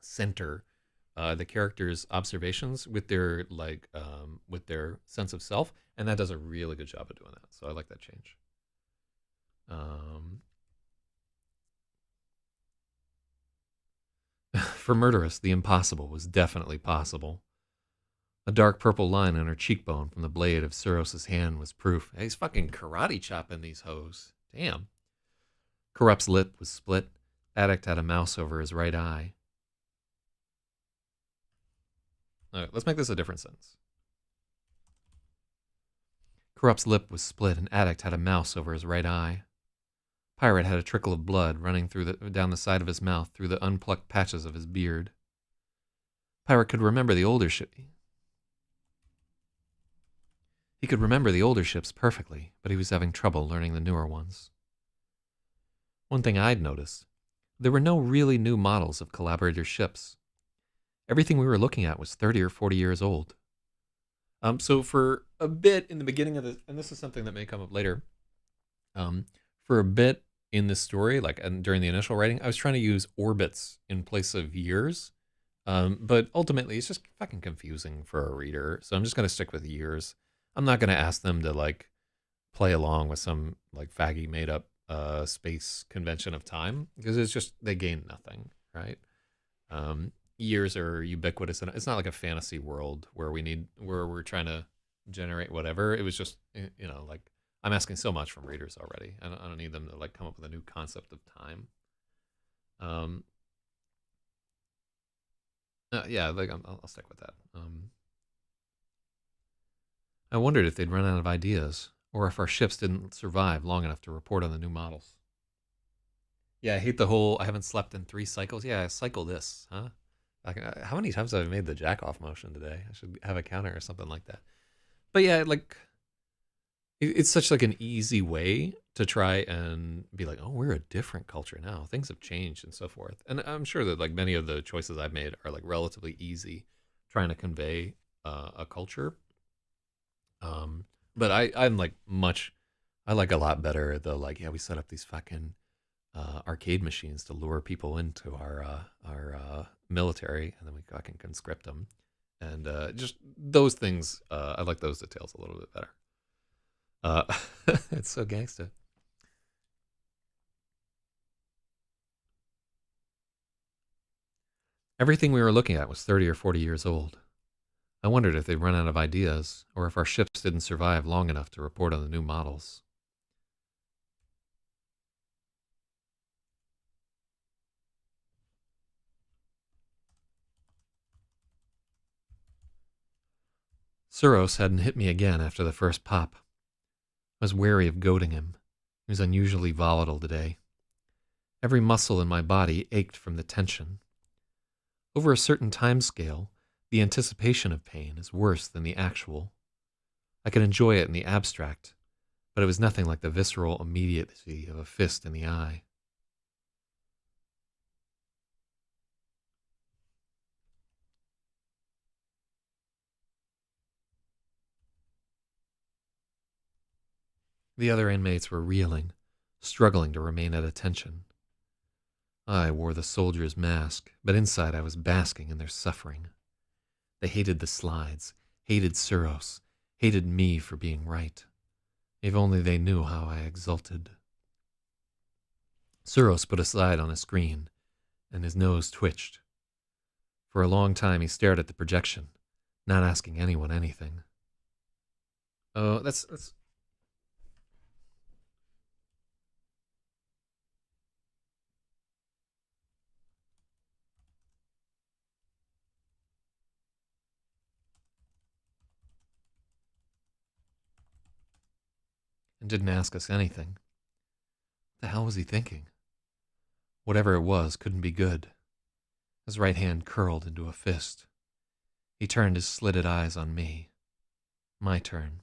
center the characters' observations with their sense of self, and that does a really good job of doing that. So I like that change. Um, for Murderous, the impossible was definitely possible. A dark purple line on her cheekbone from the blade of Suros' hand was proof. Hey, he's fucking karate chopping these hoes. Damn. Corrupt's lip was split. Addict had a mouse over his right eye. All right, let's make this a different sentence. Corrupt's lip was split, and Addict had a mouse over his right eye. Pirate had a trickle of blood running down the side of his mouth through the unplucked patches of his beard. Pirate could remember the older ship. He could remember the older ships perfectly, but he was having trouble learning the newer ones. One thing I'd noticed, there were no really new models of collaborator ships. Everything we were looking at was 30 or 40 years old. So for a bit in the beginning of this, and this is something that may come up later, for a bit in this story, like and during the initial writing, I was trying to use orbits in place of years. But ultimately, it's just fucking confusing for a reader. So I'm just going to stick with years. I'm not going to ask them to like play along with some like faggy made up space convention of time because it's just they gain nothing, right? Years are ubiquitous, and it's not like a fantasy world where we're trying to generate whatever. It was just like I'm asking so much from readers already. I don't need them to like come up with a new concept of time. Yeah, like I'll stick with that. I wondered if they'd run out of ideas, or if our ships didn't survive long enough to report on the new models. Yeah, I hate the whole I haven't slept in 3 cycles. Yeah, cycle this, huh? Like, how many times have I made the jack off motion today? I should have a counter or something like that. But yeah, like it's such like an easy way to try and be like, oh, we're a different culture now. Things have changed and so forth. And I'm sure that like many of the choices I've made are like relatively easy, trying to convey a culture. But I'm like I like a lot better the like yeah we set up these fucking arcade machines to lure people into our military, and then we fucking conscript them, and just those things. I like those details a little bit better. It's so gangsta. Everything we were looking at was 30 or 40 years old. I wondered if they'd run out of ideas, or if our ships didn't survive long enough to report on the new models. Suros hadn't hit me again after the first pop. I was wary of goading him. He was unusually volatile today. Every muscle in my body ached from the tension. Over a certain time scale, the anticipation of pain is worse than the actual. I could enjoy it in the abstract, but it was nothing like the visceral immediacy of a fist in the eye. The other inmates were reeling, struggling to remain at attention. I wore the soldier's mask, but inside I was basking in their suffering. They hated the slides, hated Suros, hated me for being right. If only they knew how I exulted. Suros put a slide on a screen, and his nose twitched. For a long time he stared at the projection, not asking anyone anything. Oh, that's and didn't ask us anything. What the hell was he thinking? Whatever it was couldn't be good. His right hand curled into a fist. He turned his slitted eyes on me. My turn.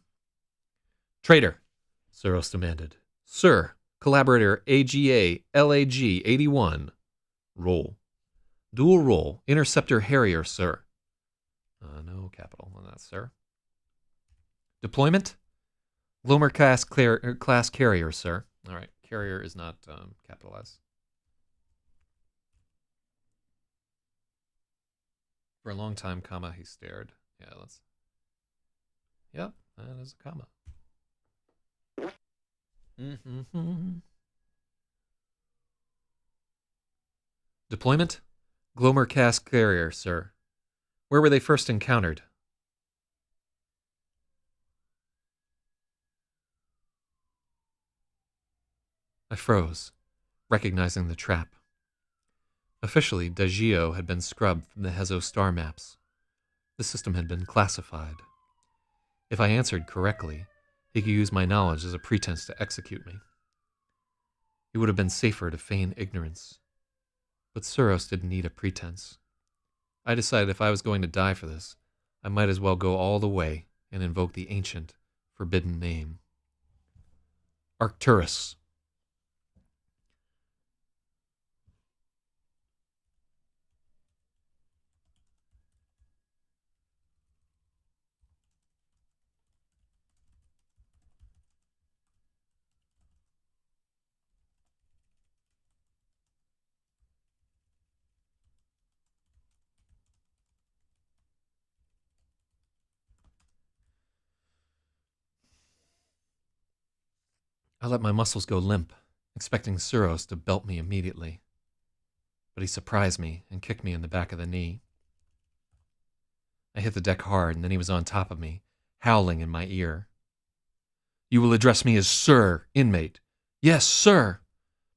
Traitor, XEROS demanded. Sir, collaborator AGA LAG 81. Roll. Dual roll. Interceptor Harrier, sir. No capital on that, sir. Deployment? Glomer class carrier, sir. All right, carrier is not capitalized. For a long time, comma, he stared. Yeah, let's... Yep, that is a comma. Deployment? Glomer class carrier, sir. Where were they first encountered? I froze, recognizing the trap. Officially, Dagio had been scrubbed from the Hezo star maps. The system had been classified. If I answered correctly, he could use my knowledge as a pretense to execute me. It would have been safer to feign ignorance. But XEROS didn't need a pretense. I decided if I was going to die for this, I might as well go all the way and invoke the ancient, forbidden name. Arcturus. I let my muscles go limp, expecting XEROS to belt me immediately. But he surprised me and kicked me in the back of the knee. I hit the deck hard, and then he was on top of me, howling in my ear. You will address me as Sir, inmate. Yes, sir.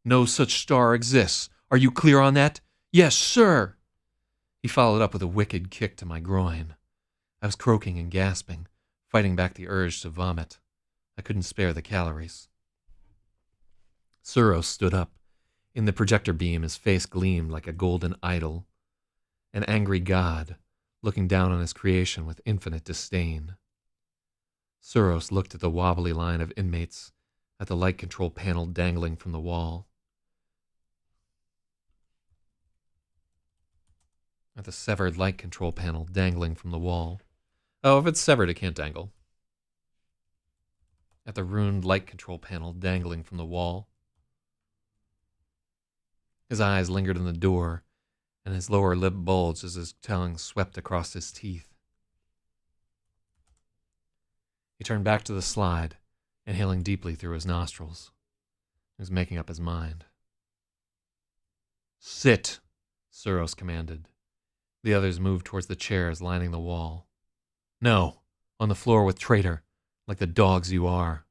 No such star exists. Are you clear on that? Yes, sir. He followed up with a wicked kick to my groin. I was croaking and gasping, fighting back the urge to vomit. I couldn't spare the calories. XEROS stood up. In the projector beam, his face gleamed like a golden idol. An angry god, looking down on his creation with infinite disdain. XEROS looked at the wobbly line of inmates, at the light control panel dangling from the wall. At the severed light control panel dangling from the wall. Oh, if it's severed, it can't dangle. At the ruined light control panel dangling from the wall. His eyes lingered on the door, and his lower lip bulged as his tongue swept across his teeth. He turned back to the slide, inhaling deeply through his nostrils. He was making up his mind. Sit, XEROS commanded. The others moved towards the chairs lining the wall. No, on the floor with traitor, like the dogs you are.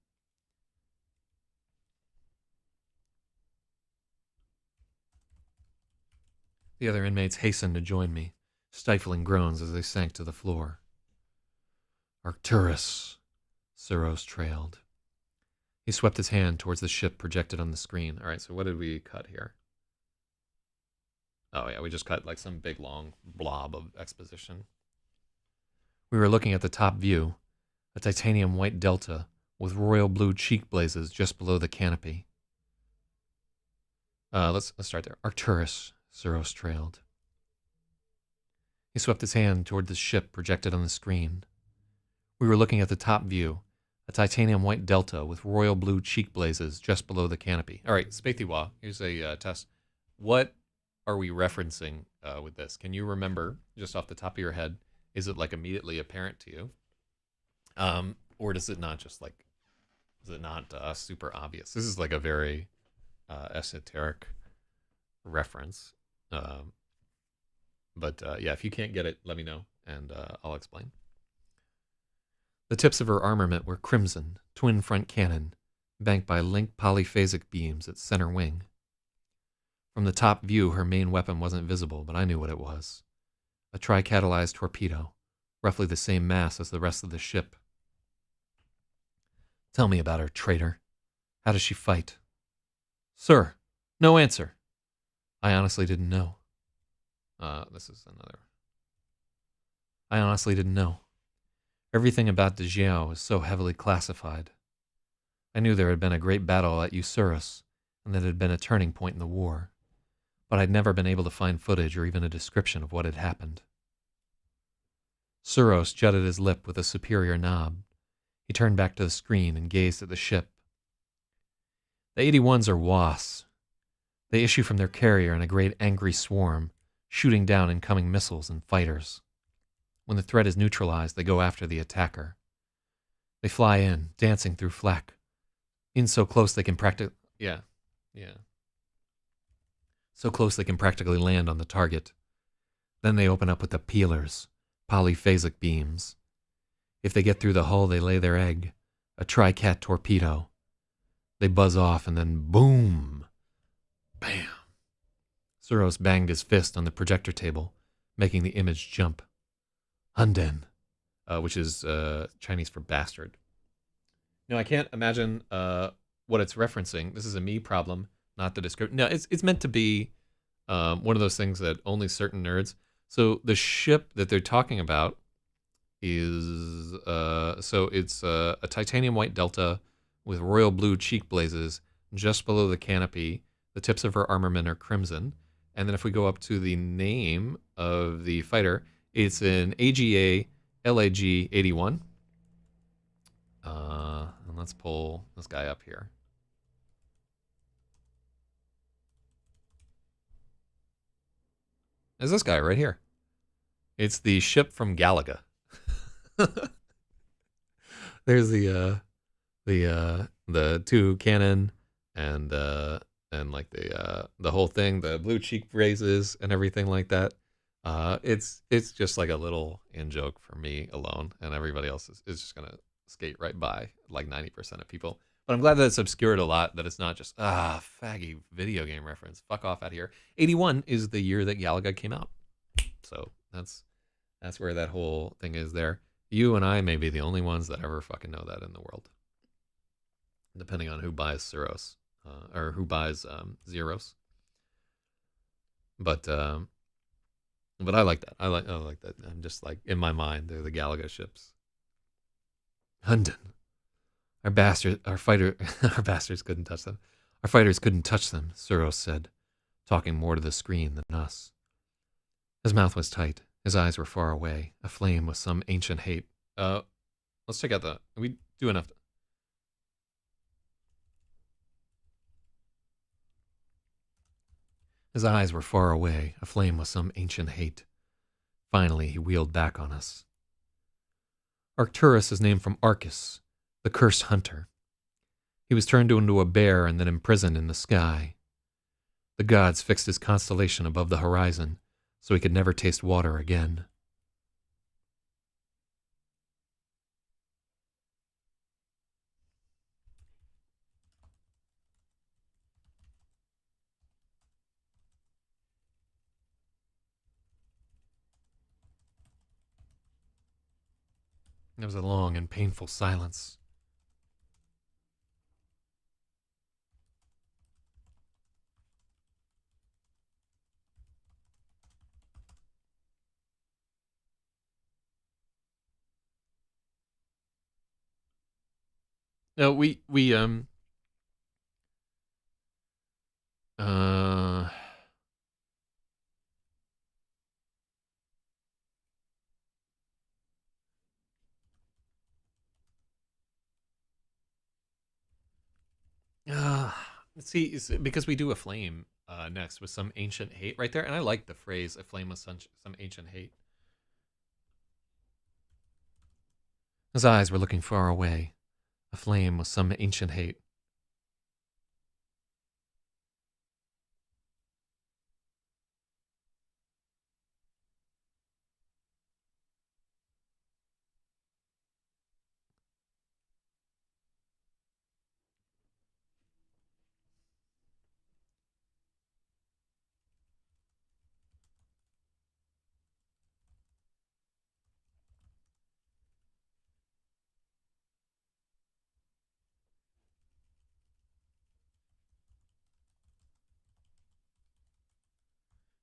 The other inmates hastened to join me, stifling groans as they sank to the floor. Arcturus, XEROS trailed. He swept his hand towards the ship projected on the screen. All right, so what did we cut here? Oh, yeah, we just cut like some big, long blob of exposition. We were looking at the top view, a titanium white delta with royal blue cheek blazes just below the canopy. Let's start there. Arcturus, XEROS trailed. He swept his hand toward the ship projected on the screen. We were looking at the top view, a titanium white delta with royal blue cheek blazes just below the canopy. All right, Spaithiwa, here's a test. What are we referencing with this? Can you remember, just off the top of your head, is it like immediately apparent to you? Or does it not just like, is it not super obvious? This is like a very esoteric reference. But yeah, if you can't get it, let me know, and I'll explain. The tips of her armament were crimson, twin front cannon, banked by linked polyphasic beams at center wing. From the top view, her main weapon wasn't visible, but I knew what it was. A tri-catalyzed torpedo, roughly the same mass as the rest of the ship. Tell me about her, traitor, How does she fight? Sir, no answer. I honestly didn't know. This is another. I honestly didn't know. Everything about De Jiao is so heavily classified. I knew there had been a great battle at XEROS, and that it had been a turning point in the war, but I'd never been able to find footage or even a description of what had happened. Suros jutted his lip with a superior nod. He turned back to the screen and gazed at the ship. The 81s are wasps. They issue from their carrier in a great angry swarm, shooting down incoming missiles and fighters. When the threat is neutralized, they go after the attacker. They fly in, dancing through flak, in so close they can so close they can practically land on the target. Then they open up with the peelers, polyphasic beams. If they get through the hull, they lay their egg, a tri-cat torpedo. They buzz off and then boom! Bam! Suros banged his fist on the projector table, making the image jump. Hunden, which is Chinese for bastard. No, I can't imagine what it's referencing. This is a me problem, not the description. No, it's meant to be one of those things that only certain nerds. So the ship that they're talking about is it's a titanium white Delta with royal blue cheek blazes just below the canopy. The tips of her armament are crimson. And then if we go up to the name of the fighter, it's an AGA LAG 81. And let's pull this guy up here. There's this guy right here. It's the ship from Galaga. There's the two cannon and like the whole thing, the blue cheek braces and everything like that. It's just like a little in joke for me alone, and everybody else is just gonna skate right by, like 90% of people. But I'm glad that it's obscured a lot, that it's not just faggy video game reference. Fuck off out here. 81 is the year that Galaga came out, so that's where that whole thing is there. You and I may be the only ones that ever fucking know that in the world, depending on who buys XEROS or who buys XEROS. But I like that. I like that. I'm just like, in my mind, they're the Galaga ships. Hunden. Our bastards couldn't touch them. Our fighters couldn't touch them, Suros said, talking more to the screen than us. His mouth was tight. His eyes were far away, aflame with some ancient hate. Let's check out we do enough. His eyes were far away, aflame with some ancient hate. Finally, he wheeled back on us. Arcturus is named from Arcus, the cursed hunter. He was turned into a bear and then imprisoned in the sky. The gods fixed his constellation above the horizon so he could never taste water again. There was a long and painful silence. No, uh Uh, see, because we do a flame next with some ancient hate right there, and I like the phrase "a flame with some ancient hate." His eyes were looking far away, aflame with some ancient hate.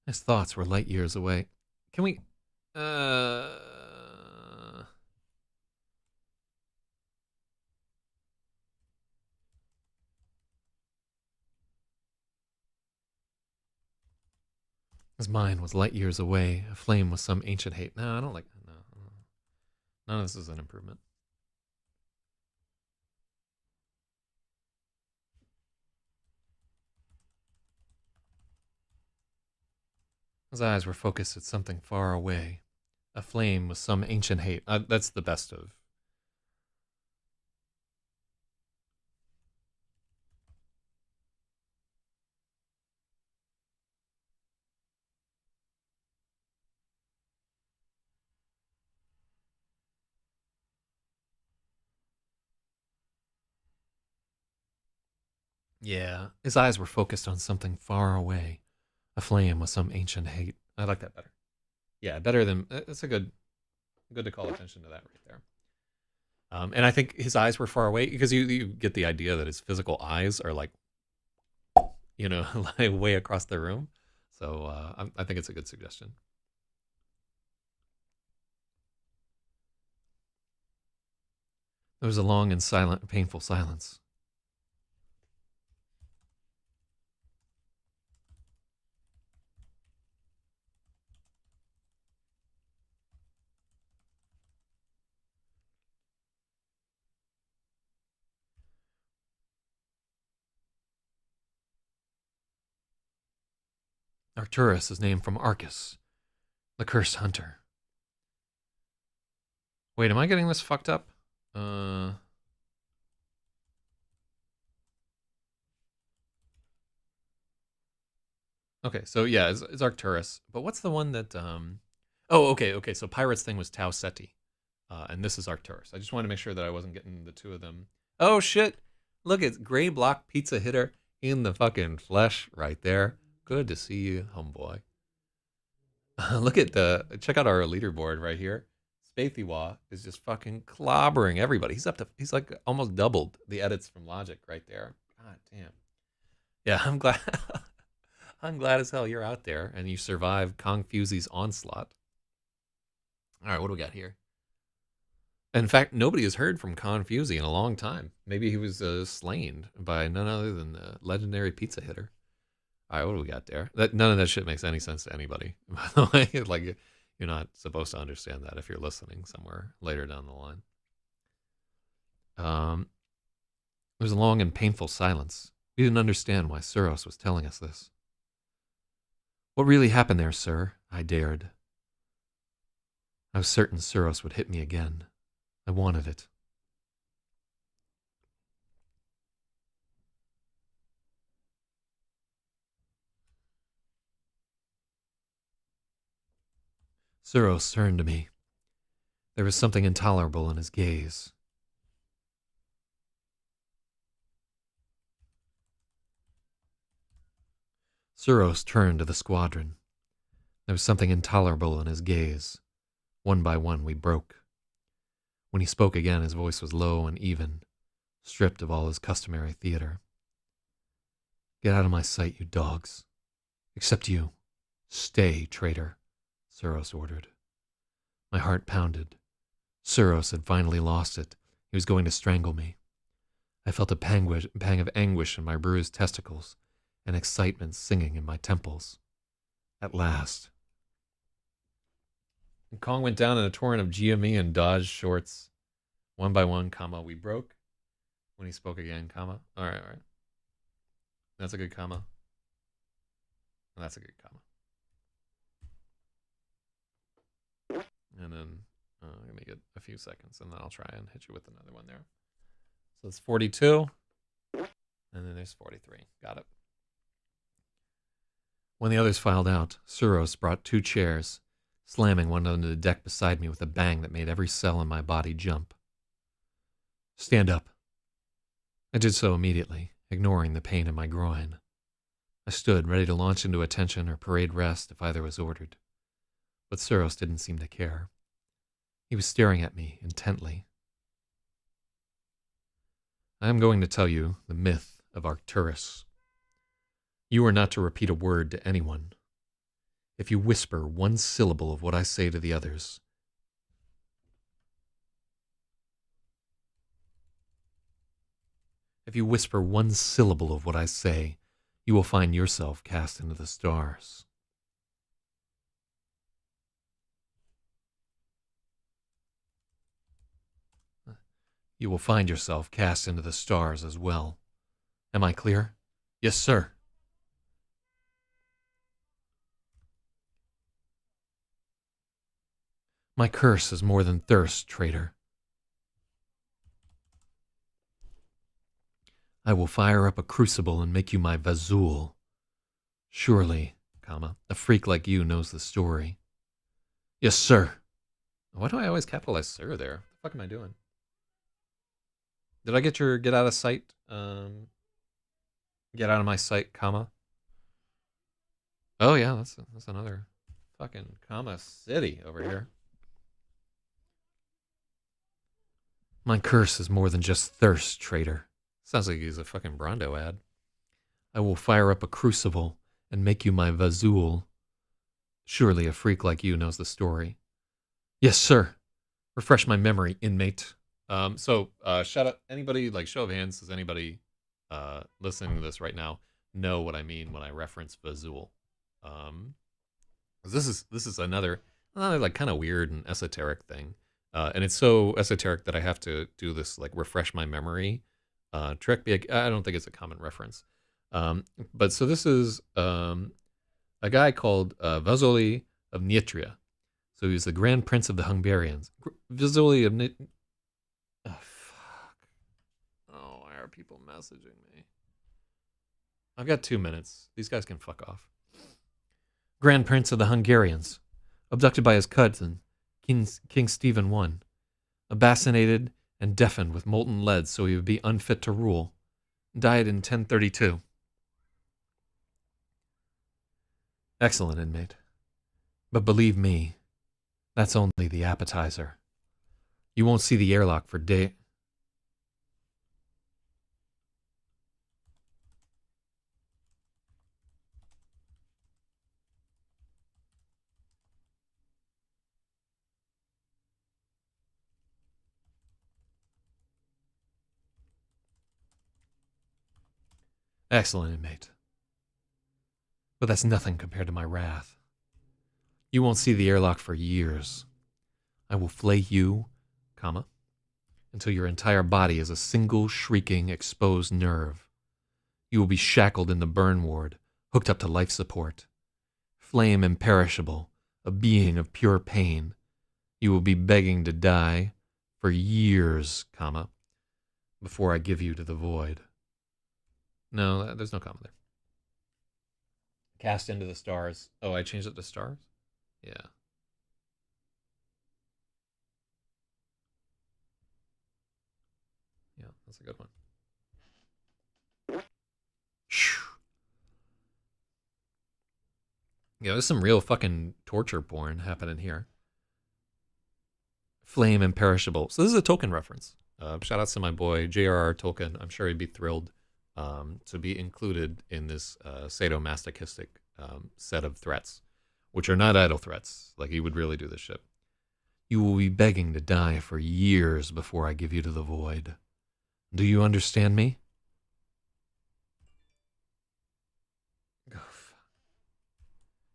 His thoughts were light years away. Can we... His mind was light years away, aflame with some ancient hate. No, I don't like... No. None of this is an improvement. His eyes were focused at something far away, aflame with some ancient hate. That's the best of. Yeah, his eyes were focused on something far away, aflame with some ancient hate. I like that better. Yeah, better than... It's a good to call attention to that right there. And I think his eyes were far away because you get the idea that his physical eyes are like, like way across the room. So I think it's a good suggestion. There was a long and silent, painful silence. Arcturus is named from Arcus, the cursed hunter. Wait, am I getting this fucked up? Okay, so yeah, it's Arcturus. But what's the one that... Oh, okay. So Pirate's thing was Tau Ceti. And this is Arcturus. I just wanted to make sure that I wasn't getting the two of them. Oh, shit. Look, it's Gray Block Pizza Hitter in the fucking flesh right there. Good to see you, homeboy. Look at check out our leaderboard right here. Spathywa is just fucking clobbering everybody. He's like almost doubled the edits from Logic right there. God damn. Yeah, I'm glad. I'm glad as hell you're out there and you survived Kong Fusy's onslaught. All right, what do we got here? In fact, nobody has heard from Confusey in a long time. Maybe he was slain by none other than the legendary pizza hitter. All right, what do we got there? None of that shit makes any sense to anybody. By the way, like you're not supposed to understand that if you're listening somewhere later down the line. There was a long and painful silence. We didn't understand why XEROS was telling us this. What really happened there, sir? I dared. I was certain XEROS would hit me again. I wanted it. XEROS turned to me. There was something intolerable in his gaze. XEROS turned to the squadron. There was something intolerable in his gaze. One by one, we broke. When he spoke again, his voice was low and even, stripped of all his customary theater. Get out of my sight, you dogs. Except you. Stay, traitor, XEROS ordered. My heart pounded. XEROS had finally lost it. He was going to strangle me. I felt a pang of anguish in my bruised testicles and excitement singing in my temples. At last. And Kong went down in a torrent of GME and Dodge shorts. One by one, comma, we broke. When he spoke again, comma. All right. That's a good comma. And that's a good comma. And then, let me get a few seconds, and then I'll try and hit you with another one there. So it's 42. And then there's 43. Got it. When the others filed out, XEROS brought 2 chairs, slamming one onto the deck beside me with a bang that made every cell in my body jump. Stand up. I did so immediately, ignoring the pain in my groin. I stood, ready to launch into attention or parade rest if either was ordered. But XEROS didn't seem to care. He was staring at me intently. I am going to tell you the myth of Arcturus. You are not to repeat a word to anyone. If you whisper one syllable of what I say to the others, if you whisper one syllable of what I say, you will find yourself cast into the stars. You will find yourself cast into the stars as well. Am I clear? Yes, sir. My curse is more than thirst, traitor. I will fire up a crucible and make you my vazool. Surely, a freak like you knows the story. Yes, sir. Why do I always capitalize sir there? What the fuck am I doing? Did I get your get out of sight? Get out of my sight, comma. Oh yeah, that's another fucking comma city over here. My curse is more than just thirst, traitor. Sounds like he's a fucking Brondo ad. I will fire up a crucible and make you my vazool. Surely a freak like you knows the story. Yes, sir. Refresh my memory, inmate. Shout out anybody, like show of hands, does anybody listening to this right now know what I mean when I reference vazool? This is another like kind of weird and esoteric thing. And it's so esoteric that I have to do this like refresh my memory trick. I don't think it's a common reference. But so this is a guy called Vasily of Nitria. So he's the Grand Prince of the Hungarians. Vasily of Nitria. Oh, fuck. Oh, why are people messaging me? I've got 2 minutes. These guys can fuck off. Grand Prince of the Hungarians. Abducted by his cousin, King Stephen I. Abasinated and deafened with molten lead so he would be unfit to rule. Died in 1032. Excellent, inmate. But believe me, that's only the appetizer. You won't see the airlock for day. Excellent, inmate. But that's nothing compared to my wrath. You won't see the airlock for years. I will flay you, until your entire body is a single shrieking exposed nerve. You will be shackled in the burn ward, hooked up to life support. Flame imperishable, a being of pure pain. You will be begging to die for years, before I give you to the void. No, there's no comma there. Cast into the stars. Oh, I changed it to stars? Yeah. Yeah, that's a good one. Yeah, there's some real fucking torture porn happening here. Flame imperishable. So this is a Tolkien reference. Shout out to my boy J.R.R. Tolkien. I'm sure he'd be thrilled to be included in this sadomasochistic set of threats, which are not idle threats. Like, he would really do this shit. You will be begging to die for years before I give you to the void. Do you understand me?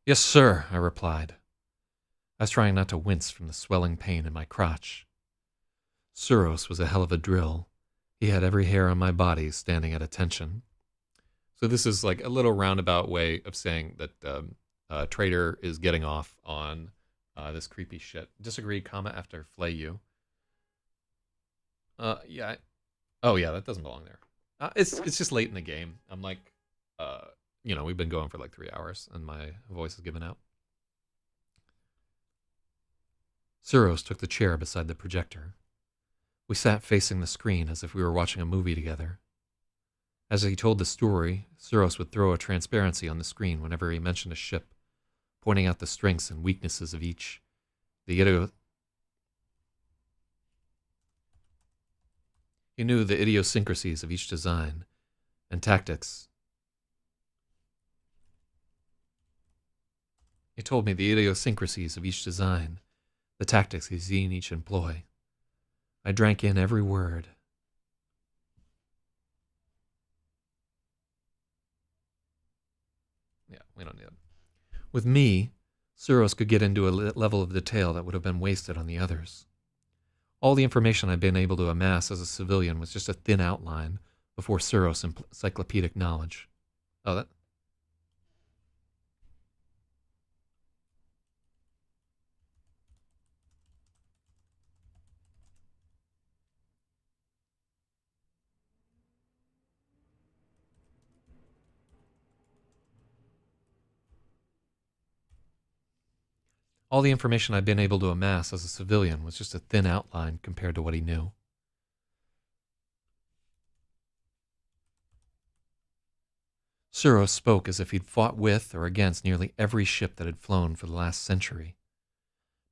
Yes, sir, I replied. I was trying not to wince from the swelling pain in my crotch. XEROS was a hell of a drill. He had every hair on my body standing at attention. So this is like a little roundabout way of saying that Traitor is getting off on this creepy shit. Disagree, after flay you. Yeah. Oh, yeah, that doesn't belong there. It's just late in the game. I'm like, we've been going for like 3 hours, and my voice is giving out. XEROS took the chair beside the projector. We sat facing the screen as if we were watching a movie together. As he told the story, XEROS would throw a transparency on the screen whenever he mentioned a ship, pointing out the strengths and weaknesses of each. He knew the idiosyncrasies of each design and tactics. He told me the idiosyncrasies of each design, the tactics he's seen each employ. I drank in every word. Yeah, we don't need it. With me, XEROS could get into a level of detail that would have been wasted on the others. All the information I'd been able to amass as a civilian was just a thin outline before XEROS encyclopedic knowledge. Oh, that. All the information I'd been able to amass as a civilian was just a thin outline compared to what he knew. XEROS spoke as if he'd fought with or against nearly every ship that had flown for the last century.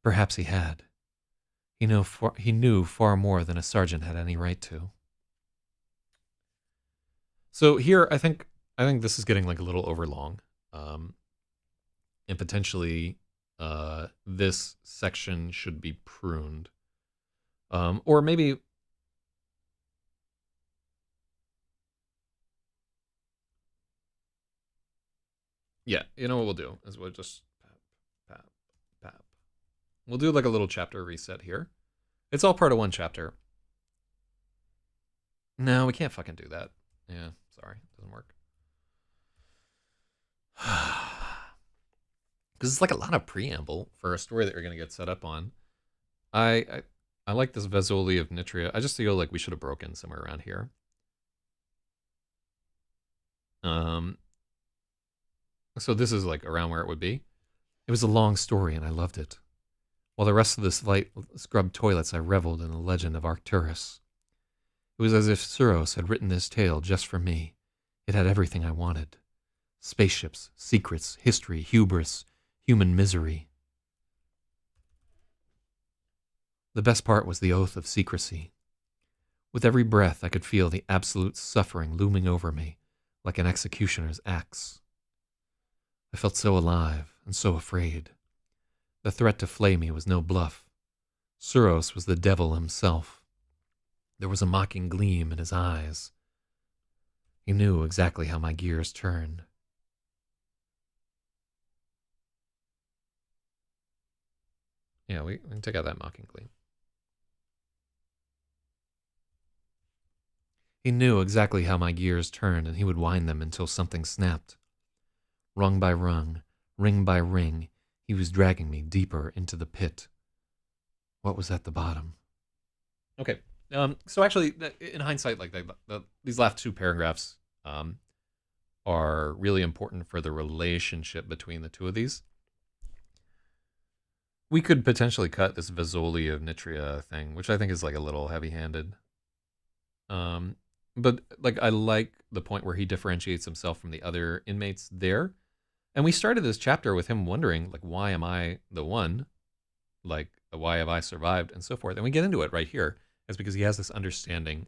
Perhaps he had. He knew far more than a sergeant had any right to. So here, I think this is getting like a little overlong, and potentially this section should be pruned, or maybe. Yeah, you know what we'll do is we'll just pap, pap, pap. We'll do like a little chapter reset here. It's all part of one chapter. No, we can't fucking do that. Yeah, sorry, doesn't work. Because it's like a lot of preamble for a story that you're gonna get set up on. I like this Vesoli of Nitria. I just feel like we should have broken somewhere around here. So this is like around where it would be. It was a long story and I loved it. While the rest of the slight scrubbed toilets, I reveled in the legend of Arcturus. It was as if XEROS had written this tale just for me. It had everything I wanted. Spaceships, secrets, history, hubris, human misery. The best part was the oath of secrecy. With every breath, I could feel the absolute suffering looming over me, like an executioner's axe. I felt so alive and so afraid. The threat to flay me was no bluff. XEROS was the devil himself. There was a mocking gleam in his eyes. He knew exactly how my gears turned. Yeah, we can take out that mocking gleam. He knew exactly how my gears turned, and he would wind them until something snapped. Rung by rung, ring by ring, he was dragging me deeper into the pit. What was at the bottom? Okay. So actually, in hindsight, like these last two paragraphs are really important for the relationship between the two of these. We could potentially cut this Vesoli of Nitria thing, which I think is like a little heavy-handed. But like I like the point where he differentiates himself from the other inmates there. And we started this chapter with him wondering, like, why am I the one? Like, why have I survived? And so forth. And we get into it right here. It's because he has this understanding.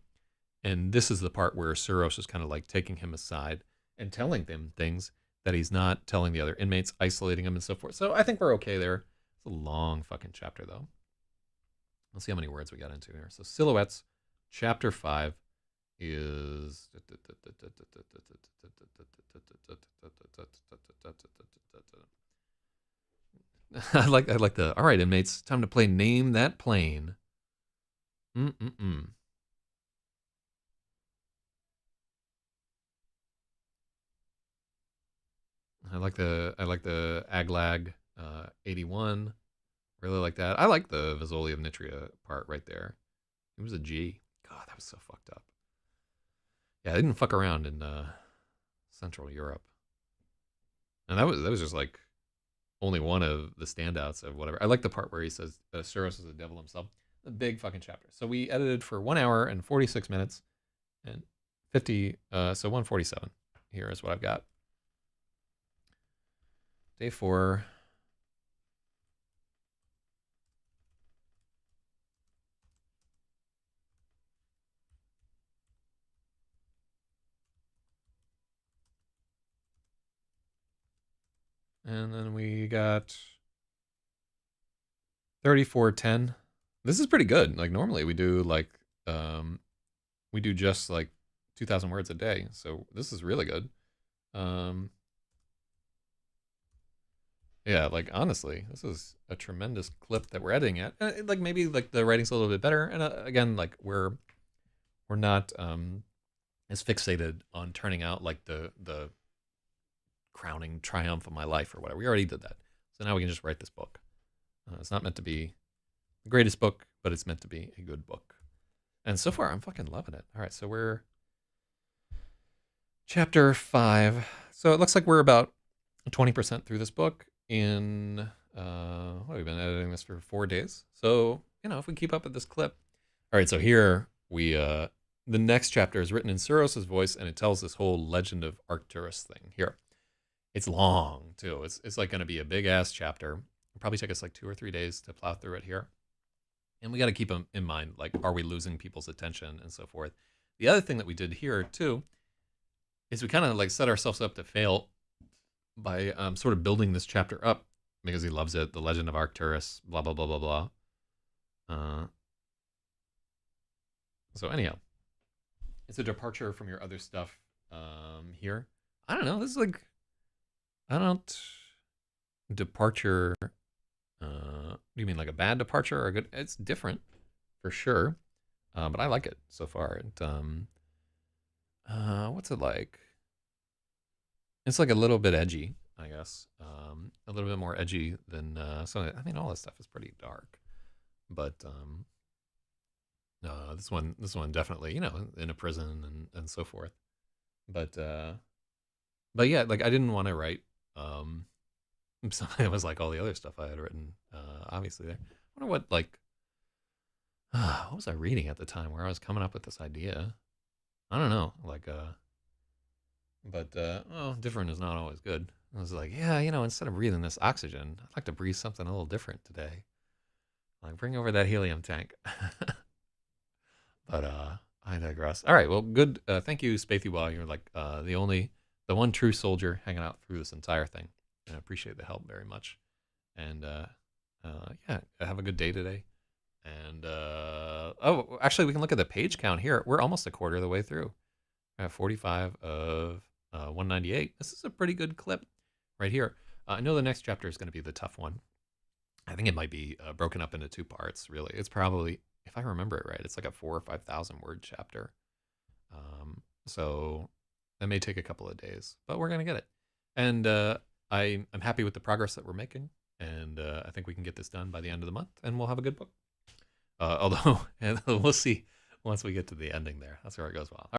And this is the part where XEROS is kind of like taking him aside and telling them things that he's not telling the other inmates, isolating them and so forth. So I think we're okay there. It's a long fucking chapter, though. Let's see how many words we got into here. So Silhouettes, chapter 5 is... I like the, all right, inmates, time to play Name That Plane. I like the Aglag 81. Really like that. I like the Vesoli of Nitria part right there. It was a G. God, that was so fucked up. Yeah, they didn't fuck around in Central Europe. And that was just like only one of the standouts of whatever. I like the part where he says XEROS is the devil himself. A big fucking chapter. So we edited for 1 hour and 46 minutes and 50, so 147 here is what I've got. Day 4. And then we got 3410. This is pretty good. Like normally we do just like 2,000 words a day. So this is really good. Um, yeah, like honestly, this is a tremendous clip that we're editing at. Like maybe like the writing's a little bit better. And again, like we're not as fixated on turning out like the crowning triumph of my life or whatever. We already did that. So now we can just write this book. It's not meant to be the greatest book, but it's meant to be a good book. And so far, I'm fucking loving it. All right, so we're chapter 5. So it looks like we're about 20% through this book in, we've been editing this for 4 days. So, if we keep up at this clip. All right, so here the next chapter is written in XEROS' voice, and it tells this whole legend of Arcturus thing here. It's long, too. It's like going to be a big-ass chapter. It'll probably take us like 2 or 3 days to plow through it here. And we got to keep them in mind, like, are we losing people's attention and so forth. The other thing that we did here, too, is we kind of like set ourselves up to fail by sort of building this chapter up because he loves it, the legend of Arcturus, blah, blah, blah, blah, blah. So anyhow, it's a departure from your other stuff here. I don't know. This is like, departure. Do you mean like a bad departure or a good? It's different for sure, but I like it so far. What's it like? It's like a little bit edgy, I guess. A little bit more edgy than so. I mean, all this stuff is pretty dark, but this one definitely, in a prison and so forth. But yeah, like I didn't want to write something that was like all the other stuff I had written. Obviously, there. I wonder what like what was I reading at the time where I was coming up with this idea? I don't know, like but different is not always good. I was like, yeah, instead of breathing this oxygen, I'd like to breathe something a little different today. Like bring over that helium tank. But I digress. All right, well, good. Thank you, Spathywall. You're like the one true soldier hanging out through this entire thing. And I appreciate the help very much. And yeah, have a good day today. And actually, we can look at the page count here. We're almost a quarter of the way through. I have 45 of 198. This is a pretty good clip right here. I know the next chapter is going to be the tough one. I think it might be broken up into 2 parts, really. It's probably, if I remember it right, it's like a 4,000 or 5,000 word chapter. So that may take a couple of days, but we're going to get it. And I'm happy with the progress that we're making. And I think we can get this done by the end of the month, and we'll have a good book. Although, and we'll see once we get to the ending there. That's where it goes well.